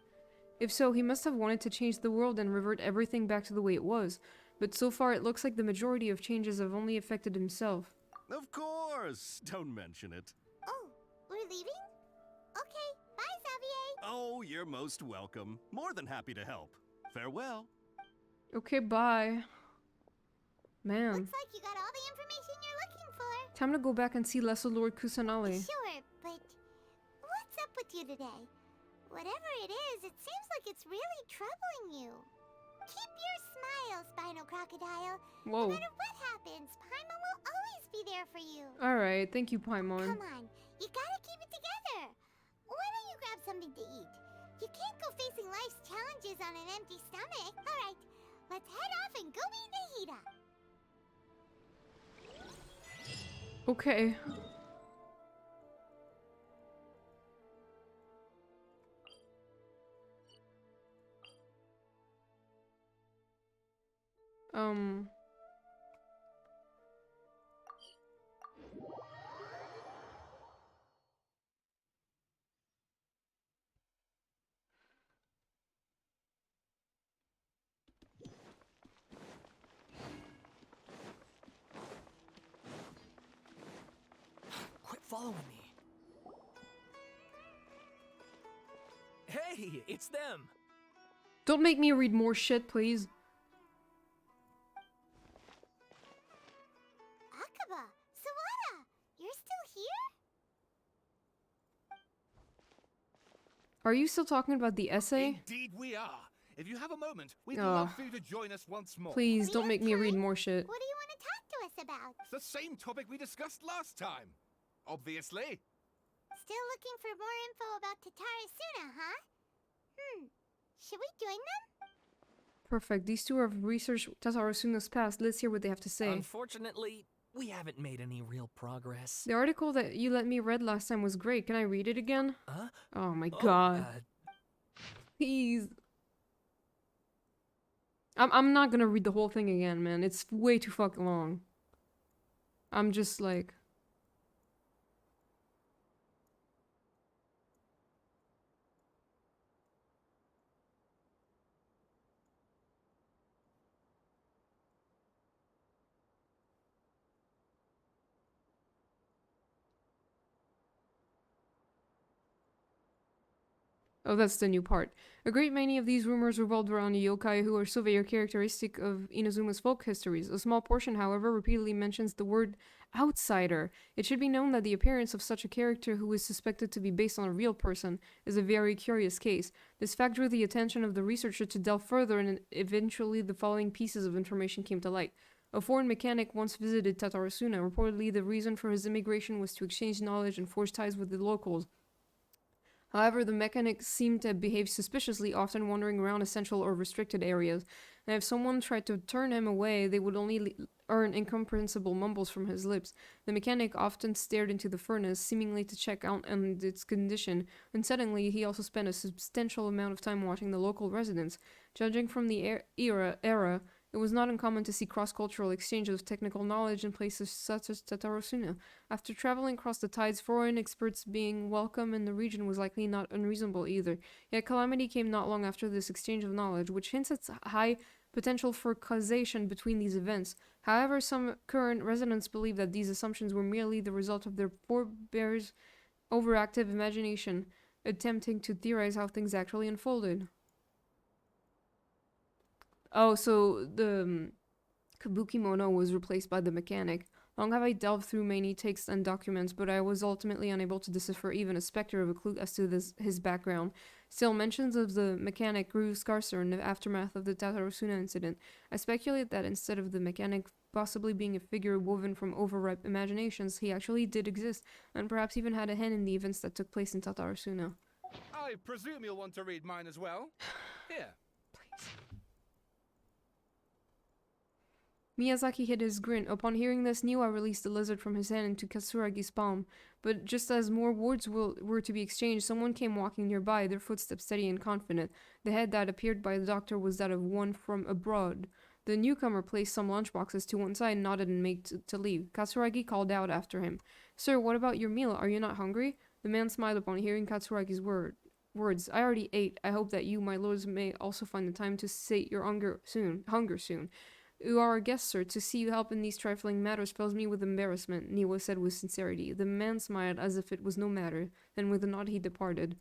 A: If so, he must have wanted to change the world and revert everything back to the way it was. But so far, it looks like the majority of changes have only affected himself.
S: Of course! Don't mention it.
E: Oh, we're leaving? Okay, bye, Xavier.
S: Oh, you're most welcome. More than happy to help. Farewell.
A: Okay, bye. Man.
E: Looks like you got all the information you're looking for.
A: Time to go back and see Lesser Lord Kusanali.
E: Sure, but what's up with you today? Whatever it is, it seems like it's really troubling you. Keep your smile, Spinal Crocodile.
A: Whoa.
E: No matter what happens, Paimon will always be there for you.
A: Alright, thank you, Paimon.
E: Come on, you gotta keep it together. Why don't you grab something to eat? You can't go facing life's challenges on an empty stomach. Alright, let's head off and go meet Nahida.
A: Okay.
F: Quit following me.
J: Hey, it's them.
A: Don't make me read more shit, please.
E: Akaba, Sawada, you're still here?
A: Are you still talking about the essay?
K: Indeed we are. If you have a moment, we'd love for you to join us once more.
A: Please don't make me read more shit.
E: What do you want to talk to us about?
K: It's the same topic we discussed last time. Obviously.
E: Still looking for more info about Tatarasuna, huh? Should we join them?
A: Perfect. These two have researched Tatarasuna's past. Let's hear what they have to say.
J: Unfortunately, we haven't made any real progress.
A: The article that you let me read last time was great. Can I read it again?
J: Huh?
A: Oh my god. Please. I'm not gonna read the whole thing again, man. It's way too fucking long. I'm just like... Oh, that's the new part. A great many of these rumors revolved around the yokai, who are so very characteristic of Inazuma's folk histories. A small portion, however, repeatedly mentions the word outsider. It should be known that the appearance of such a character, who is suspected to be based on a real person, is a very curious case. This fact drew the attention of the researcher to delve further, and eventually the following pieces of information came to light. A foreign mechanic once visited Tatarasuna. Reportedly, the reason for his immigration was to exchange knowledge and forge ties with the locals. However, the mechanic seemed to behave suspiciously, often wandering around essential or restricted areas, and if someone tried to turn him away, they would only earn incomprehensible mumbles from his lips. The mechanic often stared into the furnace, seemingly to check out on its condition. Unsettlingly, he also spent a substantial amount of time watching the local residents. Judging from the era, it was not uncommon to see cross-cultural exchange of technical knowledge in places such as Tatarasuna. After traveling across the tides, foreign experts being welcome in the region was likely not unreasonable either. Yet calamity came not long after this exchange of knowledge, which hints at high potential for causation between these events. However, some current residents believe that these assumptions were merely the result of their forebears' overactive imagination, attempting to theorize how things actually unfolded. Oh, so the Kabukimono was replaced by the mechanic. Long have I delved through many texts and documents, but I was ultimately unable to decipher even a specter of a clue as to his background. Still, mentions of the mechanic grew scarcer in the aftermath of the Tatarasuna incident. I speculate that instead of the mechanic possibly being a figure woven from overripe imaginations, he actually did exist, and perhaps even had a hand in the events that took place in Tatarasuna.
K: I presume you'll want to read mine as well. Here.
A: Miyazaki hid his grin. Upon hearing this, Niwa released the lizard from his hand into Katsuragi's palm. But just as more words were to be exchanged, someone came walking nearby, their footsteps steady and confident. The head that appeared by the doctor was that of one from abroad. The newcomer placed some lunchboxes to one side, nodded, and made to leave. Katsuragi called out after him, "Sir, what about your meal? Are you not hungry?" The man smiled upon hearing Katsuragi's words. "I already ate. I hope that you, my lords, may also find the time to sate your hunger soon. You are a guest, sir. To see you help in these trifling matters fills me with embarrassment," Niwa said with sincerity. The man smiled as if it was no matter. Then with a nod he departed.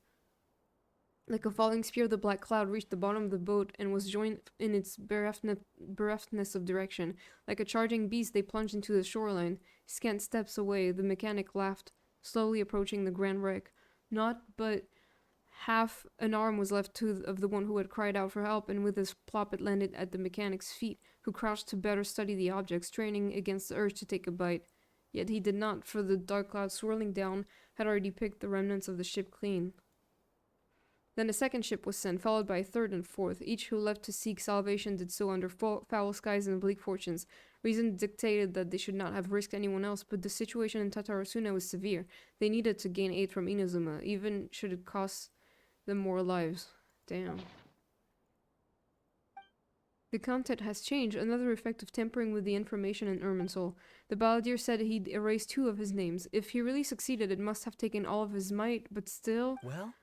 A: Like a falling spear, the black cloud reached the bottom of the boat and was joined in its bereftness of direction. Like a charging beast, they plunged into the shoreline. Scant steps away, the mechanic laughed, slowly approaching the grand wreck. Not but half an arm was left of the one who had cried out for help, and with his plop it landed at the mechanic's feet, who crouched to better study the object, straining against the urge to take a bite. Yet he did not, for the dark cloud swirling down had already picked the remnants of the ship clean. Then a second ship was sent, followed by a third and fourth. Each who left to seek salvation did so under foul skies and bleak fortunes. Reason dictated that they should not have risked anyone else, but the situation in Tatarasuna was severe. They needed to gain aid from Inazuma, even should it cost them more lives. Damn. The content has changed, another effect of tampering with the information in Irminsul. The balladeer said he'd erased 2 of his names. If he really succeeded, it must have taken all of his might, but still...
J: Well,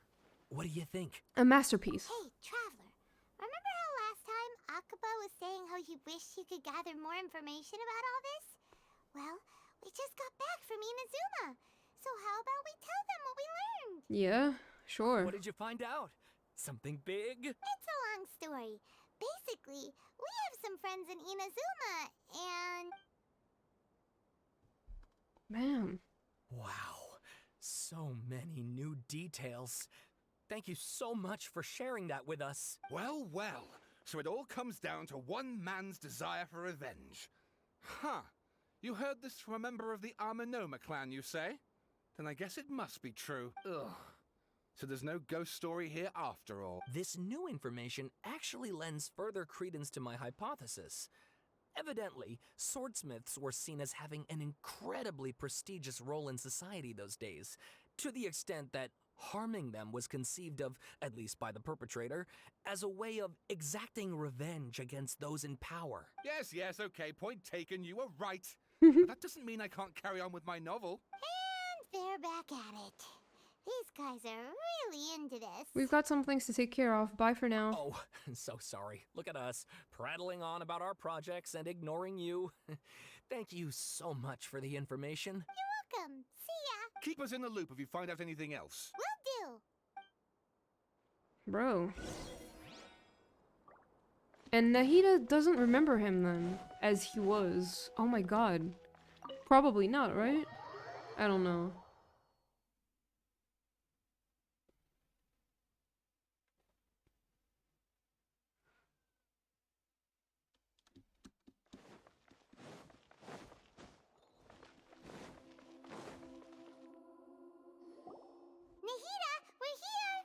J: what do you think?
A: A masterpiece.
E: Hey, Traveler. Remember how last time Akaba was saying how he wished he could gather more information about all this? Well, we just got back from Inazuma. So how about we tell them what we learned?
A: Yeah, sure.
J: What did you find out? Something big?
E: It's a long story. Basically, we have some friends in Inazuma, and...
A: Man.
J: Wow. So many new details. Thank you so much for sharing that with us.
K: Well, well. So it all comes down to one man's desire for revenge. Huh. You heard this from a member of the Amanoma clan, you say? Then I guess it must be true. Ugh. So there's no ghost story here after all.
J: This new information actually lends further credence to my hypothesis. Evidently, swordsmiths were seen as having an incredibly prestigious role in society those days, to the extent that harming them was conceived of, at least by the perpetrator, as a way of exacting revenge against those in power.
K: Yes, okay, point taken, you were right. But that doesn't mean I can't carry on with my novel.
E: And they're back at it. These guys are really into this.
A: We've got some things to take care of. Bye for now.
J: Oh, so sorry. Look at us, prattling on about our projects and ignoring you. Thank you so much for the information.
E: You're welcome. See ya.
K: Keep us in the loop if you find out anything else.
E: Will do.
A: Bro. And Nahida doesn't remember him then, as he was. Oh my god. Probably not, right? I don't know.
E: Nahida, we're here!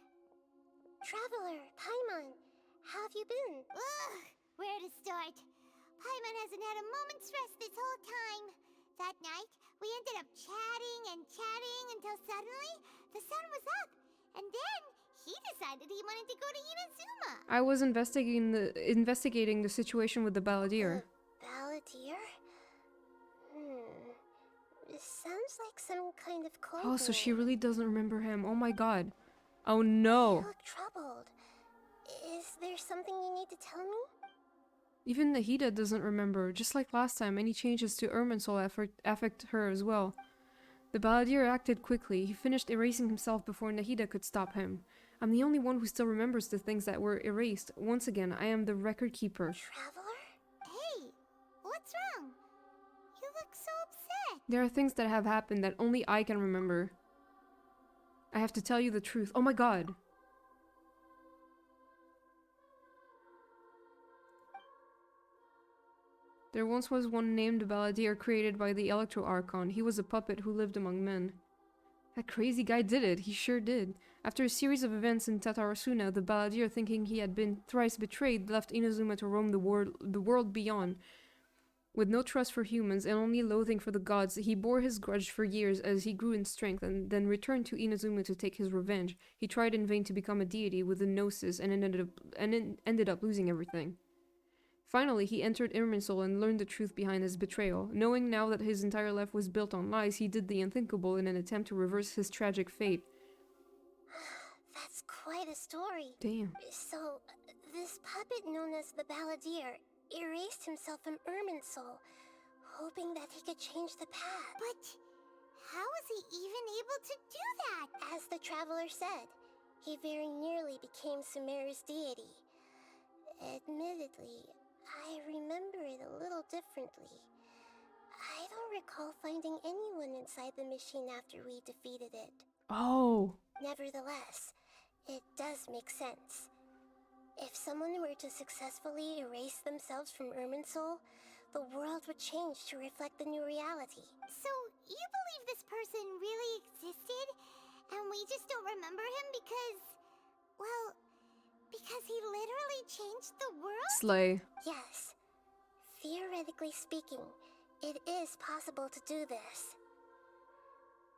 L: Traveler, Paimon, how have you been?
E: Ugh, where to start? Paimon hasn't had a moment's rest this whole time. That night, we ended up chatting and chatting until suddenly the sun was up. And then he decided he wanted to go to Inazuma.
A: I was investigating the situation with the Balladeer.
L: Balladeer? This sounds like some kind of clothing.
A: Oh, so she really doesn't remember him. Oh my god. Oh no.
L: You look troubled. Is there something you need to tell me?
A: Even Nahida doesn't remember. Just like last time, any changes to Irminsul affect her as well. The Balladeer acted quickly. He finished erasing himself before Nahida could stop him. I'm the only one who still remembers the things that were erased. Once again, I am the record keeper.
L: Traveler?
E: Hey, what's wrong? You look so upset.
A: There are things that have happened that only I can remember. I have to tell you the truth. Oh my god. There once was one named Balladeer created by the Electro Archon. He was a puppet who lived among men. That crazy guy did it. He sure did. After a series of events in Tatarasuna, the Balladeer, thinking he had been thrice betrayed, left Inazuma to roam the world beyond. With no trust for humans and only loathing for the gods, he bore his grudge for years as he grew in strength and then returned to Inazuma to take his revenge. He tried in vain to become a deity with the Gnosis and ended up losing everything. Finally, he entered Irminsul and learned the truth behind his betrayal. Knowing now that his entire life was built on lies, he did the unthinkable in an attempt to reverse his tragic fate.
L: That's quite a story.
A: Damn.
L: So, this puppet known as the Balladeer erased himself from Irminsul, hoping that he could change the path.
E: But how was he even able to do that?
L: As the Traveler said, he very nearly became Sumeru's deity. Admittedly, I remember it a little differently. I don't recall finding anyone inside the machine after we defeated it.
A: Oh.
L: Nevertheless, it does make sense. If someone were to successfully erase themselves from Irminsul, the world would change to reflect the new reality.
E: So, you believe this person really existed, and we just don't remember him because, well, because he literally changed the world?
A: Slay.
L: Yes. Theoretically speaking, it is possible to do this.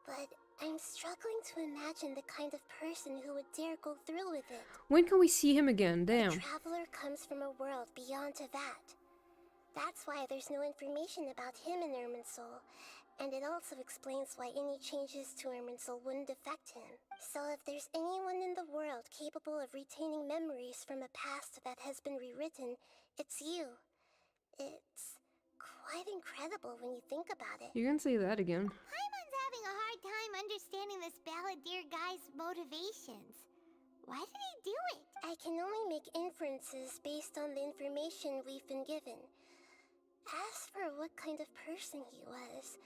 L: But I'm struggling to imagine the kind of person who would dare go through with it.
A: When can we see him again? Damn.
L: The Traveler comes from a world beyond to that. That's why there's no information about him in Irminsul, and it also explains why any changes to Irminsul wouldn't affect him. So if there's anyone in the world capable of retaining memories from a past that has been rewritten, it's you. It's quite incredible when you think about it.
A: You can say that again.
E: Paimon's having a hard time understanding this Balladeer guy's motivations. Why did he do it?
L: I can only make inferences based on the information we've been given. As for what kind of person he was,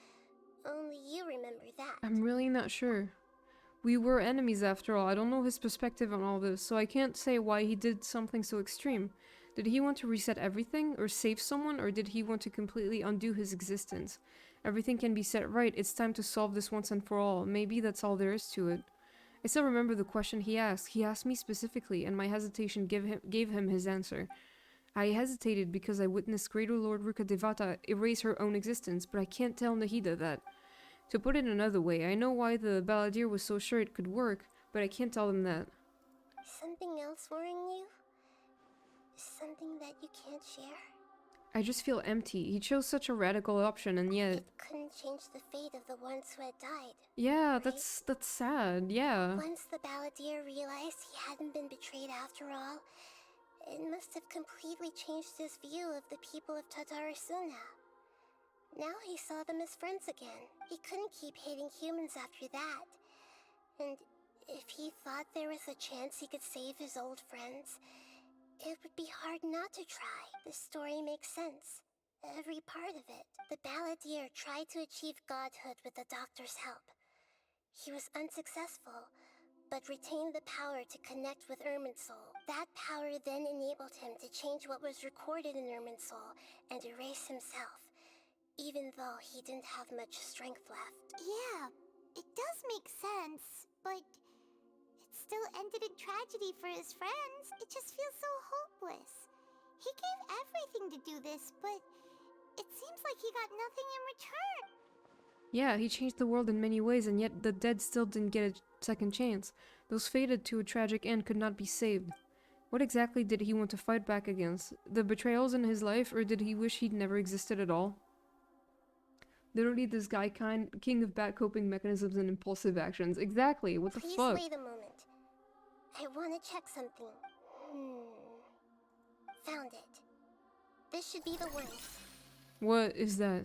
L: only you remember that.
A: I'm really not sure. We were enemies after all. I don't know his perspective on all this, so I can't say why he did something so extreme. Did he want to reset everything, or save someone, or did he want to completely undo his existence? Everything can be set right. It's time to solve this once and for all. Maybe that's all there is to it. I still remember the question he asked. He asked me specifically, and my hesitation gave him his answer. I hesitated because I witnessed Greater Lord Rukadevata erase her own existence, but I can't tell Nahida that. To put it another way, I know why the Balladeer was so sure it could work, but I can't tell them that.
L: Something else worrying you? Something that you can't share?
A: I just feel empty. He chose such a radical option, and yet...
L: It couldn't change the fate of the ones who had died.
A: Yeah,
L: right?
A: that's sad, yeah.
L: Once the Balladeer realized he hadn't been betrayed after all, it must have completely changed his view of the people of Tatarasuna. Now he saw them as friends again. He couldn't keep hating humans after that. And If he thought there was a chance he could save his old friends, it would be hard not to try. The story makes sense. Every part of it. The balladeer tried to achieve godhood with the doctor's help. He was unsuccessful, but retained the power to connect with Irminsul. That power then enabled him to change what was recorded in Irminsul and erase himself, even though he didn't have much strength left.
E: Yeah, it does make sense, but it still ended in tragedy for his friends. It just feels so hopeless. He gave everything to do this, but it seems like he got nothing in return.
A: Yeah, he changed the world in many ways, and yet the dead still didn't get a second chance. Those fated to a tragic end could not be saved. What exactly did he want to fight back against? The betrayals in his life, or did he wish he'd never existed at all? Literally this guy king of bad coping mechanisms and impulsive actions. Exactly, what the
L: Please
A: fuck?
L: wait a moment. I want to check something. Found it. This should be the one.
A: What is that?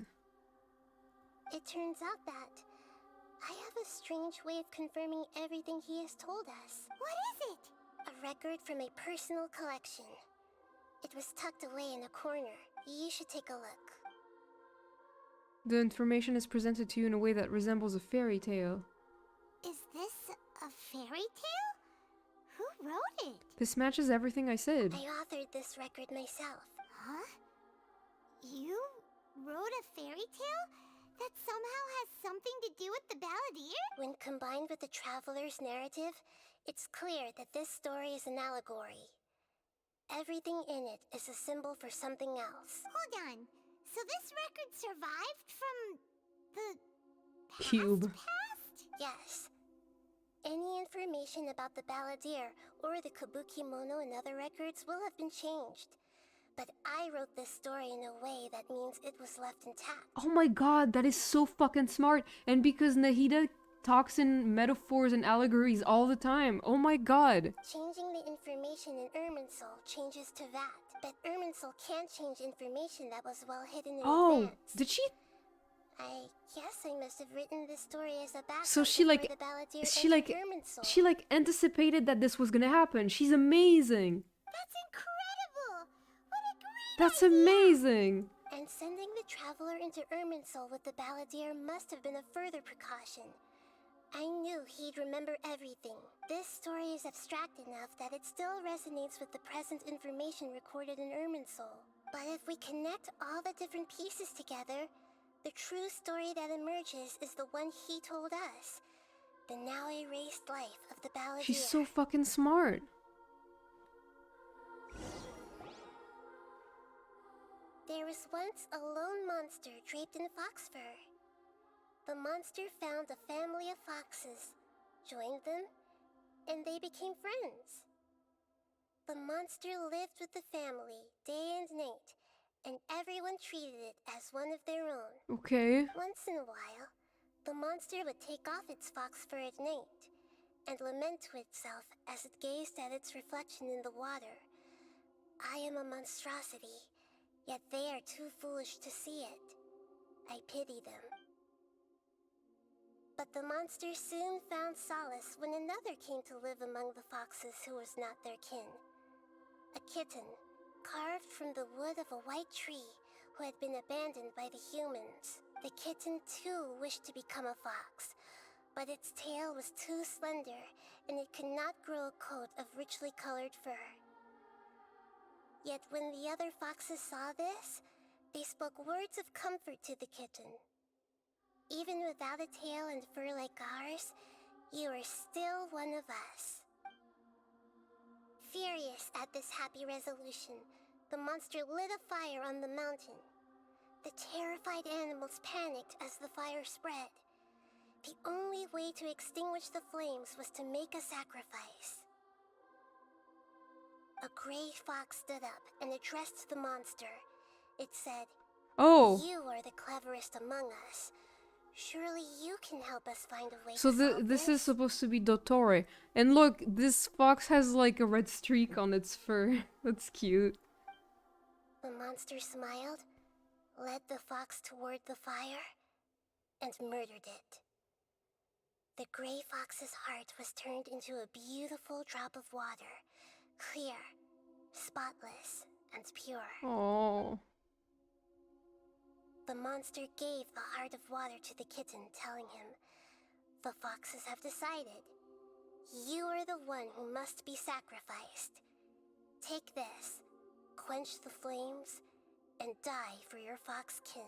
L: It turns out that I have a strange way of confirming everything he has told us.
E: What is it?
L: A record from a personal collection. It was tucked away in a corner. You should take a look.
A: The information is presented to you in a way that resembles a fairy tale.
E: Is this a fairy tale? Who wrote it?
A: This matches everything I said.
L: I authored this record myself.
E: Huh? You wrote a fairy tale? That somehow has something to do with the balladeer?
L: When combined with the traveler's narrative, it's clear that this story is an allegory. Everything in it is a symbol for something else.
E: Hold on. So this record survived from the
A: Cube.
L: past? Yes. Any information about the balladeer or the Kabukimono and other records will have been changed. But I wrote this story in a way that means it was left intact.
A: Oh my god, that is so fucking smart. And because Nahida talks in metaphors and allegories all the time. Oh my god.
L: Changing the information in Irminsul changes to that. But Irminsul can't change information that was well hidden in advance.
A: Did she?
L: I guess I must have written this story as a backup.
A: So she like,
L: before the balladeer
A: she
L: entered
A: like,
L: Irminsul.
A: she like anticipated that this was gonna happen. She's amazing.
E: That's incredible! What a great
A: That's
E: idea!
A: amazing.
L: And sending the traveler into Irminsul with the balladeer must have been a further precaution. I knew he'd remember everything. This story is abstract enough that it still resonates with the present information recorded in Irminsul. But if we connect all the different pieces together, the true story that emerges is the one he told us. The now erased life of the balladeer.
A: She's so fucking smart.
L: There was once a lone monster draped in fox fur. The monster found a family of foxes, joined them, and they became friends. The monster lived with the family day and night, and everyone treated it as one of their own.
A: Okay.
L: Once in a while, the monster would take off its fox fur at night and lament to itself as it gazed at its reflection in the water. I am a monstrosity, yet they are too foolish to see it. I pity them. But the monster soon found solace when another came to live among the foxes who was not their kin. A kitten, carved from the wood of a white tree, who had been abandoned by the humans. The kitten too wished to become a fox, but its tail was too slender, and it could not grow a coat of richly colored fur. Yet when the other foxes saw this, they spoke words of comfort to the kitten. Even without a tail and fur like ours, you are still one of us. Furious at this happy resolution, the monster lit a fire on the mountain. The terrified animals panicked as the fire spread. The only way to extinguish the flames was to make a sacrifice. A gray fox stood up and addressed the monster. It said,
A: Oh.
L: You are the cleverest among us. Surely you can help us find a way
A: So
L: to solve
A: this is supposed to be Dottore. And look, this fox has like a red streak on its fur. That's cute.
L: The monster smiled, led the fox toward the fire, and murdered it. the gray fox's heart was turned into a beautiful drop of water, clear, spotless, and pure.
A: Oh.
L: The monster gave the heart of water to the kitten, telling him, "The foxes have decided. You are the one who must be sacrificed. Take this, quench the flames, and die for your fox kin."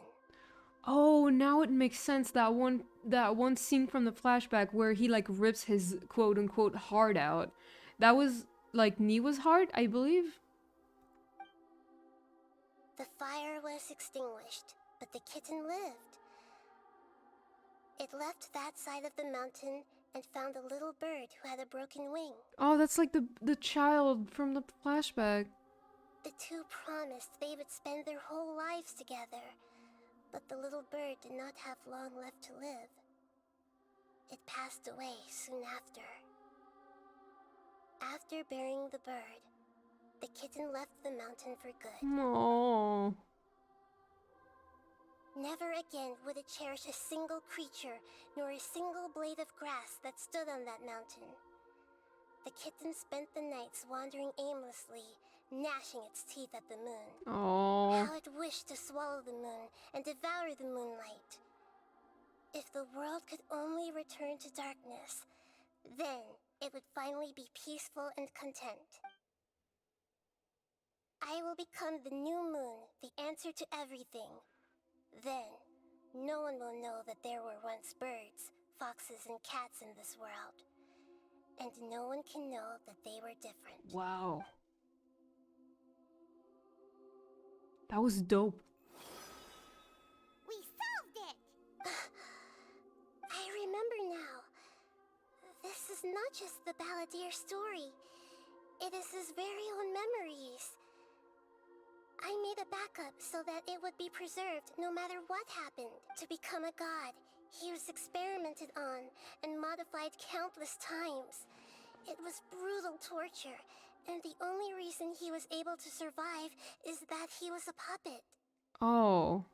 A: Oh, now it makes sense. That one scene from the flashback where he like rips his quote unquote heart out. That was like Niwa's heart, I believe.
L: The fire was extinguished, but the kitten lived. It left that side of the mountain and found a little bird who had a broken wing.
A: Oh, that's like the child from the flashback.
L: The two promised they would spend their whole lives together, but the little bird did not have long left to live. It passed away soon after. After burying the bird, the kitten left the mountain for good.
A: Oh.
L: Never again would it cherish a single creature, nor a single blade of grass that stood on that mountain. The kitten spent the nights wandering aimlessly, gnashing its teeth at the moon.
A: Oh.
L: How it wished to swallow the moon and devour the moonlight. If the world could only return to darkness, then it would finally be peaceful and content. I will become the new moon, the answer to everything. Then, no one will know that there were once birds, foxes, and cats in this world. And no one can know that they were different.
A: Wow. That was dope.
E: We solved it!
L: I remember now. This is not just the balladeer story. It is his very own memories. I made a backup so that it would be preserved no matter what happened. To become a god, he was experimented on and modified countless times. It was brutal torture, and the only reason he was able to survive is that he was a puppet.
A: Oh.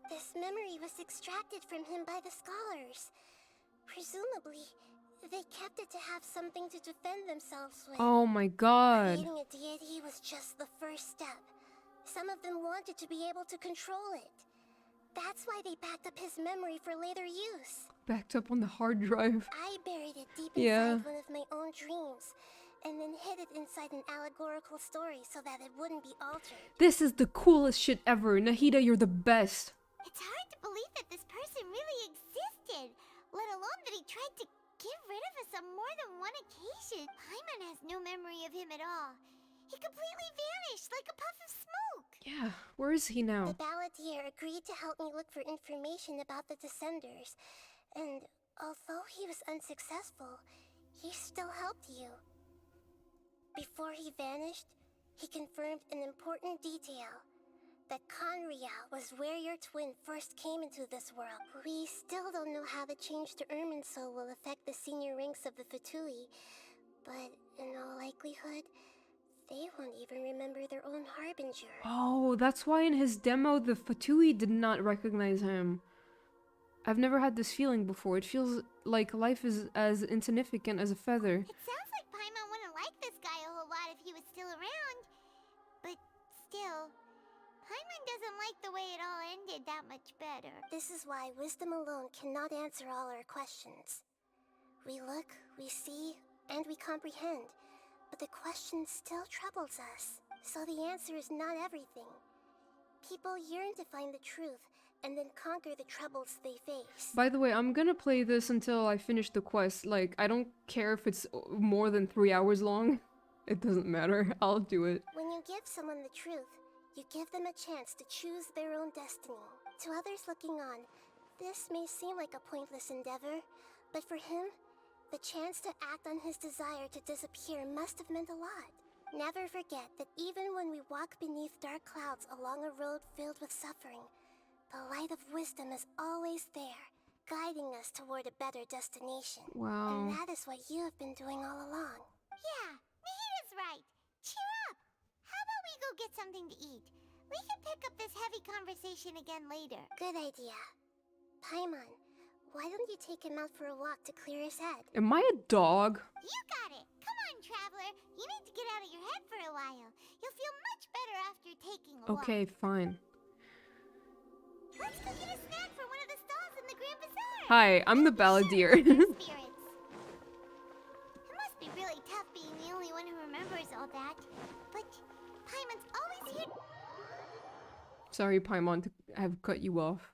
L: This memory was extracted from him by the scholars. Presumably, they kept it to have something to defend themselves with.
A: Oh my god.
L: Creating a deity was just the first step. Some of them wanted to be able to control it. That's why they backed up his memory for later use.
A: Backed up on the hard drive.
L: I buried it deep
A: Yeah.
L: inside one of my own dreams, and then hid it inside an allegorical story so that it wouldn't be altered.
A: This is the coolest shit ever. Nahida, you're the best.
E: It's hard to believe that this person really existed, let alone that he tried to get rid of us on more than one occasion. Paimon has no memory of him at all. He completely vanished like a puff of smoke.
A: Yeah, where is he now?
L: The balladeer agreed to help me look for information about the Descenders, and although he was unsuccessful, he still helped you. Before he vanished, he confirmed an important detail. That Conria was where your twin first came into this world. We still don't know how the change to Irminsul will affect the senior ranks of the Fatui, but in all likelihood, they won't even remember their own Harbinger.
A: Oh, that's why in his demo the Fatui did not recognize him. I've never had this feeling before. It feels like life is as insignificant as a feather.
E: It sounds like Paimon wouldn't like this guy a whole lot if he was still around. But still, Paimon doesn't like the way it all ended that much better.
L: This is why wisdom alone cannot answer all our questions. We look, we see, and we comprehend, but the question still troubles us. So the answer is not everything. People yearn to find the truth, and then conquer the troubles they face.
A: By the way, I'm gonna play this until I finish the quest. Like, I don't care if it's more than 3 hours long. It doesn't matter. I'll do it.
L: When you give someone the truth, you give them a chance to choose their own destiny. To others looking on, this may seem like a pointless endeavor, but for him, the chance to act on his desire to disappear must have meant a lot. Never forget that even when we walk beneath dark clouds along a road filled with suffering, the light of wisdom is always there, guiding us toward a better destination.
A: Wow.
L: And that is what you have been doing all along.
E: Yeah, Nahida's right. Cheer up. How about we go get something to eat? We can pick up this heavy conversation again later.
L: Good idea. Paimon, Why don't you take him out for a walk to clear his head?
A: Am I a dog?
E: You got it. Come on, traveler. You need to get out of your head for a while. You'll feel much better after taking a walk.
A: Okay, fine.
E: Let's go get a snack from one of the stalls in the Grand Bazaar.
A: Hi, I'm the balladeer.
E: Spirits. It must be really tough being the only one who remembers all that. But Paimon's always here.
A: Sorry, Paimon, to have cut you off.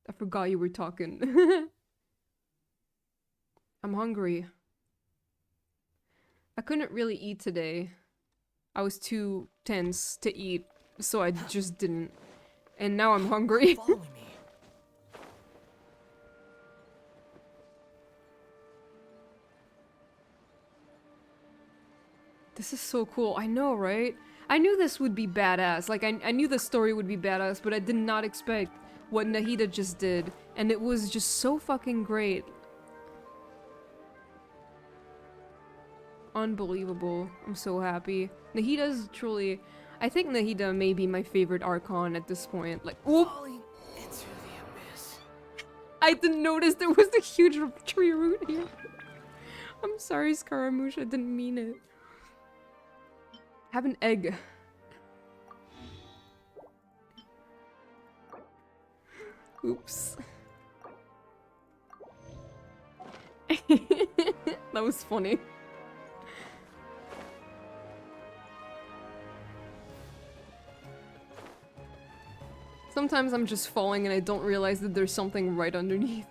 A: I forgot you were talking. I'm hungry. I couldn't really eat today. I was too tense to eat, so I just didn't. And now I'm hungry.
F: Follow me.
A: This is so cool. I know, right? I knew this would be badass. Like, I knew the story would be badass, but I did not expect what Nahida just did. And it was just so fucking great. Unbelievable. I'm so happy. Nahida's truly... I think Nahida may be my favorite Archon at this point. Like, whoop!
F: Falling into the abyss.
A: I didn't notice there was a huge tree root here. I'm sorry, Scaramouche. I didn't mean it. Have an egg. Oops. That was funny. Sometimes I'm just falling and I don't realize that there's something right underneath.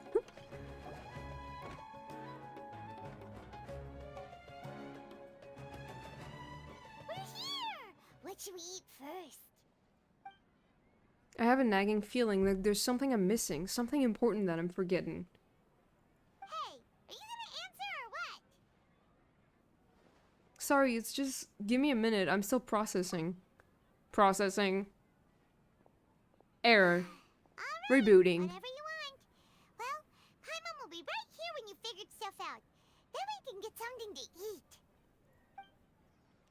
E: We're here! What should we eat first?
A: I have a nagging feeling that there's something I'm missing, something important that I'm forgetting.
E: Hey, are you gonna answer or what?
A: Sorry, it's just... give me a minute, I'm still processing. Processing. Error. Rebooting.
E: Whatever you want. Well, Paimon will be right here when you figured stuff out. Then we can get something to eat.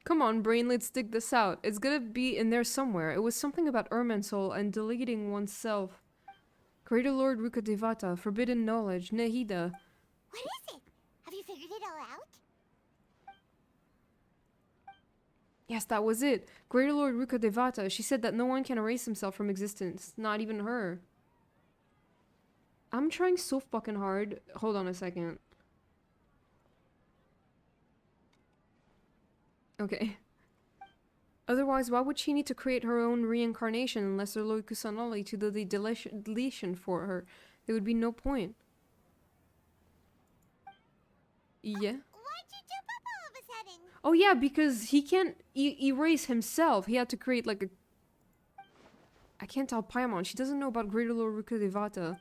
A: Come on, brain, let's dig this out. It's gonna be in there somewhere. It was something about Irminsul and deleting oneself. Greater Lord Rukadevata, forbidden knowledge, Nahida.
E: What is it? Have you figured it all out?
A: Yes, that was it. Greater Lord Rukadevata. She said that no one can erase himself from existence. Not even her. I'm trying so fucking hard. Hold on a second. Okay. Otherwise, why would she need to create her own reincarnation unless her Lord Kusanali to do the deletion for her? There would be no point. Yeah?
E: Why'd you jump up all of a sudden?
A: Oh yeah, because he can't erase himself. He had to create like a... I can't tell Paimon. She doesn't know about Greater Lord Rukadevata.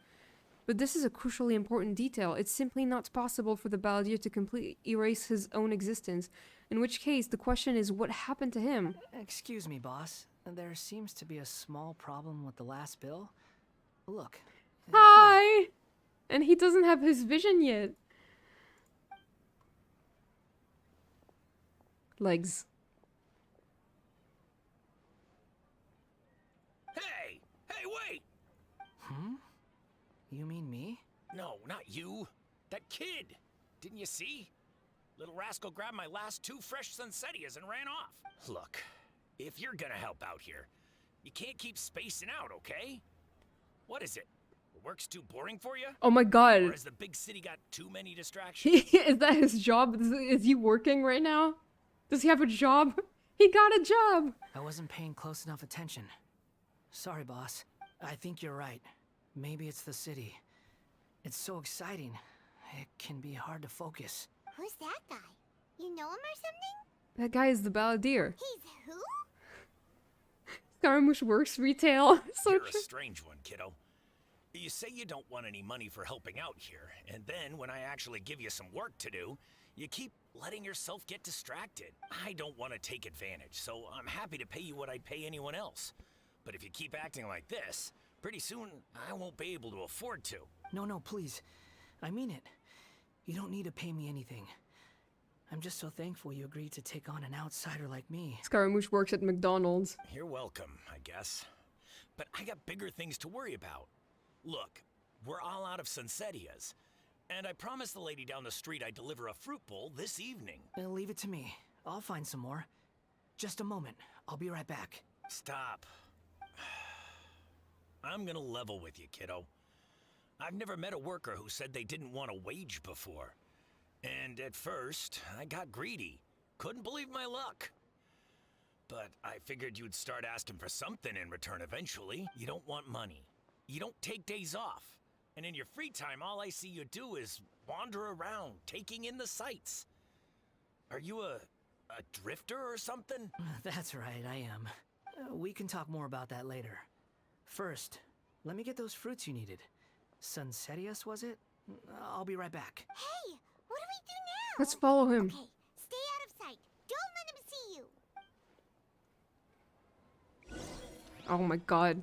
A: But this is a crucially important detail. It's simply not possible for the Balladeer to completely erase his own existence. In which case, the question is, what happened to him?
H: Excuse me, boss. There seems to be a small problem with the last bill. Look.
A: Hi! And he doesn't have his vision yet. Legs.
J: Hey! Hey, wait!
H: Hmm? You mean me?
J: No, not you. That kid. Didn't you see? Little rascal grabbed my last 2 fresh Sunsettias and ran off. Look, if you're gonna help out here, you can't keep spacing out, okay? What is it? Work's too boring for you?
A: Oh my god.
J: Or has the big city got too many distractions?
A: Is that his job? Is he working right now? Does he have a job? He got a job!
H: I wasn't paying close enough attention. Sorry, boss. I think you're right. Maybe it's the city. It's so exciting. It can be hard to focus.
E: Who's that guy? You know him or something?
A: That guy is the Balladeer.
E: He's who?
A: Scaramouche works retail. So
J: You're a strange one, kiddo. You say you don't want any money for helping out here, and then when I actually give you some work to do, you keep letting yourself get distracted. I don't want to take advantage, so I'm happy to pay you what I'd pay anyone else. But if you keep acting like this, pretty soon I won't be able to afford to.
H: No, please. I mean it. You don't need to pay me anything. I'm just so thankful you agreed to take on an outsider like me.
A: Scaramouche works at McDonald's.
J: You're welcome, I guess. But I got bigger things to worry about. Look, we're all out of Sunsetias. And I promised the lady down the street I'd deliver a fruit bowl this evening.
H: Leave it to me. I'll find some more. Just a moment. I'll be right back.
J: Stop. I'm gonna level with you, kiddo. I've never met a worker who said they didn't want a wage before. And at first, I got greedy. Couldn't believe my luck. But I figured you'd start asking for something in return eventually. You don't want money. You don't take days off. And in your free time, all I see you do is wander around, taking in the sights. Are you a drifter or something?
H: That's right, I am. We can talk more about that later. First, let me get those fruits you needed. Sunsetias, was it? I'll be right back.
E: Hey, what do we do now?
A: Let's follow him.
E: Okay, stay out of sight. Don't let him see you.
A: Oh my god.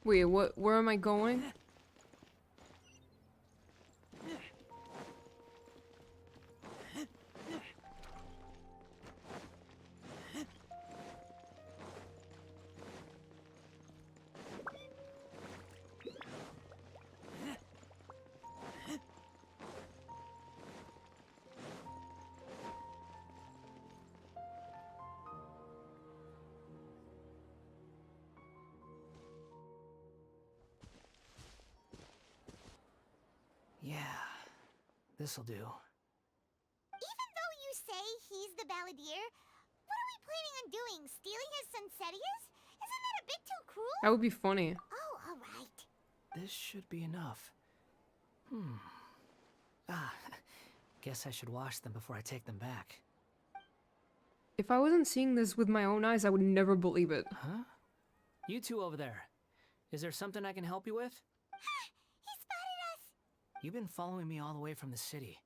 A: Wait, what? Where am I going?
H: Yeah, this'll do.
E: Even though you say he's the balladeer, what are we planning on doing? Stealing his Sunsetias? Isn't that a bit too cruel?
A: That would be funny.
E: Oh, alright.
H: This should be enough. Guess I should wash them before I take them back.
A: If I wasn't seeing this with my own eyes, I would never believe it.
H: Huh? You two over there. Is there something I can help you with?
E: He spotted us!
H: You've been following me all the way from the city.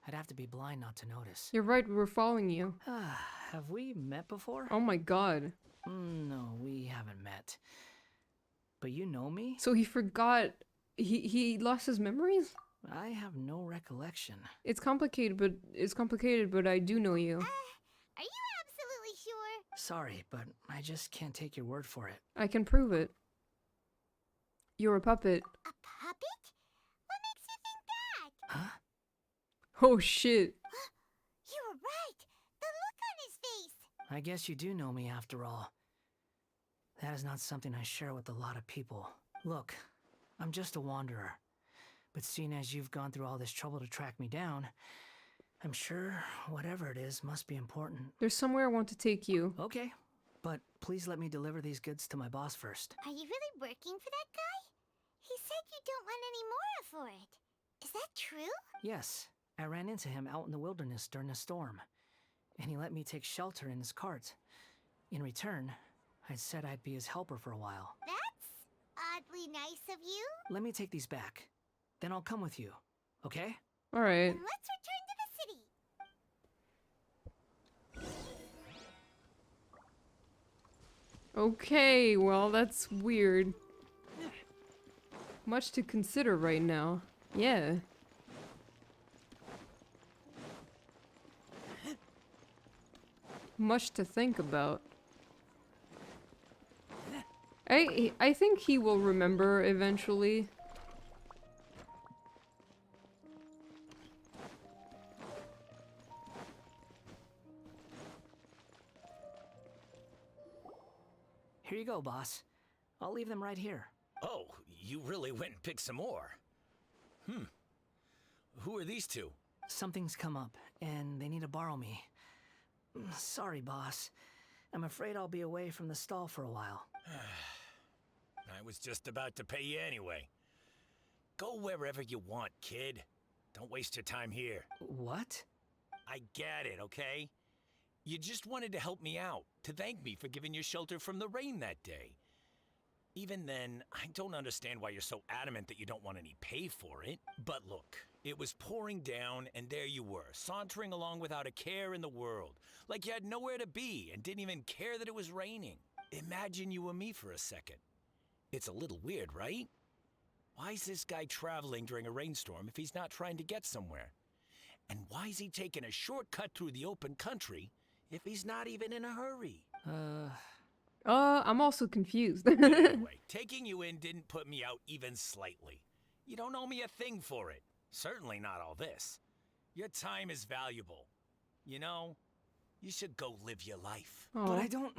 H: I'd have to be blind not to notice.
A: You're right, we were following you.
H: Have we met before?
A: Oh my god.
H: No, we haven't met. But you know me?
A: So he forgot... He lost his memories?
H: I have no recollection.
A: It's complicated, but I do know you.
E: Are you absolutely sure?
H: Sorry, but I just can't take your word for it.
A: I can prove it. You're a puppet.
E: A puppet? What makes you think that?
H: Huh?
A: Oh shit.
E: You were right! The look on his face!
H: I guess you do know me after all. That is not something I share with a lot of people. Look, I'm just a wanderer. But seeing as you've gone through all this trouble to track me down, I'm sure whatever it is must be important.
A: There's somewhere I want to take you.
H: Okay, but please let me deliver these goods to my boss first.
E: Are you really working for that guy? He said you don't want any more for it. Is that true?
H: Yes, I ran into him out in the wilderness during a storm, and he let me take shelter in his cart. In return, I said I'd be his helper for a while.
E: That's oddly nice of you.
H: Let me take these back. Then I'll come with you, okay?
A: Alright.
E: And let's return to the city.
A: Okay, well, that's weird. Much to consider right now. Yeah. Much to think about. I think he will remember eventually.
H: Here you go, boss. I'll leave them right here.
J: Oh, you really went and picked some more. Who are these two?
H: Something's come up, and they need to borrow me. Sorry, boss. I'm afraid I'll be away from the stall for a while.
J: I was just about to pay you anyway. Go wherever you want, kid. Don't waste your time here.
H: What?
J: I get it, okay? You just wanted to help me out, to thank me for giving you shelter from the rain that day. Even then, I don't understand why you're so adamant that you don't want any pay for it. But look, it was pouring down, and there you were, sauntering along without a care in the world, like you had nowhere to be and didn't even care that it was raining. Imagine you were me for a second. It's a little weird, right? Why is this guy traveling during a rainstorm if he's not trying to get somewhere? And why is he taking a shortcut through the open country if he's not even in a hurry?
A: I'm also confused.
T: Anyway, taking you in didn't put me out even slightly. You don't owe me a thing for it. Certainly not all this. Your time is valuable. You know, you should go live your life.
A: Aw.
H: But I don't...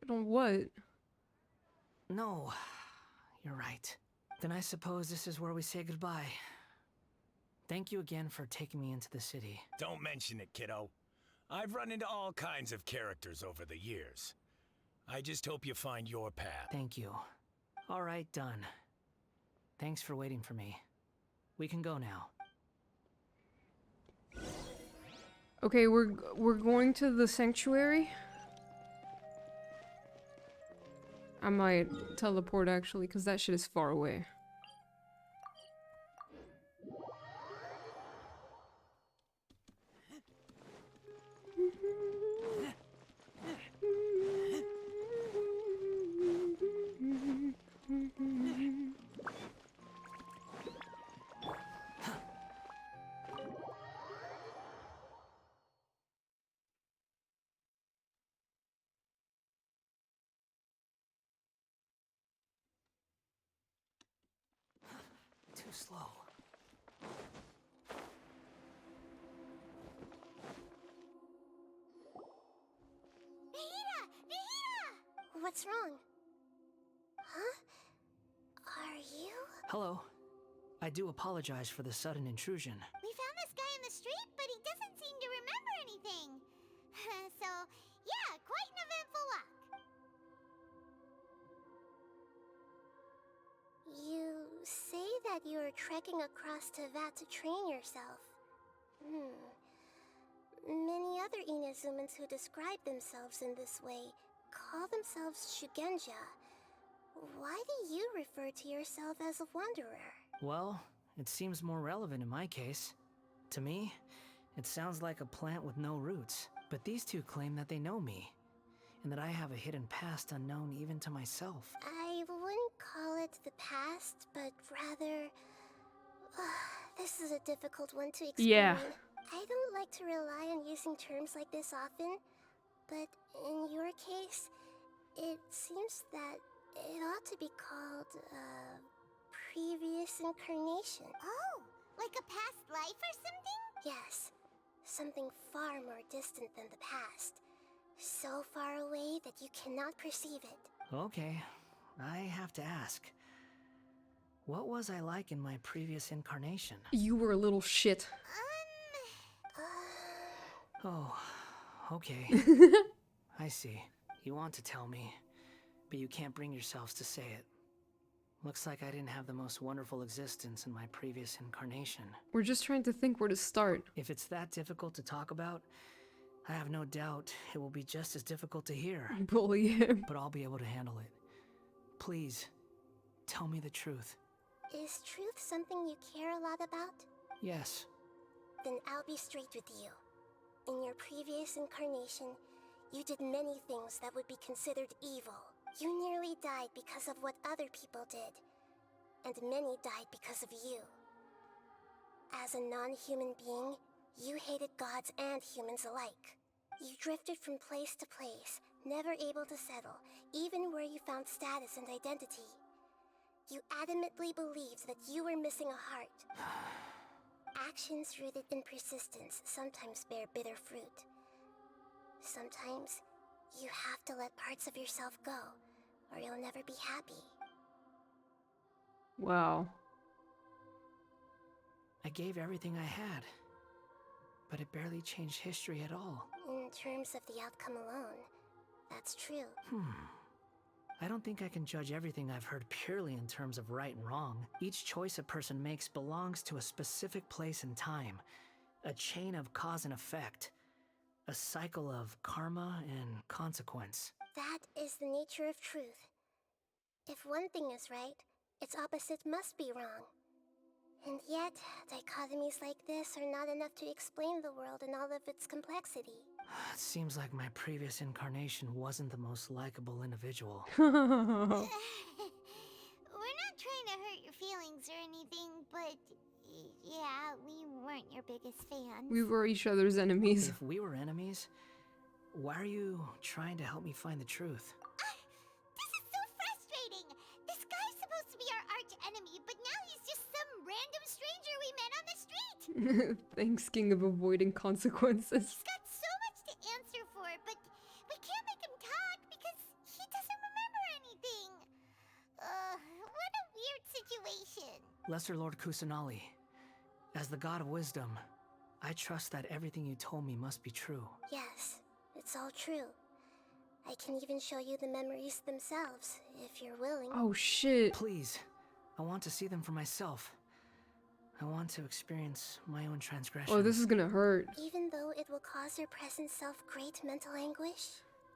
A: I don't what?
H: No, you're right. Then I suppose this is where we say goodbye. Thank you again for taking me into the city.
T: Don't mention it, kiddo. I've run into all kinds of characters over the years. I just hope you find your path.
H: Thank you. All right, done. Thanks for waiting for me. We can go now.
A: Okay, we're going to the sanctuary. I might teleport actually, because that shit is far away.
H: Too slow.
L: What's wrong? Huh? Are you?
H: Hello. I do apologize for the sudden intrusion.
E: We found this guy in the street, but he doesn't seem to remember anything. So, yeah, quite an eventful walk.
L: You say that you're trekking across Teyvat to train yourself. Many other Inazumans who describe themselves in this way call themselves Shugenja. Why do you refer to yourself as a wanderer?
H: Well, it seems more relevant in my case. To me, it sounds like a plant with no roots. But these two claim that they know me, and that I have a hidden past unknown even to myself.
L: I wouldn't call it the past, but rather... this is a difficult one to explain.
A: Yeah.
L: I don't like to rely on using terms like this often, but in your case, it seems that it ought to be called, previous incarnation.
E: Oh, like a past life or something?
L: Yes, something far more distant than the past. So far away that you cannot perceive it.
H: Okay, I have to ask. What was I like in my previous incarnation?
A: You were a little shit.
H: Oh, okay. I see. You want to tell me, but you can't bring yourselves to say it. Looks like I didn't have the most wonderful existence in my previous incarnation.
A: We're just trying to think where to start.
H: If it's that difficult to talk about, I have no doubt it will be just as difficult to hear.
A: Bully him.
H: But I'll be able to handle it. Please, tell me the truth.
L: Is truth something you care a lot about?
H: Yes.
L: Then I'll be straight with you. In your previous incarnation, you did many things that would be considered evil. You nearly died because of what other people did, and many died because of you. As a non-human being, you hated gods and humans alike. You drifted from place to place, never able to settle, even where you found status and identity. You adamantly believed that you were missing a heart. Actions rooted in persistence sometimes bear bitter fruit. Sometimes, you have to let parts of yourself go, or you'll never be happy.
A: Wow.
H: I gave everything I had, but it barely changed history at all.
L: In terms of the outcome alone, that's true.
H: I don't think I can judge everything I've heard purely in terms of right and wrong. Each choice a person makes belongs to a specific place and time, a chain of cause and effect, a cycle of karma and consequence.
L: That is the nature of truth. If one thing is right, its opposite must be wrong. And yet, dichotomies like this are not enough to explain the world in all of its complexity.
H: It seems like my previous incarnation wasn't the most likable individual.
E: We're not trying to hurt your feelings or anything, but yeah, we weren't your biggest fans.
A: We were each other's enemies.
H: If we were enemies, Why are you trying to help me find the truth?
E: This is so frustrating! This guy's supposed to be our arch enemy, but now he's just some random stranger we met on the street!
A: Thanks, King of Avoiding Consequences.
E: He's got so much to answer for, but we can't make him talk because he doesn't remember anything. What a weird situation.
H: Lesser Lord Kusanali, as the god of wisdom, I trust that everything you told me must be true.
L: Yes, it's all true. I can even show you the memories themselves, if you're willing.
A: Oh shit.
H: Please, I want to see them for myself. I want to experience my own transgression.
A: Oh, this is gonna hurt.
L: Even though it will cause your present self great mental anguish?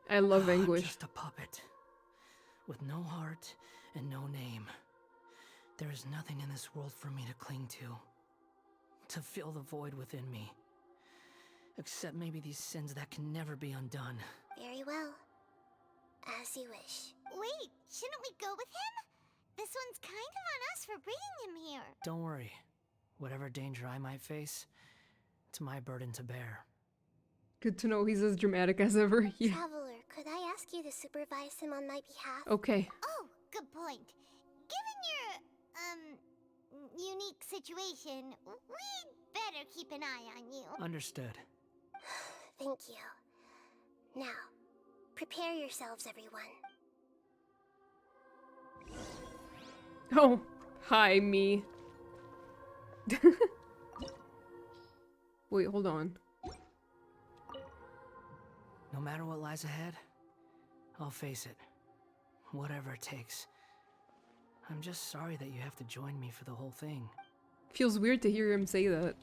A: I love anguish.
H: Just a puppet. With no heart and no name. There is nothing in this world for me to cling to fill the void within me. Except maybe these sins that can never be undone.
L: Very well. As you wish.
E: Wait, shouldn't we go with him? This one's kind of on us for bringing him here.
H: Don't worry. Whatever danger I might face, it's my burden to bear.
A: Good to know he's as dramatic as ever. Yeah.
L: Traveler, could I ask you to supervise him on my behalf?
A: Okay.
E: Oh, good point. Given your, unique situation, we'd better keep an eye on you.
H: Understood.
L: Thank you. Now, prepare yourselves, everyone.
A: Oh, hi, me. Wait, hold on.
H: No matter what lies ahead, I'll face it. Whatever it takes. I'm just sorry that you have to join me for the whole thing.
A: Feels weird to hear him say that.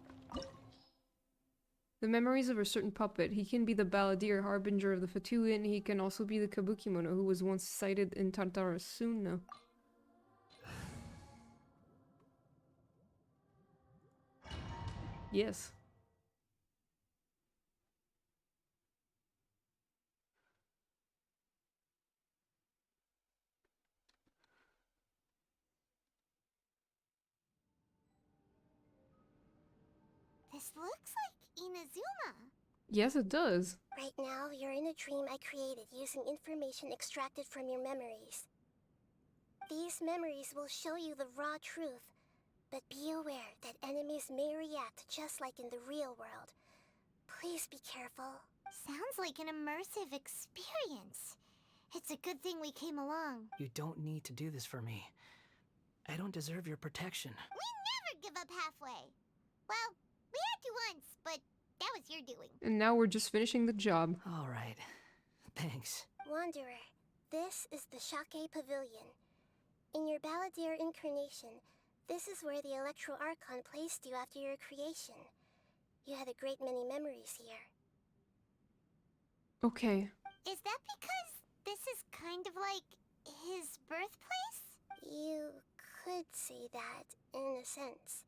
A: The memories of a certain puppet. He can be the balladeer, harbinger of the Fatuan. He can also be the Kabukimono who was once sighted in Tantarasuna. Yes.
E: This looks like Inazuma.
A: Yes, it does.
L: Right now, you're in a dream I created using information extracted from your memories. These memories will show you the raw truth, but be aware that enemies may react just like in the real world. Please be careful.
E: Sounds like an immersive experience. It's a good thing we came along.
H: You don't need to do this for me. I don't deserve your protection.
E: We never give up halfway. Well, we had to once, but that was your doing.
A: And now we're just finishing the job.
H: All right. Thanks.
L: Wanderer, this is the Shake Pavilion. In your balladeer incarnation, this is where the Electro Archon placed you after your creation. You had a great many memories here.
A: Okay.
E: Is that because this is kind of like his birthplace?
L: You could say that, in a sense.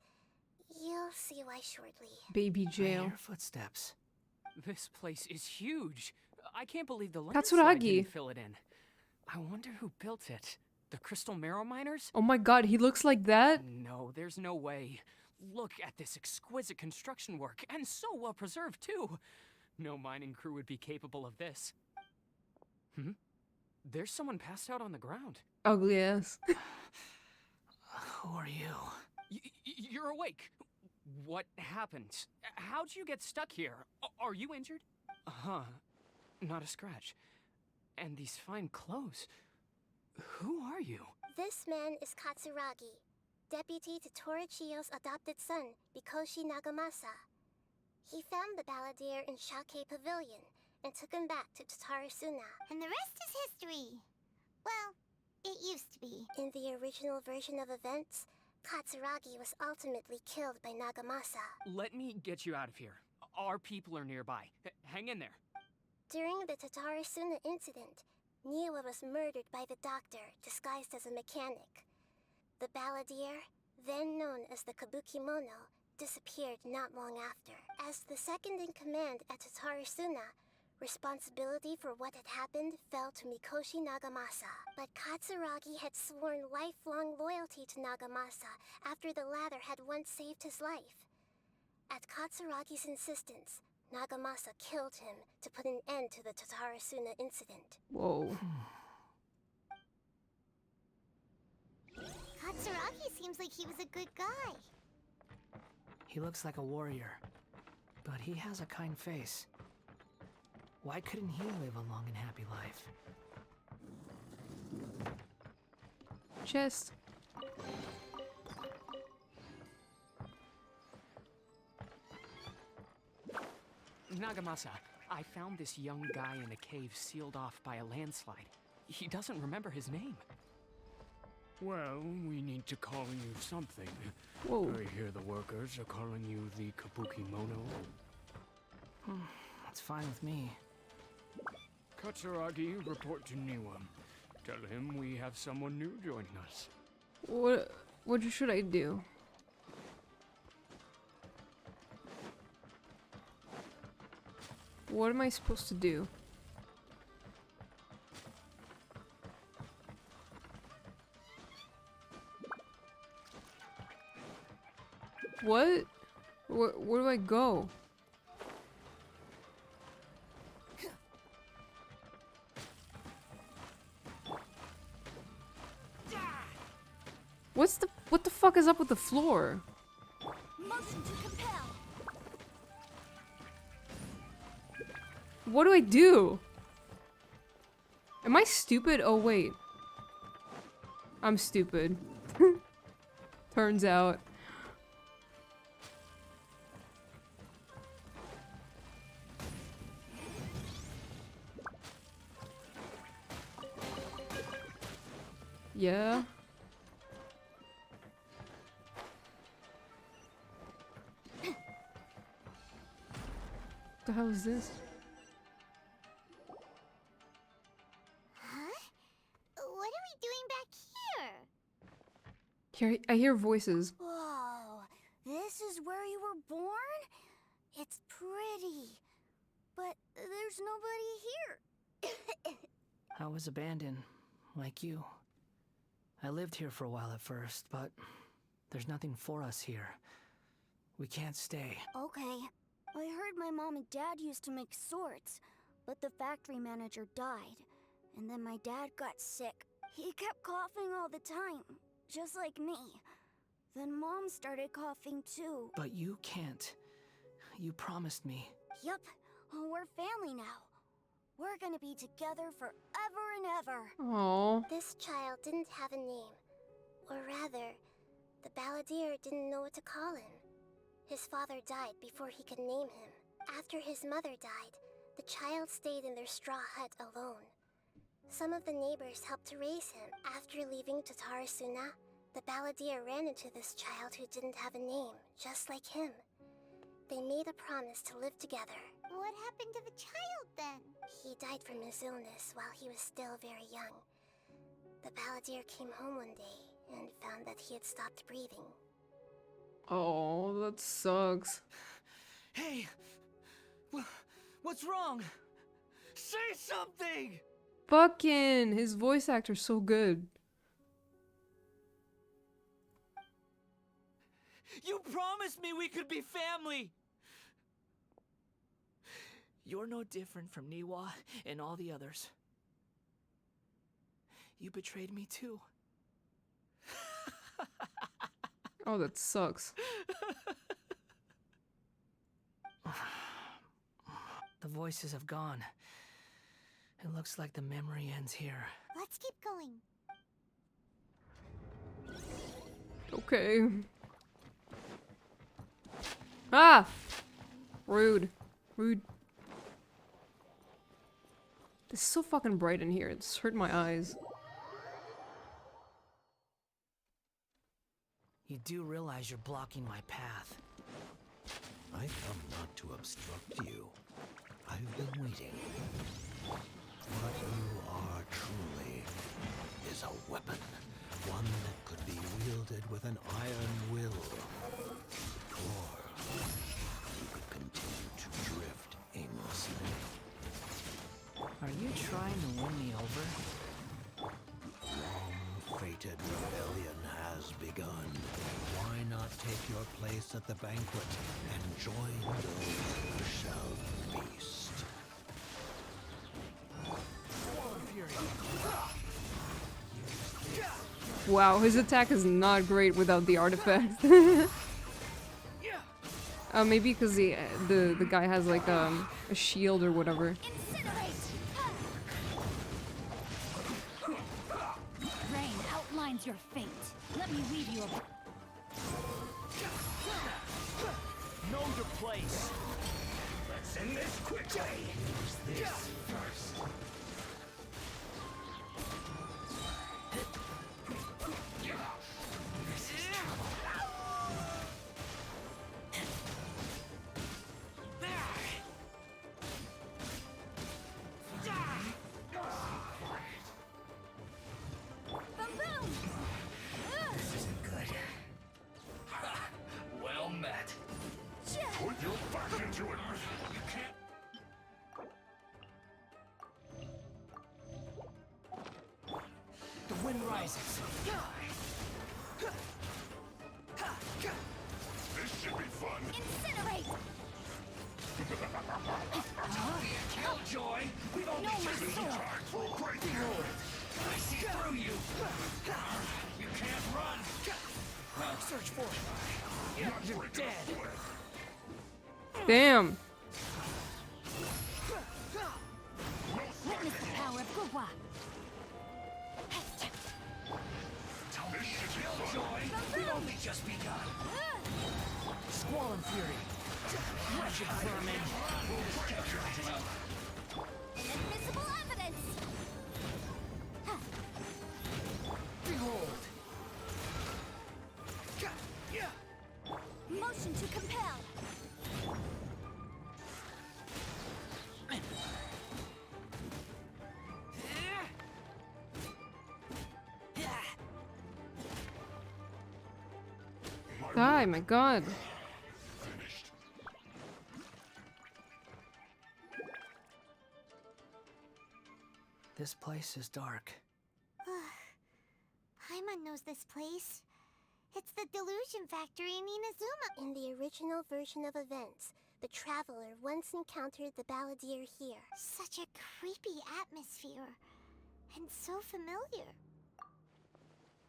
L: You'll see why shortly.
A: Baby jail.
H: I hear footsteps.
U: This place is huge. I can't believe the
A: Katsuragi
U: landslide didn't fill it in. I wonder who built it. The Crystal Marrow Miners?
A: Oh my god, he looks like that?
U: No, there's no way. Look at this exquisite construction work, and so well preserved too. No mining crew would be capable of this. There's someone passed out on the ground.
A: Ugly ass.
H: Who are you?
U: You're awake. What happened? How'd you get stuck here? Are you injured? Huh. Not a scratch. And these fine clothes. Who are you?
L: This man is Katsuragi, deputy to Torichiyo's adopted son, Mikoshi Nagamasa. He found the balladeer in Shake Pavilion and took him back to Tatarasuna.
E: And the rest is history. Well, it used to be.
L: In the original version of events, Katsuragi was ultimately killed by Nagamasa.
U: Let me get you out of here. Our people are nearby. Hang in there.
L: During the Tatarasuna incident, Niwa was murdered by the doctor, disguised as a mechanic. The balladeer, then known as the Kabukimono, disappeared not long after. As the second in command at Tatarasuna, responsibility for what had happened fell to Mikoshi Nagamasa. But Katsuragi had sworn lifelong loyalty to Nagamasa after the latter had once saved his life. At Katsuragi's insistence, Nagamasa killed him to put an end to the Tatarasuna incident.
A: Whoa.
E: Katsuragi seems like he was a good guy.
H: He looks like a warrior, but he has a kind face. Why couldn't he live a long and happy life?
A: Chest.
U: Nagamasa, I found this young guy in a cave sealed off by a landslide. He doesn't remember his name.
B: Well, we need to call you something.
A: Whoa.
B: I hear the workers are calling you the Kabuki Mono.
H: That's fine with me.
B: Katsuragi, report to Niwa. Tell him we have someone new joining us.
A: What should I do? What am I supposed to do? What? Where do I go? What the fuck is up with the floor?
E: Motion to compel.
A: What do I do? Am I stupid? Oh wait. I'm stupid. Turns out. Yeah. What the hell is this?
E: Huh? What are we doing back here?
A: I hear voices.
L: Whoa, this is where you were born? It's pretty, but there's nobody here.
H: I was abandoned, like you. I lived here for a while at first, but there's nothing for us here. We can't stay.
L: Okay. I heard my mom and dad used to make swords, but the factory manager died. And then my dad got sick. He kept coughing all the time, just like me. Then Mom started coughing too.
H: But you can't. You promised me.
L: Yup, we're family now. We're gonna be together forever and ever.
A: Aww.
L: This child didn't have a name. Or rather, the balladeer didn't know what to call him. His father died before he could name him. After his mother died, the child stayed in their straw hut alone. Some of the neighbors helped to raise him. After leaving Tatarasuna, the balladeer ran into this child who didn't have a name, just like him. They made a promise to live together.
E: What happened to the child then?
L: He died from his illness while he was still very young. The balladeer came home one day and found that he had stopped breathing.
A: Oh, that sucks.
H: Hey! What's wrong? Say something!
A: Fucking, his voice actor's so good.
H: You promised me we could be family! You're no different from Niwa and all the others. You betrayed me too.
A: Oh, that sucks.
H: The voices have gone. It looks like the memory ends here.
E: Let's keep going.
A: Okay. Ah! Rude. Rude. It's so fucking bright in here. It's hurting my eyes.
H: You do realize you're blocking my path.
V: I come not to obstruct you. I've been waiting. What you are truly is a weapon. One that could be wielded with an iron will. Or you could continue to drift aimlessly.
H: Are you trying to win me over?
V: Long-fated rebellion has begun. Why not take your place at the banquet and join those who shall feast.
A: Wow, his attack is not great without the artifact. Maybe because the guy has like a shield or whatever.
C: Rain outlines your fate. Let me weave you a...
U: Know your place. Let's end this quickly. Use this first.
A: Damn.
C: Witness the power of Gugwa.
U: This should be Killjoy. We've only just begun. Squall and Fury. Wretched vermin.
C: Invisible evidence.
U: Behold.
C: Motion to compel.
A: Die, my god.
H: This place is dark.
E: Paimon knows this place. It's the Delusion Factory in Inazuma.
L: In the original version of events, the Traveler once encountered the Balladeer here.
E: Such a creepy atmosphere. And so familiar.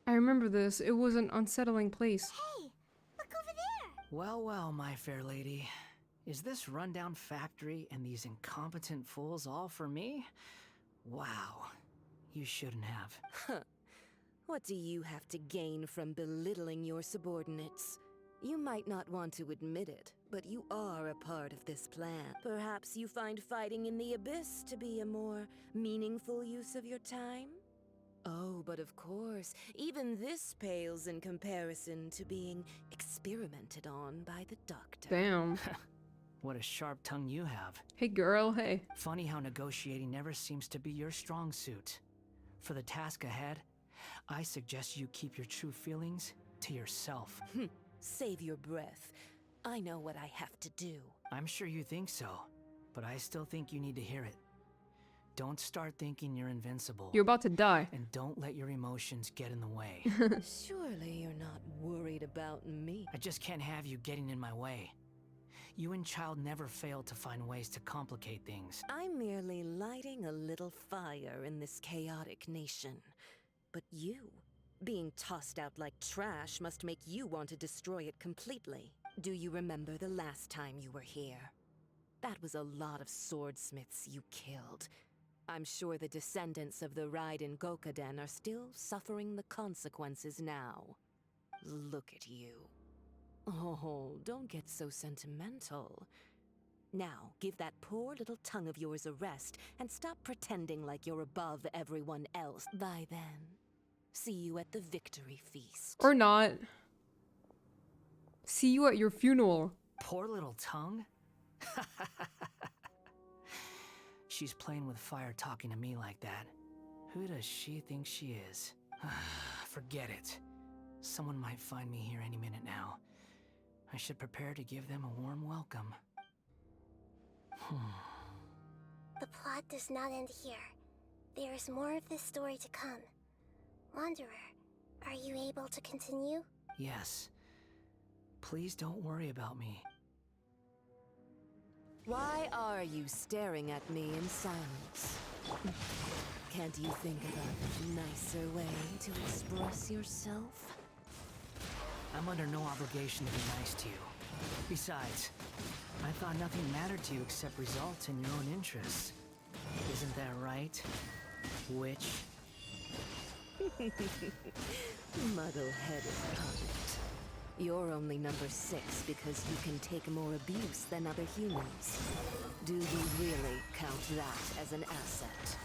A: I remember this. It was an unsettling place.
E: Hey, look over there!
H: Well, well, my fair lady. Is this rundown factory and these incompetent fools all for me? Wow. You shouldn't have.
I: Huh. What do you have to gain from belittling your subordinates? You might not want to admit it, but you are a part of this plan. Perhaps you find fighting in the Abyss to be a more meaningful use of your time? Oh, but of course, even this pales in comparison to being experimented on by the doctor.
A: Damn.
H: What a sharp tongue you have.
A: Hey girl, hey.
H: Funny how negotiating never seems to be your strong suit. For the task ahead, I suggest you keep your true feelings to yourself.
I: Save your breath. I know what I have to do.
H: I'm sure you think so, but I still think you need to hear it. Don't start thinking you're invincible.
A: You're about to die.
H: And don't let your emotions get in the way.
I: Surely you're not worried about me.
H: I just can't have you getting in my way. You and Child never fail to find ways to complicate things.
I: I'm merely lighting a little fire in this chaotic nation. But you, being tossed out like trash must make you want to destroy it completely. Do you remember the last time you were here? That was a lot of swordsmiths you killed. I'm sure the descendants of the Raiden Gokaden are still suffering the consequences now. Look at you. Oh, don't get so sentimental. Now, give that poor little tongue of yours a rest and stop pretending like you're above everyone else. By then, see you at the victory feast.
A: Or not. See you at your funeral.
H: Poor little tongue? She's playing with fire talking to me like that. Who does she think she is? Forget it. Someone might find me here any minute now. I should prepare to give them a warm welcome.
L: The plot does not end here. There is more of this story to come. Wanderer, are you able to continue?
H: Yes. Please don't worry about me.
I: Why are you staring at me in silence? Can't you think of a nicer way to express yourself?
H: I'm under no obligation to be nice to you. Besides, I thought nothing mattered to you except results in your own interests. Isn't that right, witch?
I: Muddle-headed puppet. You're only number 6 because you can take more abuse than other humans. Do you really count that as an asset?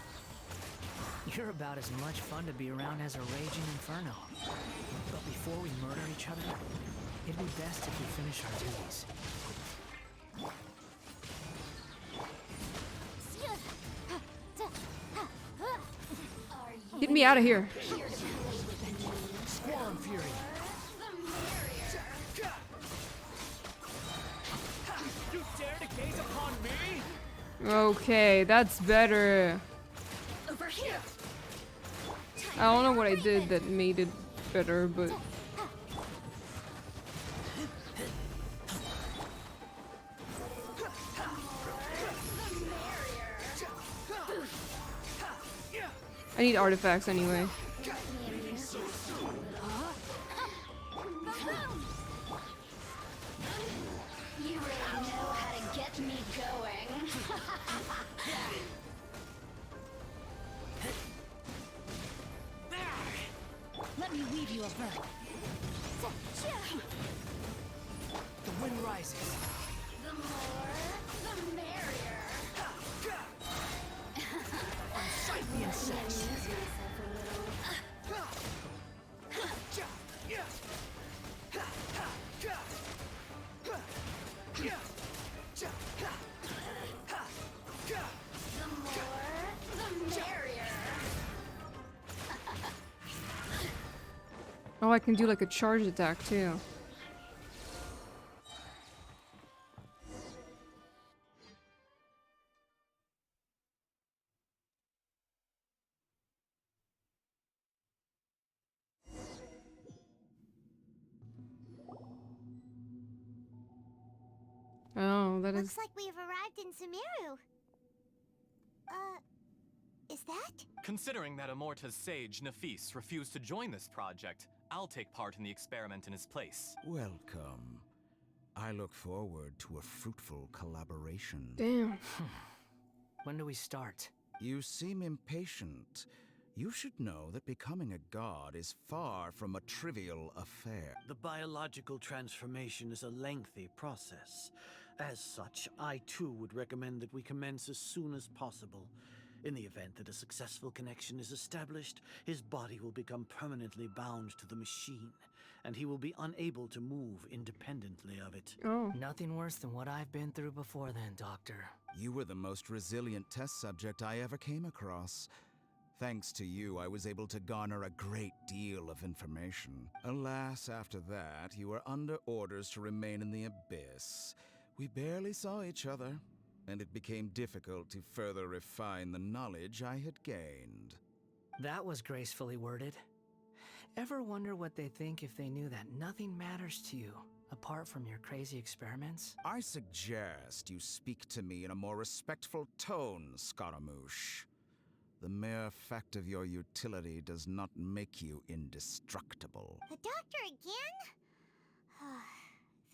H: You're about as much fun to be around as a raging inferno. But before we murder each other, it'd be best if we finish our duties.
A: Get me out of here.
H: Squall Fury.
U: You dare to gaze upon me?
A: Okay, that's better.
C: Over here.
A: I don't know what I did that made it better, but... I need artifacts anyway.
C: You really know how to get me going. Let me weave you a verb.
H: The wind rises.
C: The more, the merrier.
H: Unsightly insects.
A: Oh, I can do like a charge attack too. Oh, that is...
E: Looks like we've arrived in Sumeru. Is that?
M: Considering that Amorta's sage, Nafis, refused to join this project, I'll take part in the experiment in his place.
O: Welcome. I look forward to a fruitful collaboration.
A: Damn.
H: When do we start?
O: You seem impatient. You should know that becoming a god is far from a trivial affair.
D: The biological transformation is a lengthy process. As such, I too would recommend that we commence as soon as possible. In the event that a successful connection is established, his body will become permanently bound to the machine, and he will be unable to move independently of it.
A: Oh.
H: Nothing worse than what I've been through before then, Doctor.
O: You were the most resilient test subject I ever came across. Thanks to you, I was able to garner a great deal of information. Alas, after that, you were under orders to remain in the abyss. We barely saw each other, and it became difficult to further refine the knowledge I had gained.
H: That was gracefully worded. Ever wonder what they think if they knew that nothing matters to you, apart from your crazy experiments?
O: I suggest you speak to me in a more respectful tone, Scaramouche. The mere fact of your utility does not make you indestructible.
E: The doctor again?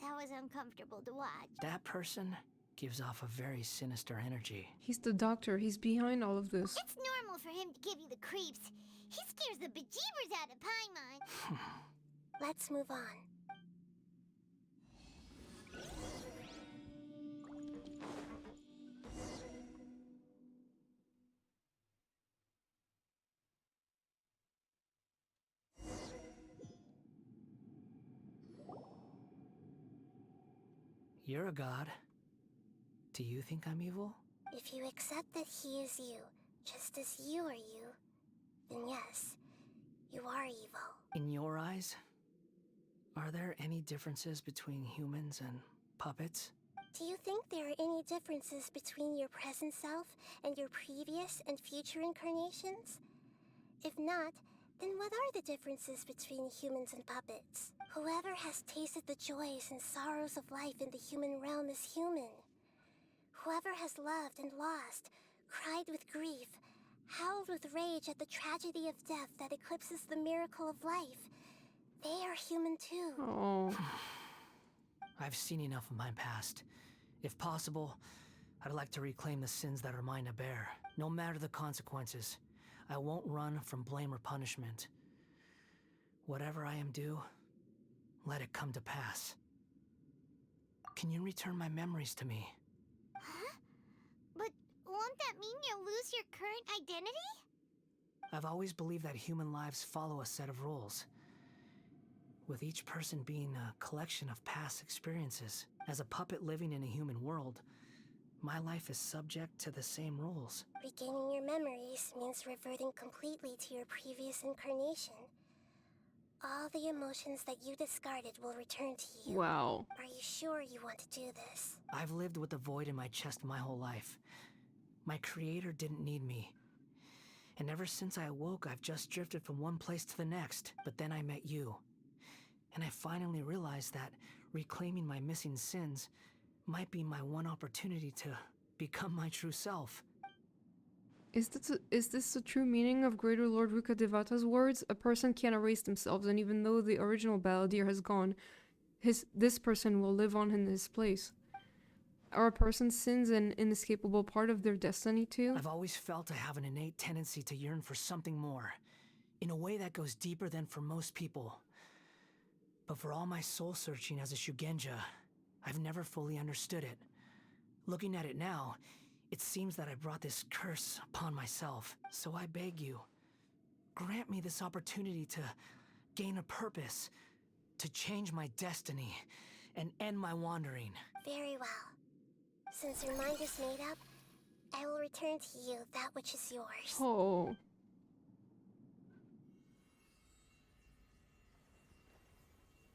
E: That was uncomfortable to watch.
H: That person gives off a very sinister energy.
A: He's the doctor. He's behind all of this.
E: It's normal for him to give you the creeps. He scares the bejeebers out of Paimon.
L: Let's move on.
H: You're a god. Do you think I'm evil?
L: If you accept that he is you, just as you are you, then yes, you are evil.
H: In your eyes, are there any differences between humans and puppets?
L: Do you think there are any differences between your present self and your previous and future incarnations? If not, then what are the differences between humans and puppets? Whoever has tasted the joys and sorrows of life in the human realm is human. Whoever has loved and lost, cried with grief, howled with rage at the tragedy of death that eclipses the miracle of life, they are human too.
A: Oh.
H: I've seen enough of my past. If possible, I'd like to reclaim the sins that are mine to bear. No matter the consequences, I won't run from blame or punishment. Whatever I am due, let it come to pass. Can you return my memories to me?
E: Huh? But won't that mean you'll lose your current identity?
H: I've always believed that human lives follow a set of rules, with each person being a collection of past experiences. As a puppet living in a human world, my life is subject to the same rules.
L: Regaining your memories means reverting completely to your previous incarnation. All the emotions that you discarded will return to you.
A: Wow.
L: Are you sure you want to do this?
H: I've lived with a void in my chest my whole life. My creator didn't need me. And ever since I awoke, I've just drifted from one place to the next. But then I met you. And I finally realized that reclaiming my missing sins might be my one opportunity to become my true self.
A: Is this the true meaning of Greater Lord Rukadevata's words? A person can't erase themselves, and even though the original balladeer has gone, this person will live on in his place. Are a person's sins an inescapable part of their destiny too?
H: I've always felt I have an innate tendency to yearn for something more, in a way that goes deeper than for most people. But for all my soul searching as a Shugenja, I've never fully understood it. Looking at it now, it seems that I brought this curse upon myself. So I beg you, grant me this opportunity to gain a purpose, to change my destiny, and end my wandering.
L: Very well. Since your mind is made up, I will return to you that which is yours.
A: Oh.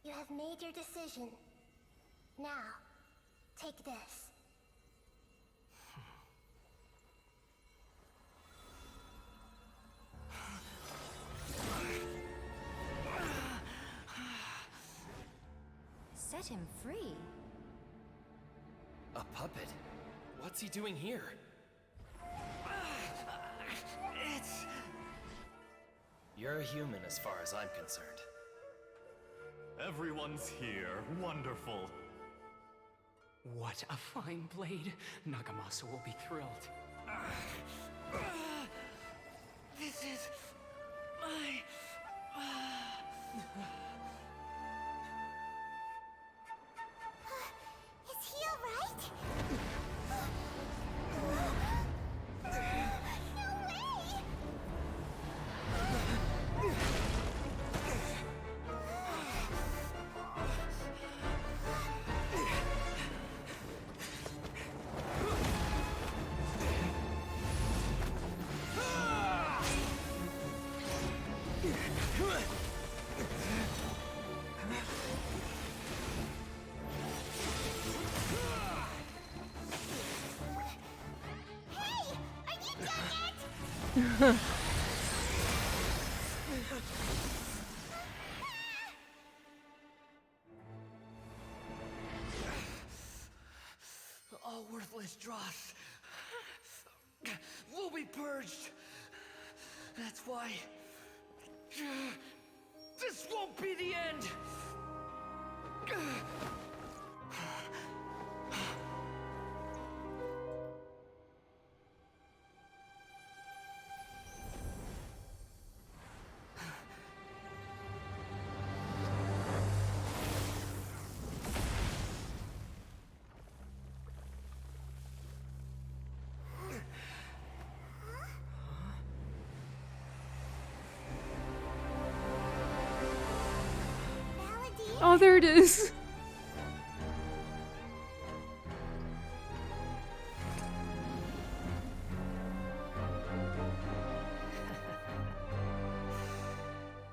L: You have made your decision. Now, take this.
C: Set him free.
J: A puppet? What's he doing here? You're a human as far as I'm concerned.
M: Everyone's here. Wonderful.
U: What a fine blade. Nagamasa will be thrilled.
H: This is my...
E: Is he alright? No way!
H: All worthless dross will be purged. That's why this won't be the end.
A: Oh, there it is.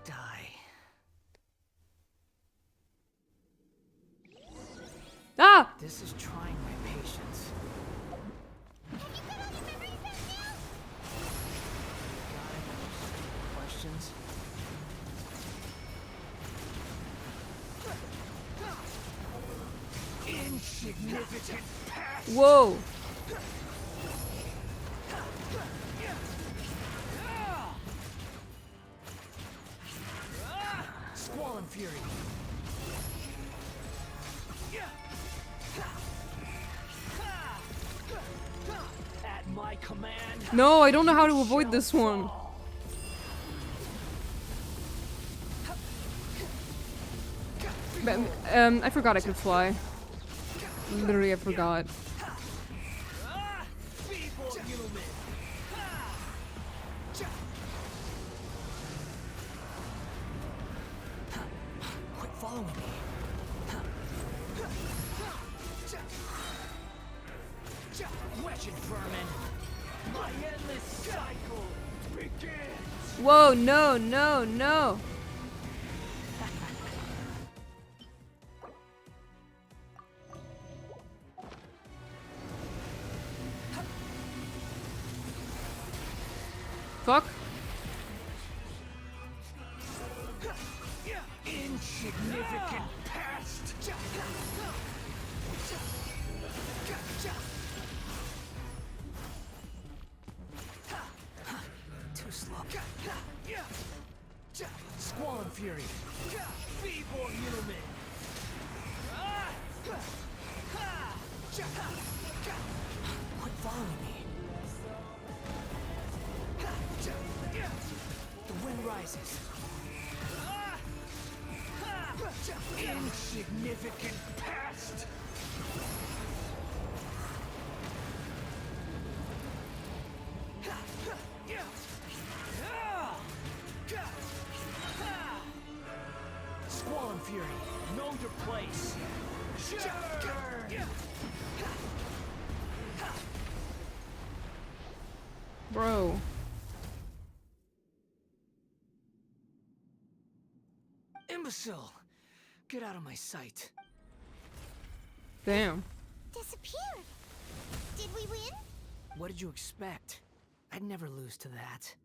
H: Die.
A: Ah!
H: This is trying my patience. Questions?
A: Whoa.
H: Squall and Fury. At my command.
A: No, I don't know how to avoid this one. But, I forgot I could fly. Literally, I forgot.
H: Quit following me. Wretched vermin. My endless cycle begins.
A: Whoa, no, no, no. Fuck.
H: Insignificant past. Too slow. Squall and Fury. Feeble human. Quit following me. The wind rises. Insignificant past. Squall and Fury, know your place.
A: Bro.
H: Imbecile! Get out of my sight.
A: Damn.
E: Disappeared. Did we win?
H: What did you expect? I'd never lose to that.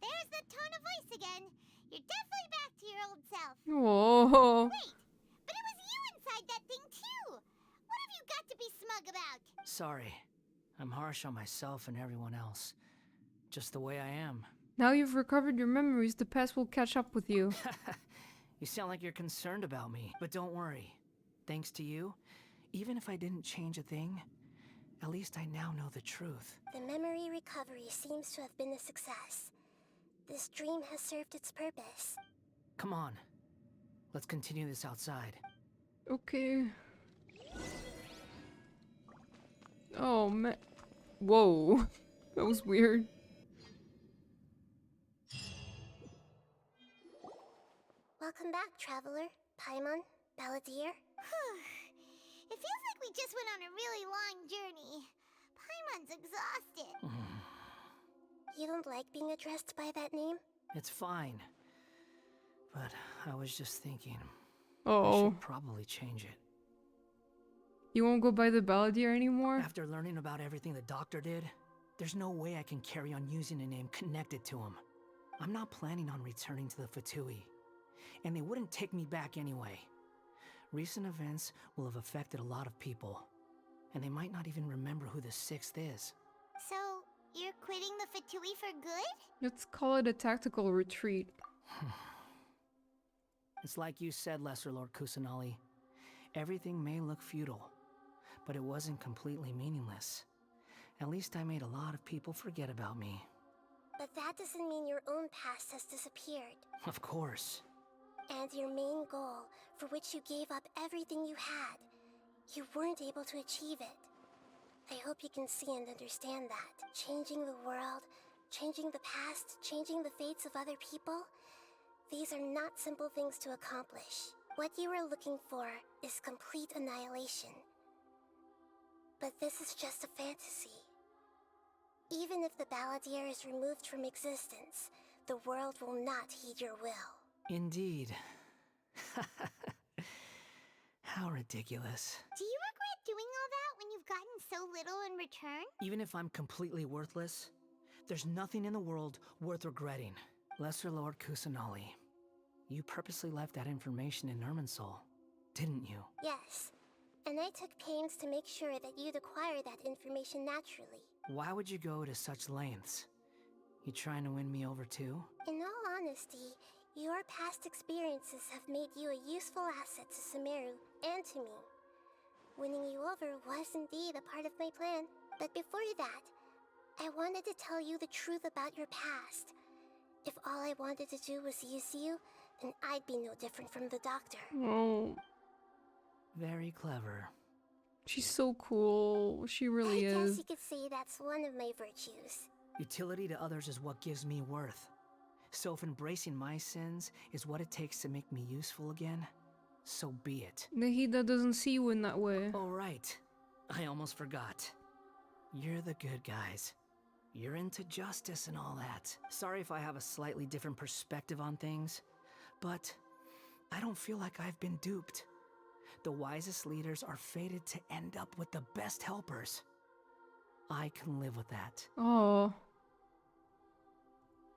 E: There's the tone of voice again. You're definitely back to your old self.
A: Whoa.
E: Wait, but it was you inside that thing too. What have you got to be smug about?
H: Sorry. I'm harsh on myself and everyone else. Just the way I am.
A: Now you've recovered your memories, the past will catch up with you.
H: You sound like you're concerned about me, but don't worry. Thanks to you, even if I didn't change a thing, at least I now know the truth.
L: The memory recovery seems to have been a success. This dream has served its purpose.
H: Come on. Let's continue this outside.
A: Okay. Oh, man. Whoa. That was weird.
L: Welcome back, traveler. Paimon, Balladeer.
E: It feels like we just went on a really long journey. Paimon's exhausted.
L: You don't like being addressed by that name?
H: It's fine. But I was just thinking. I
A: Oh.
H: should probably change it.
A: You won't go by the Balladeer anymore?
H: After learning about everything the doctor did, there's no way I can carry on using a name connected to him. I'm not planning on returning to the Fatui. And they wouldn't take me back anyway. Recent events will have affected a lot of people. And they might not even remember who the 6th is.
E: So, you're quitting the Fatui for good?
A: Let's call it a tactical retreat.
H: It's like you said, Lesser Lord Kusanali. Everything may look futile, but it wasn't completely meaningless. At least I made a lot of people forget about me.
L: But that doesn't mean your own past has disappeared.
H: Of course.
L: And your main goal, for which you gave up everything you had, you weren't able to achieve it. I hope you can see and understand that. Changing the world, changing the past, changing the fates of other people, these are not simple things to accomplish. What you are looking for is complete annihilation. But this is just a fantasy. Even if the Balladeer is removed from existence, the world will not heed your will.
H: Indeed. How ridiculous.
E: Do you regret doing all that when you've gotten so little in return?
H: Even if I'm completely worthless, there's nothing in the world worth regretting. Lesser Lord Kusanali, you purposely left that information in Irminsul, didn't you?
L: Yes, And I took pains to make sure that you'd acquire that information naturally.
H: Why would you go to such lengths? You trying to win me over too?
L: In all honesty, your past experiences have made you a useful asset to Sumeru and to me. Winning you over was indeed a part of my plan, but before that, I wanted to tell you the truth about your past. If all I wanted to do was use you, then I'd be no different from the doctor.
A: Oh,
H: Very clever.
A: she's so cool. She really
L: I guess
A: is.
L: you could say that's one of my virtues.
H: Utility to others is what gives me worth. So if embracing my sins is what it takes to make me useful again, so be it.
A: Nahida doesn't see you in that way.
H: Oh, right. I almost forgot. You're the good guys. You're into justice and all that. Sorry if I have a slightly different perspective on things, but I don't feel like I've been duped. The wisest leaders are fated to end up with the best helpers. I can live with that.
A: Oh.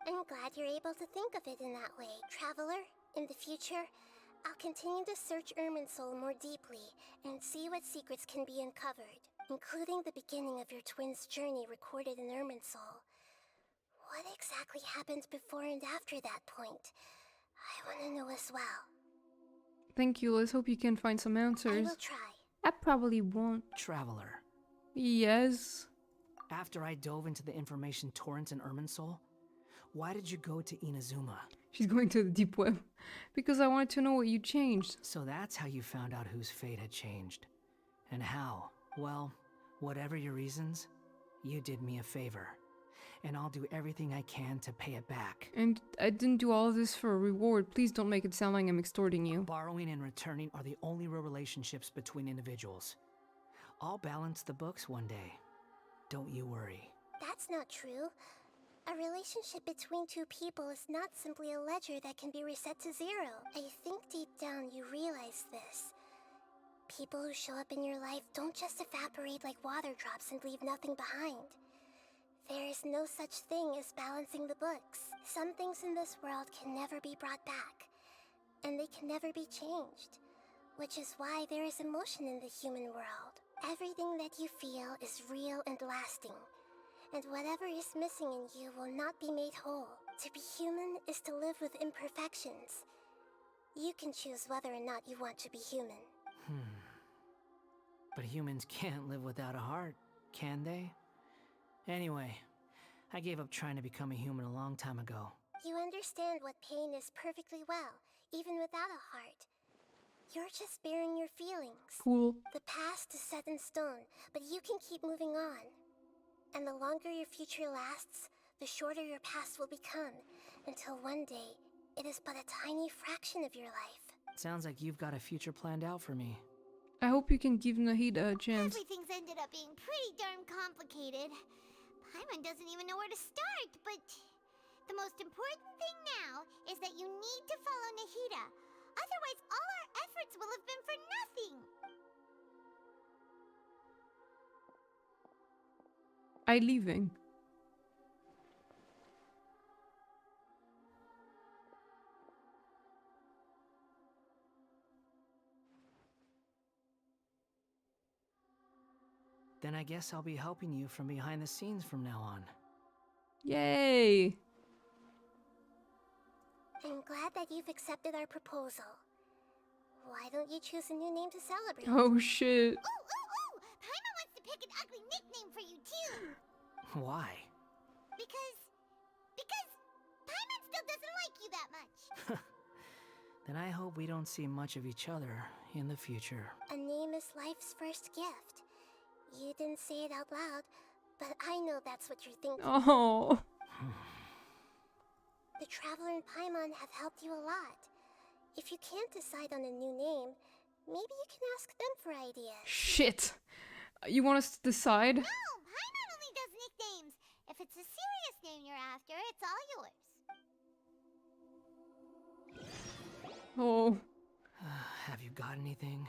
L: I'm glad you're able to think of it in that way, Traveler. In the future, I'll continue to search Irminsul more deeply and see what secrets can be uncovered, including the beginning of your twins' journey recorded in Irminsul. What exactly happened before and after that point? I want to know as well.
A: Thank you. Let's hope you can find some answers.
L: I will try.
A: I probably won't.
H: Traveler.
A: Yes.
H: After I dove into the information torrent in Irminsul, why did you go to Inazuma?
A: She's going to the deep web. Because I wanted to know what you changed.
H: So that's how you found out whose fate had changed. And how? Well, whatever your reasons, you did me a favor. And I'll do everything I can to pay it back.
A: And I didn't do all of this for a reward. Please don't make it sound like I'm extorting you.
H: Borrowing and returning are the only real relationships between individuals. I'll balance the books one day. Don't you worry.
L: That's not true. A relationship between two people is not simply a ledger that can be reset to zero. I think deep down you realize this. People who show up in your life don't just evaporate like water drops and leave nothing behind. There is no such thing as balancing the books. Some things in this world can never be brought back, and they can never be changed, which is why there is emotion in the human world. Everything that you feel is real and lasting, and whatever is missing in you will not be made whole. To be human is to live with imperfections. You can choose whether or not you want to be human.
H: But humans can't live without a heart, can they? Anyway, I gave up trying to become a human a long time ago.
L: You understand what pain is perfectly well, even without a heart. You're just bearing your feelings.
A: Cool.
L: The past is set in stone, but you can keep moving on. And the longer your future lasts, the shorter your past will become, until one day, it is but a tiny fraction of your life.
H: Sounds like you've got a future planned out for me.
A: I hope you can give Nahida a chance.
E: Everything's ended up being pretty darn complicated. Paimon doesn't even know where to start, but the most important thing now is that you need to follow Nahida. Otherwise, all our efforts will have been for nothing.
A: I leaving.
H: Then I guess I'll be helping you from behind the scenes from now on.
A: Yay!
L: I'm glad that you've accepted our proposal. Why don't you choose a new name to celebrate?
A: Oh shit.
E: Ooh! Paimon wants to pick an ugly nickname for you too!
H: Why?
E: Because Paimon still doesn't like you that much.
H: Then I hope we don't see much of each other in the future.
L: A name is life's first gift. You didn't say it out loud, but I know that's what you're thinking.
A: Oh.
L: The Traveler and Paimon have helped you a lot. If you can't decide on a new name, maybe you can ask them for ideas.
A: Shit. You want us to decide?
E: No, Paimon only does nicknames. If it's a serious name you're after, it's all yours.
A: Oh.
H: Have you got anything?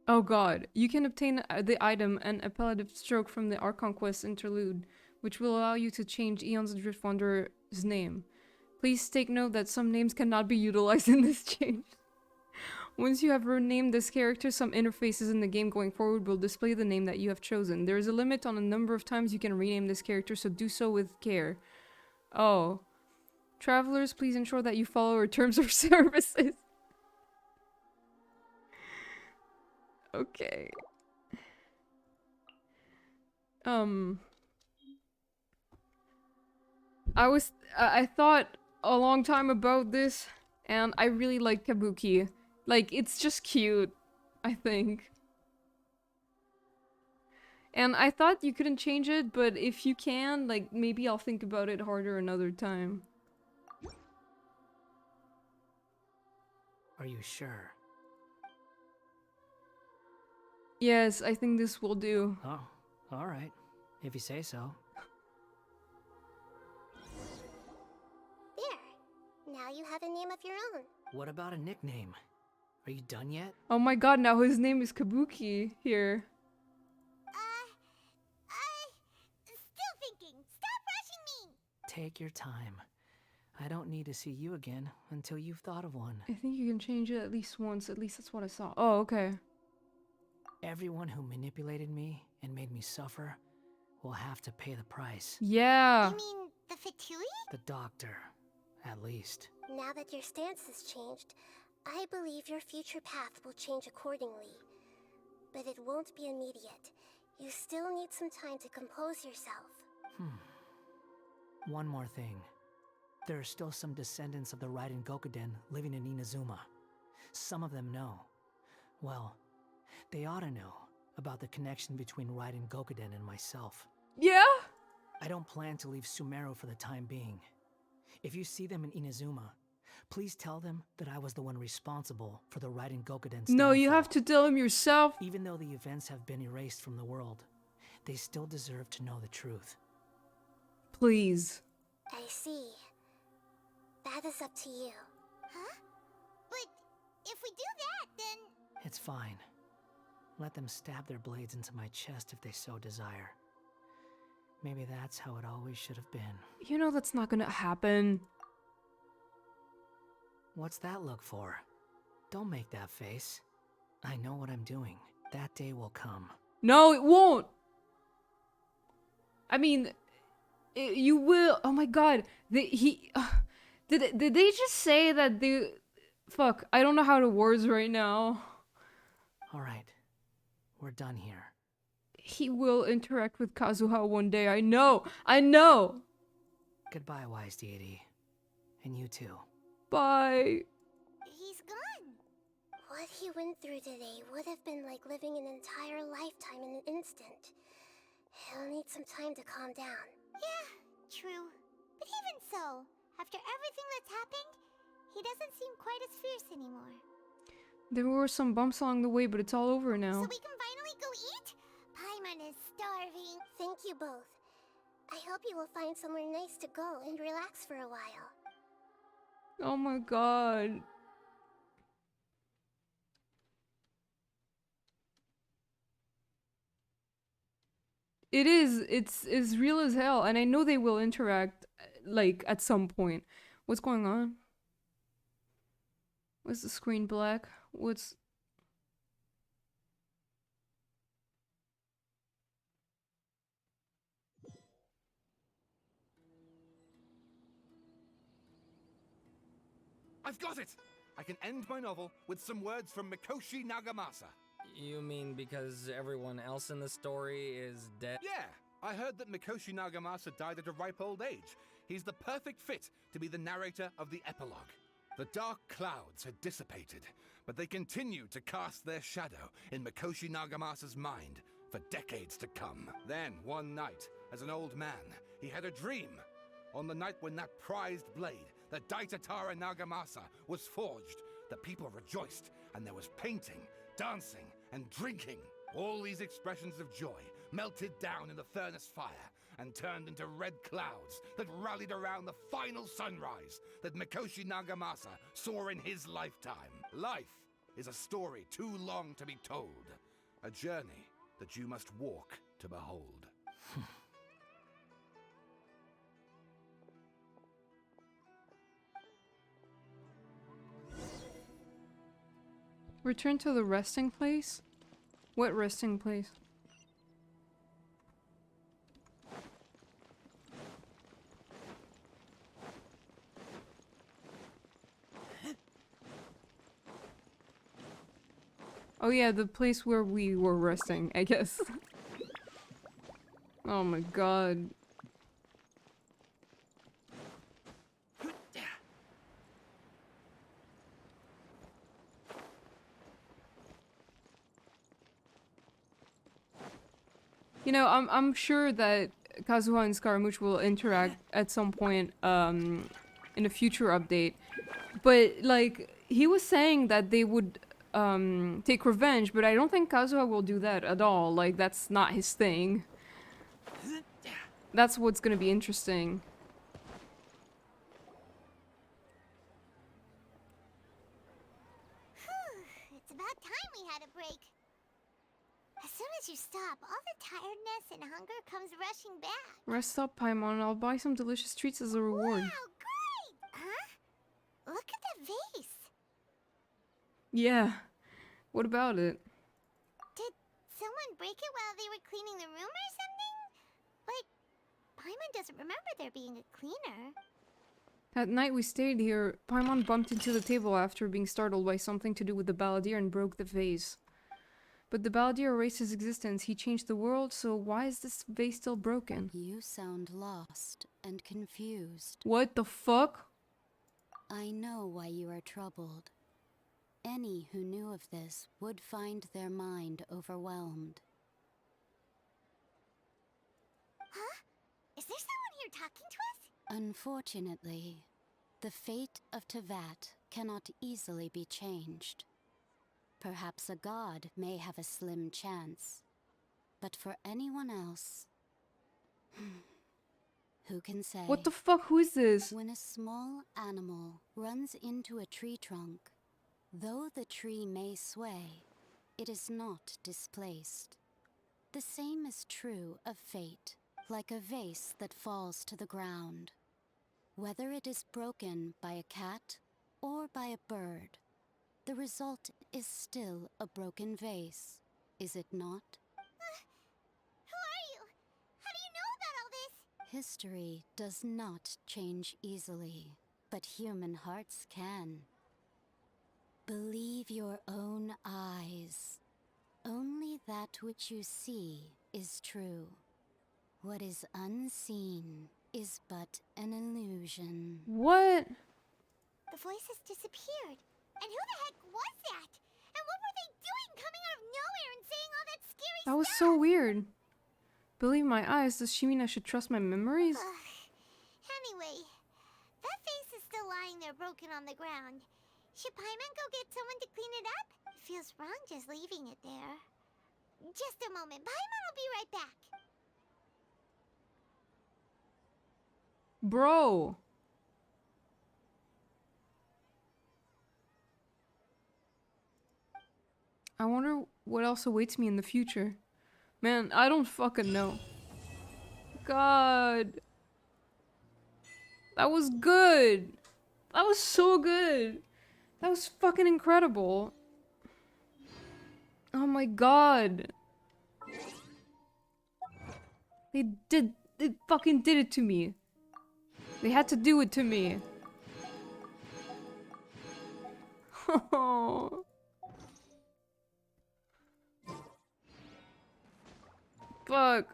A: Oh god. You can obtain the item and appellative stroke from the Archon Quest Interlude, which will allow you to change Eon's Driftwander's name. Please take note that some names cannot be utilized in this change. Once you have renamed this character, some interfaces in the game going forward will display the name that you have chosen. There is a limit on the number of times you can rename this character, so do so with care. Oh. Travelers, please ensure that you follow our terms of services. Okay. I thought a long time about this, and I really like Kabuki. Like, it's just cute, I think. And I thought you couldn't change it, but if you can, like, maybe I'll think about it harder another time.
H: Are you sure?
A: Yes, I think this will do.
H: Oh, alright. If you say so.
L: There. Now you have a name of your own.
H: What about a nickname? Are you done yet?
A: Oh my god, now his name is Kabuki here.
E: Still thinking. Stop rushing me.
H: Take your time. I don't need to see you again until you've thought of one.
A: I think you can change it at least once. At least that's what I saw. Oh, okay.
H: Everyone who manipulated me and made me suffer will have to pay the price.
A: Yeah.
E: You mean the Fatui?
H: The doctor, at least.
L: Now that your stance has changed, I believe your future path will change accordingly. But it won't be immediate. You still need some time to compose yourself.
H: One more thing. There are still some descendants of the Raiden Gokuden living in Inazuma. Some of them know. Well, they ought to know about the connection between Raiden Gokuden and myself.
A: Yeah?
H: I don't plan to leave Sumeru for the time being. If you see them in Inazuma, please tell them that I was the one responsible for the Raiden Gokuden's
A: No, you
H: downfall.
A: have to tell him yourself.
H: Even though the events have been erased from the world, they still deserve to know the truth.
A: Please.
L: I see. That is up to you.
E: Huh? But if we do that, then...
H: It's fine. Let them stab their blades into my chest if they so desire. Maybe that's how it always should have been.
A: You know that's not gonna happen.
H: What's that look for? Don't make that face. I know what I'm doing. That day will come.
A: No, it won't. I mean, you will. Oh my god. Did they just say that they... Fuck, I don't know how to words right now.
H: Alright. We're done here.
A: He will interact with Kazuha one day. I know. I know.
H: Goodbye, wise deity. And you too.
A: Bye.
E: He's gone.
L: What he went through today would have been like living an entire lifetime in an instant. He'll need some time to calm down.
E: Yeah, true. But even so, after everything that's happened, he doesn't seem quite as fierce anymore.
A: There were some bumps along the way, but it's all over now.
E: So we can finally go eat? Paimon is starving.
L: Thank you both. I hope you will find somewhere nice to go and relax for a while.
A: Oh my god. It is. It's real as hell, and I know they will interact, like, at some point. What's going on? What's the screen black? What's...
K: I've got it! I can end my novel with some words from Mikoshi Nagamasa.
J: You mean because everyone else in the story is dead?
K: Yeah, I heard that Mikoshi Nagamasa died at a ripe old age. He's the perfect fit to be the narrator of the epilogue. The dark clouds had dissipated, but they continued to cast their shadow in Mikoshi Nagamasa's mind for decades to come. Then, one night, as an old man, he had a dream. On the night when that prized blade, the Daitatara Nagamasa, was forged, the people rejoiced, and there was painting, dancing, and drinking. All these expressions of joy melted down in the furnace fire and turned into red clouds that rallied around the final sunrise that Mikoshi Nagamasa saw in his lifetime. Life is a story too long to be told, a journey that you must walk to behold.
A: Return to the resting place? What resting place? Oh yeah, the place where we were resting, I guess. Oh my god. You know, I'm sure that Kazuha and Scaramouche will interact at some point in a future update. But like he was saying that they would take revenge, but I don't think Kazuha will do that at all. Like that's not his thing. That's what's gonna be interesting.
E: It's about time we had a break. As soon as you stop, all the tiredness and hunger comes rushing back.
A: Rest up, Paimon. I'll buy some delicious treats as a reward.
E: Wow, great! Huh? Look at the vase.
A: Yeah. What about it?
E: Did someone break it while they were cleaning the room or something? But Paimon doesn't remember there being a cleaner.
A: That night we stayed here, Paimon bumped into the table after being startled by something to do with the balladeer and broke the vase. But the balladeer erased his existence. He changed the world, so why is this vase still broken?
G: You sound lost and confused.
A: What the fuck?
G: I know why you are troubled. Any who knew of this would find their mind overwhelmed.
E: Huh? Is there someone here talking to us?
G: Unfortunately, the fate of Tevat cannot easily be changed. Perhaps a god may have a slim chance, but for anyone else, who can say?
A: What the fuck? Who is this?
G: When a small animal runs into a tree trunk, though the tree may sway, it is not displaced. The same is true of fate, like a vase that falls to the ground. Whether it is broken by a cat or by a bird, the result is still a broken vase, is it not?
E: Who are you? How do you know about all this?
G: History does not change easily, but human hearts can. Believe your own eyes. Only that which you see is true. What is unseen is but an illusion.
A: What?
E: The voice has disappeared. And who the heck was that? And what were they doing coming out of nowhere and saying all that scary stuff?
A: That was so weird. Believe my eyes, does she mean I should trust my memories?
E: Anyway, that vase is still lying there broken on the ground. Should Paimon go get someone to clean it up? It feels wrong just leaving it there. Just a moment. Paimon will be right back.
A: Bro. I wonder what else awaits me in the future. Man, I don't fucking know. God. That was good. That was so good. That was fucking incredible. Oh my god. They fucking did it to me. They had to do it to me. Fuck.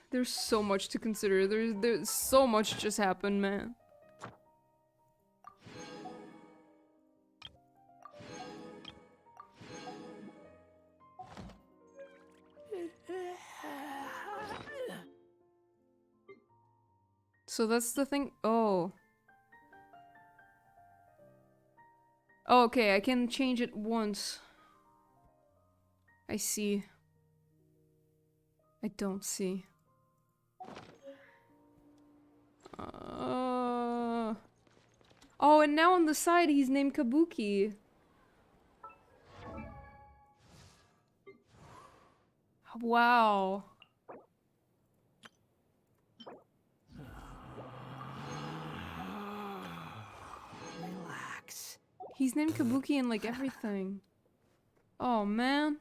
A: There's so much to consider. There's so much just happened, man. So that's the thing. Oh. Oh, okay, I can change it once. I see. I don't see. Oh, and now on the side he's named Kabuki. Wow.
H: Relax.
A: He's named Kabuki and like everything. Oh man.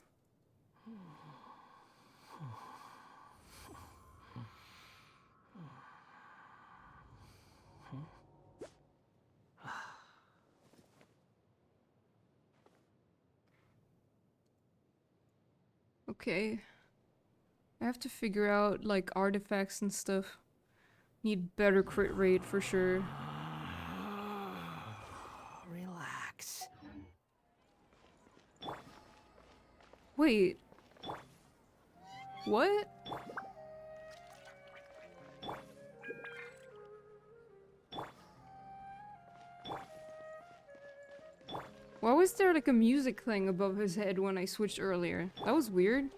A: Okay. I have to figure out like artifacts and stuff. Need better crit rate for sure.
H: Relax.
A: Wait. What? Why was there like a music thing above his head when I switched earlier? That was weird.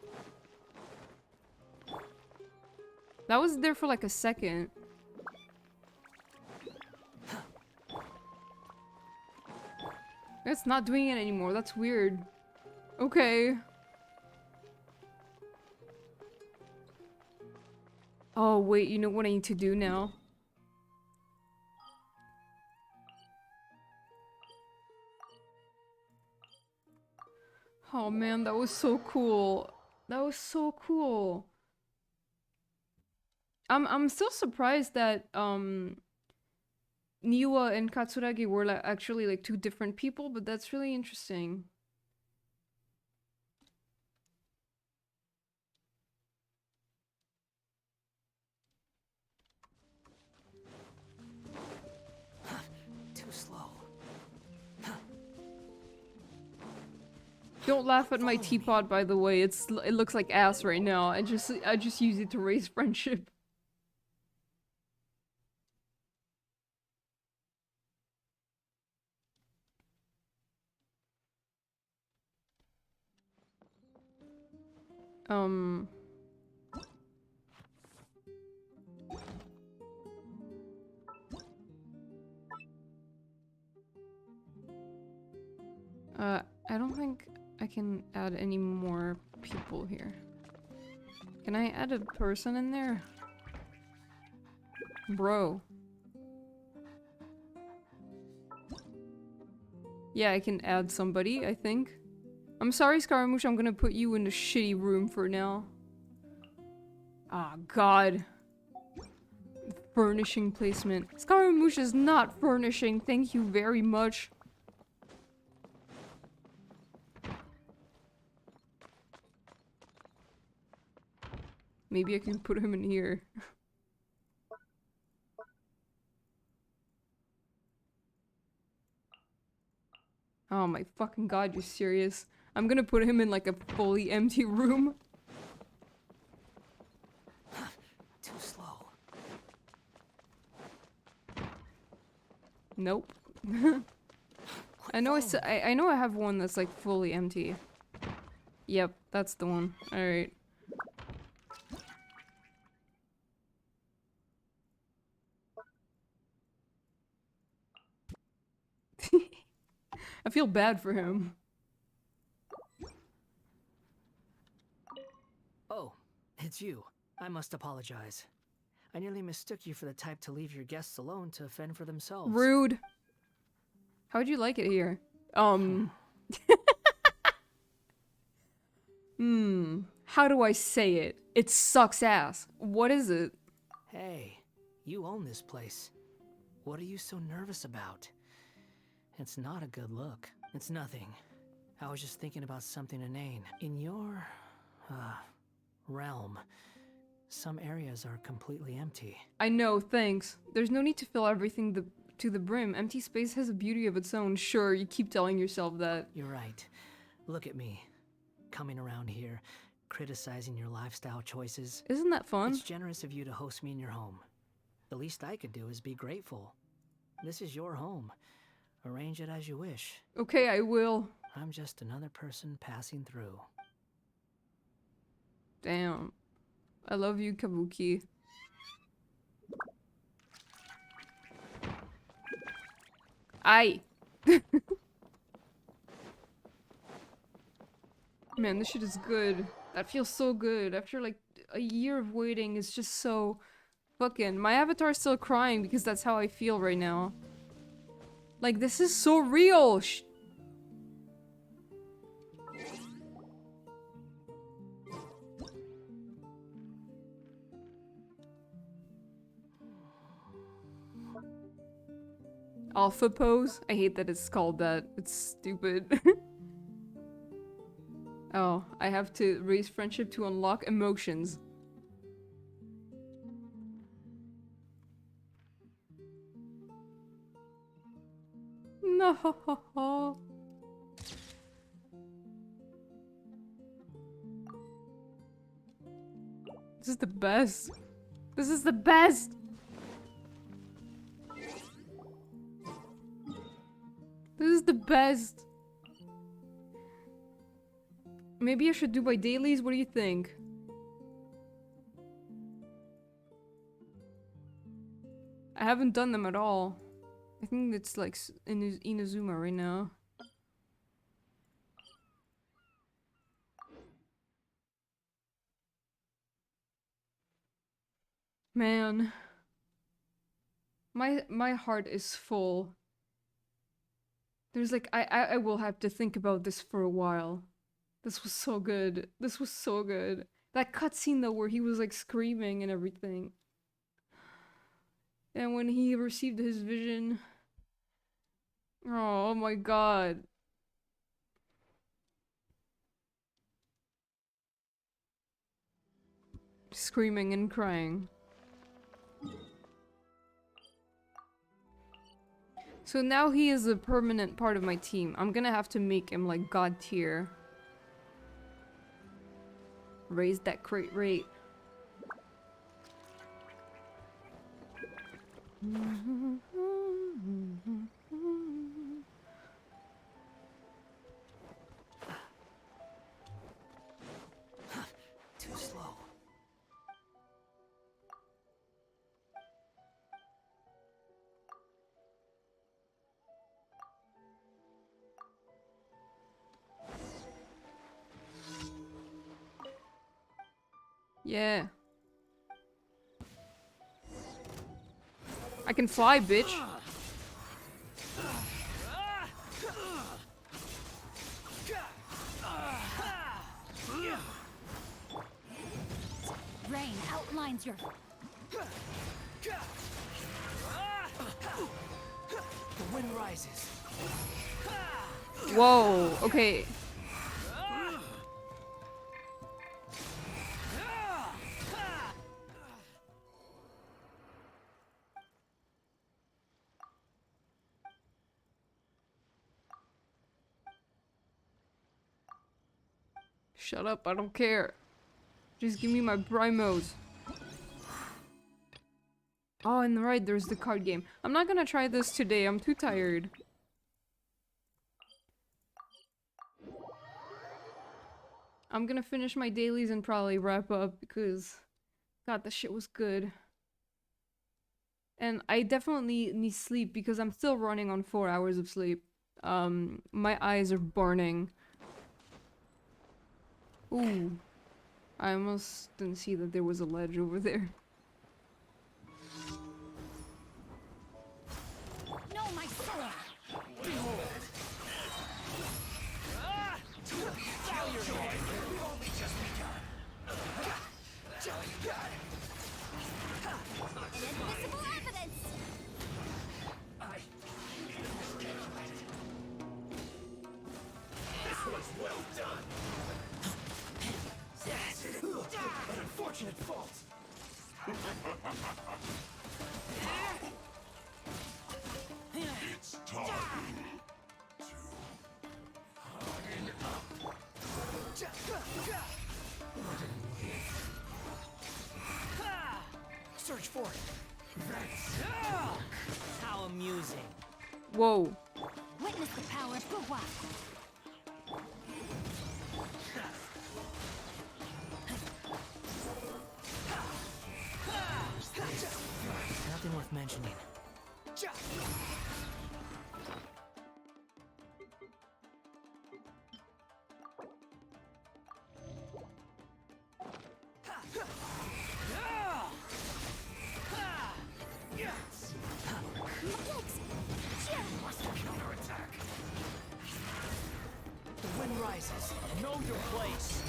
A: That was there for like a second. It's not doing it anymore. That's weird. Okay. Oh, wait. You know what I need to do now? Oh man, that was so cool. That was so cool. I'm still surprised that Niwa and Katsuragi were like actually like two different people, but that's really interesting.
H: Too slow.
A: Don't laugh at my teapot, by the way. It looks like ass right now. I just use it to raise friendship. I don't think I can add any more people here. Can I add a person in there? Bro. Yeah, I can add somebody, I think. I'm sorry, Scaramouche, I'm gonna put you in the shitty room for now. Ah, God. Furnishing placement. Scaramouche is not furnishing, thank you very much. Maybe I can put him in here. Oh my fucking god, you're serious? I'm gonna put him in like a fully empty room.
H: Too slow.
A: Nope. I know I know I have one that's like fully empty. Yep, that's the one. Alright. I feel bad for him.
H: Oh, it's you. I must apologize. I nearly mistook you for the type to leave your guests alone to fend for themselves.
A: Rude. How'd you like it here? How do I say it? It sucks ass. What is it?
H: Hey, you own this place. What are you so nervous about? It's not a good look. It's nothing. I was just thinking about something inane. In your, realm, some areas are completely empty.
A: I know, thanks. There's no need to fill everything to the brim. Empty space has a beauty of its own. Sure, you keep telling yourself that.
H: You're right. Look at me. Coming around here, criticizing your lifestyle choices.
A: Isn't that fun?
H: It's generous of you to host me in your home. The least I could do is be grateful. This is your home. Arrange it as you wish.
A: Okay, I will.
H: I'm just another person passing through.
A: Damn. I love you, Kabuki. Aye. Man, this shit is good. That feels so good. After like a year of waiting, it's just so fucking... My avatar's still crying because that's how I feel right now. Like, this is so real! Alpha pose? I hate that it's called that. It's stupid. Oh, I have to raise friendship to unlock emotions. No. This is the best. This is the best. This is the best. Maybe I should do my dailies. What do you think? I haven't done them at all. I think it's like in Inazuma right now. Man. My heart is full. There's like I will have to think about this for a while. This was so good. This was so good. That cutscene though where he was like screaming and everything. And when he received his vision. Oh my god. Screaming and crying. So now he is a permanent part of my team. I'm gonna have to make him like god tier. Raise that crate rate.
H: Too slow.
A: Yeah. I can fly, bitch.
C: Rain outlines your...
H: The wind rises.
A: Whoa, okay. Shut up, I don't care. Just give me my primos. Oh, and right, there's the card game. I'm not gonna try this today, I'm too tired. I'm gonna finish my dailies and probably wrap up because... God, that shit was good. And I definitely need sleep because I'm still running on 4 hours of sleep. My eyes are burning. Ooh. I almost didn't see that there was a ledge over there.
C: No, my sword! Invisible evidence!
F: This was well done. An unfortunate fault. It's time to harden up.
H: Search for it. How amusing.
A: Whoa.
C: Witness the power of Gua.
H: Nothing worth mentioning.
J: wind rises. Know your place.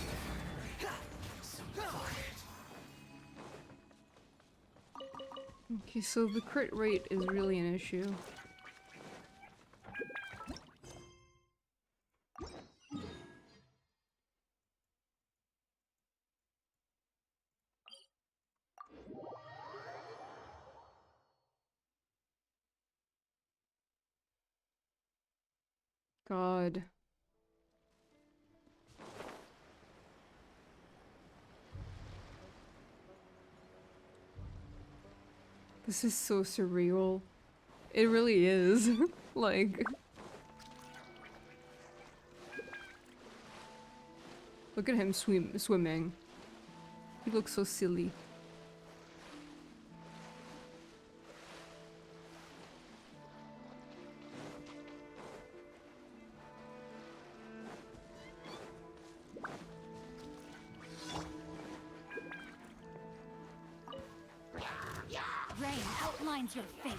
A: Okay, so the crit rate is really an issue. God. This is so surreal. It really is. Like... Look at him swimming. He looks so silly.
C: Rain outlines your fate.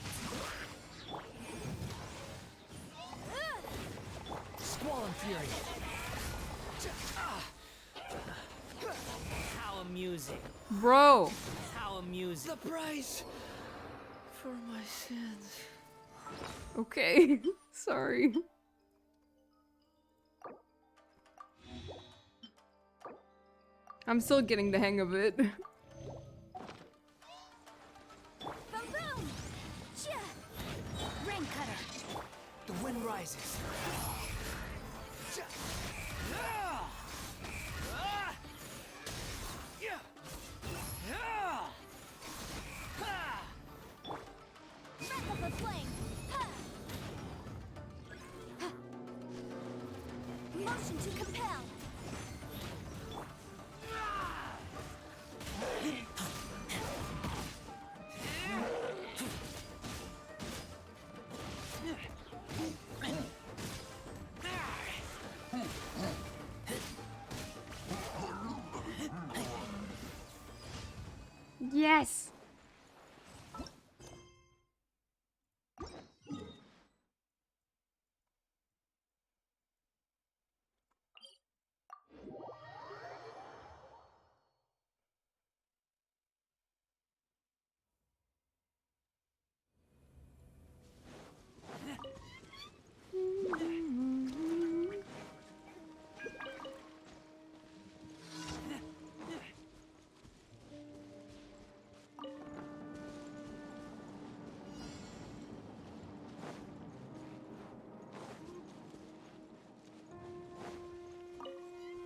J: Squall and Fury. How amusing.
A: Bro!
J: How amusing.
F: The price for my sins.
A: Okay. Sorry. I'm still getting the hang of it.
C: Boom boom! Rain cutter.
J: The wind rises.
C: Wrap up the flame. Motion to compel.
A: Yes!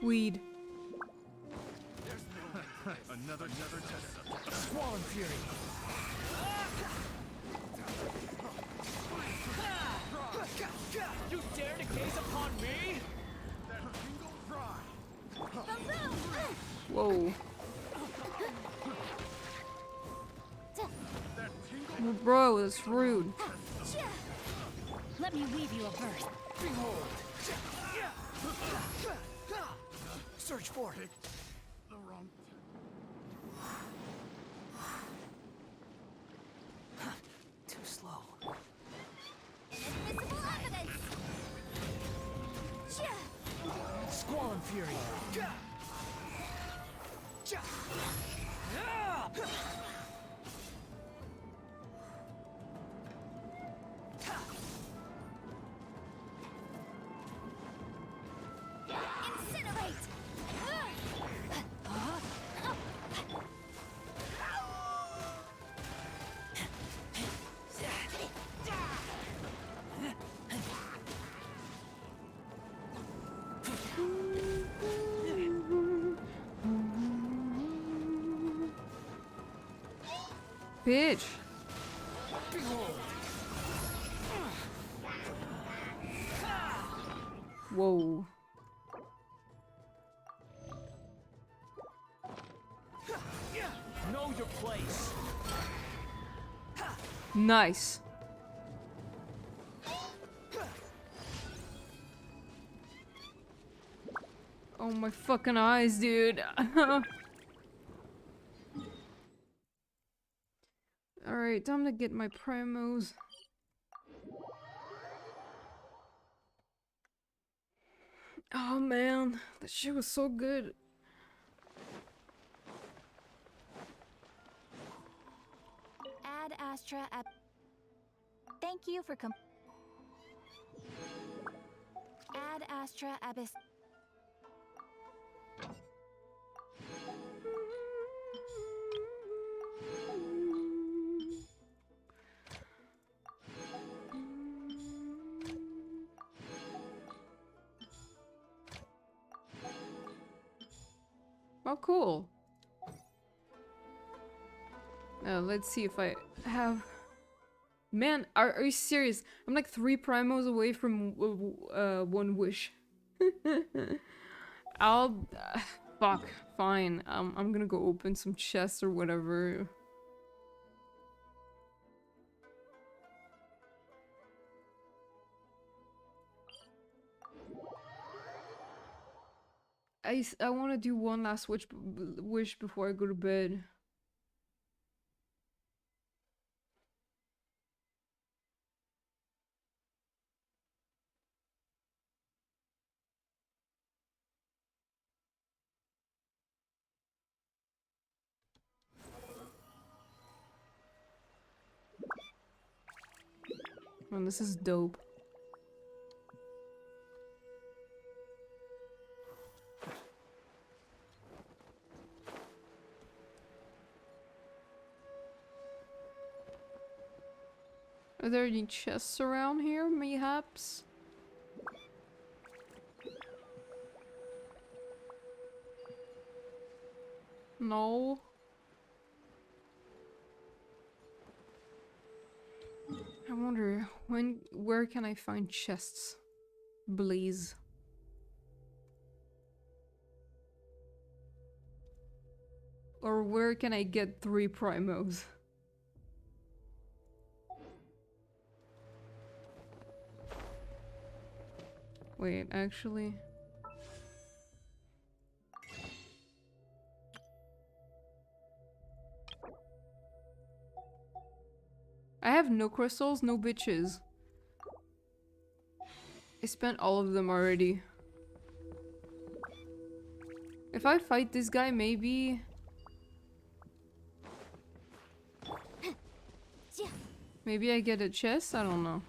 A: Weed.
F: Another test.
J: Squall and Fury. You dare to gaze upon me?
A: Whoa. Oh, bro, that's rude.
C: Let me weave you a verse.
J: Behold. Search for it.
F: The wrong.
J: Too slow.
C: Invisible evidence.
J: Squall and Fury.
C: Incinerate.
A: Bitch. Whoa.
J: Know your place.
A: Nice. Oh my fucking eyes, dude. Alright, time to get my primos. Oh man, that shit was so good.
C: Ad Astra Thank you for Ad Astra Abyss.
A: Oh, cool. Let's see if I have... Man, are you serious? I'm like 3 primos away from one wish. I'll... fuck, fine. I'm gonna go open some chests or whatever. I want to do one last wish before I go to bed. Man, this is dope. Are there any chests around here, mayhaps? No. I wonder where can I find chests? Blaze. Or where can I get 3 primos? Wait, actually... I have no crystals, no bitches. I spent all of them already. If I fight this guy, maybe... Maybe I get a chest? I don't know.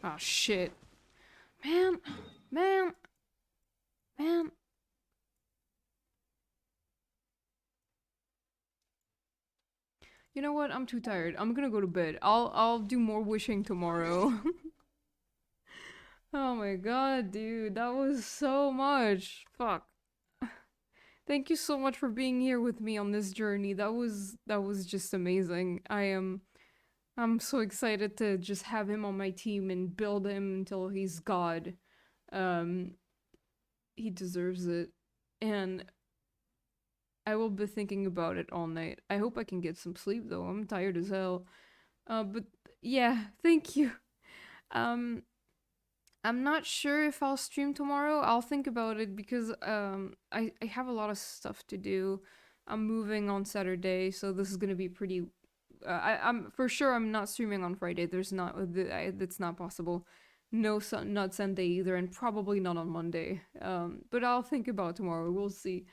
A: Oh shit. Man! Man! Man! You know what? I'm too tired. I'm gonna go to bed. I'll do more wishing tomorrow. Oh my god, dude. That was so much. Fuck. Thank you so much for being here with me on this journey. That was just amazing. I'm so excited to just have him on my team and build him until he's God. He deserves it. And I will be thinking about it all night. I hope I can get some sleep though. I'm tired as hell. But yeah, thank you. I'm not sure if I'll stream tomorrow. I'll think about it because I have a lot of stuff to do. I'm moving on Saturday, so this is gonna be pretty. I'm for sure I'm not streaming on Friday. That's not possible. No, not Sunday either, and probably not on Monday. But I'll think about tomorrow. We'll see.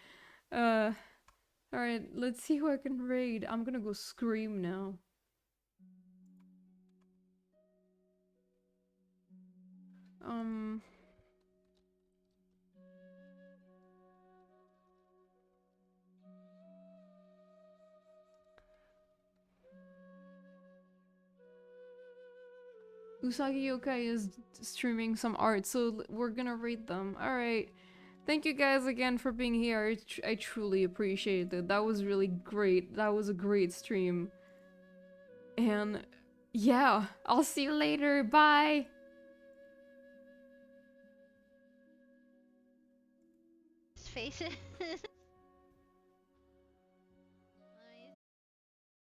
A: All right, let's see who I can raid. I'm gonna go scream now. Usagi Yokai is streaming some art, so we're gonna rate them. Alright. Thank you guys again for being here. I truly appreciate it. That was really great. That was a great stream. And yeah, I'll see you later. Bye!
N: Faces.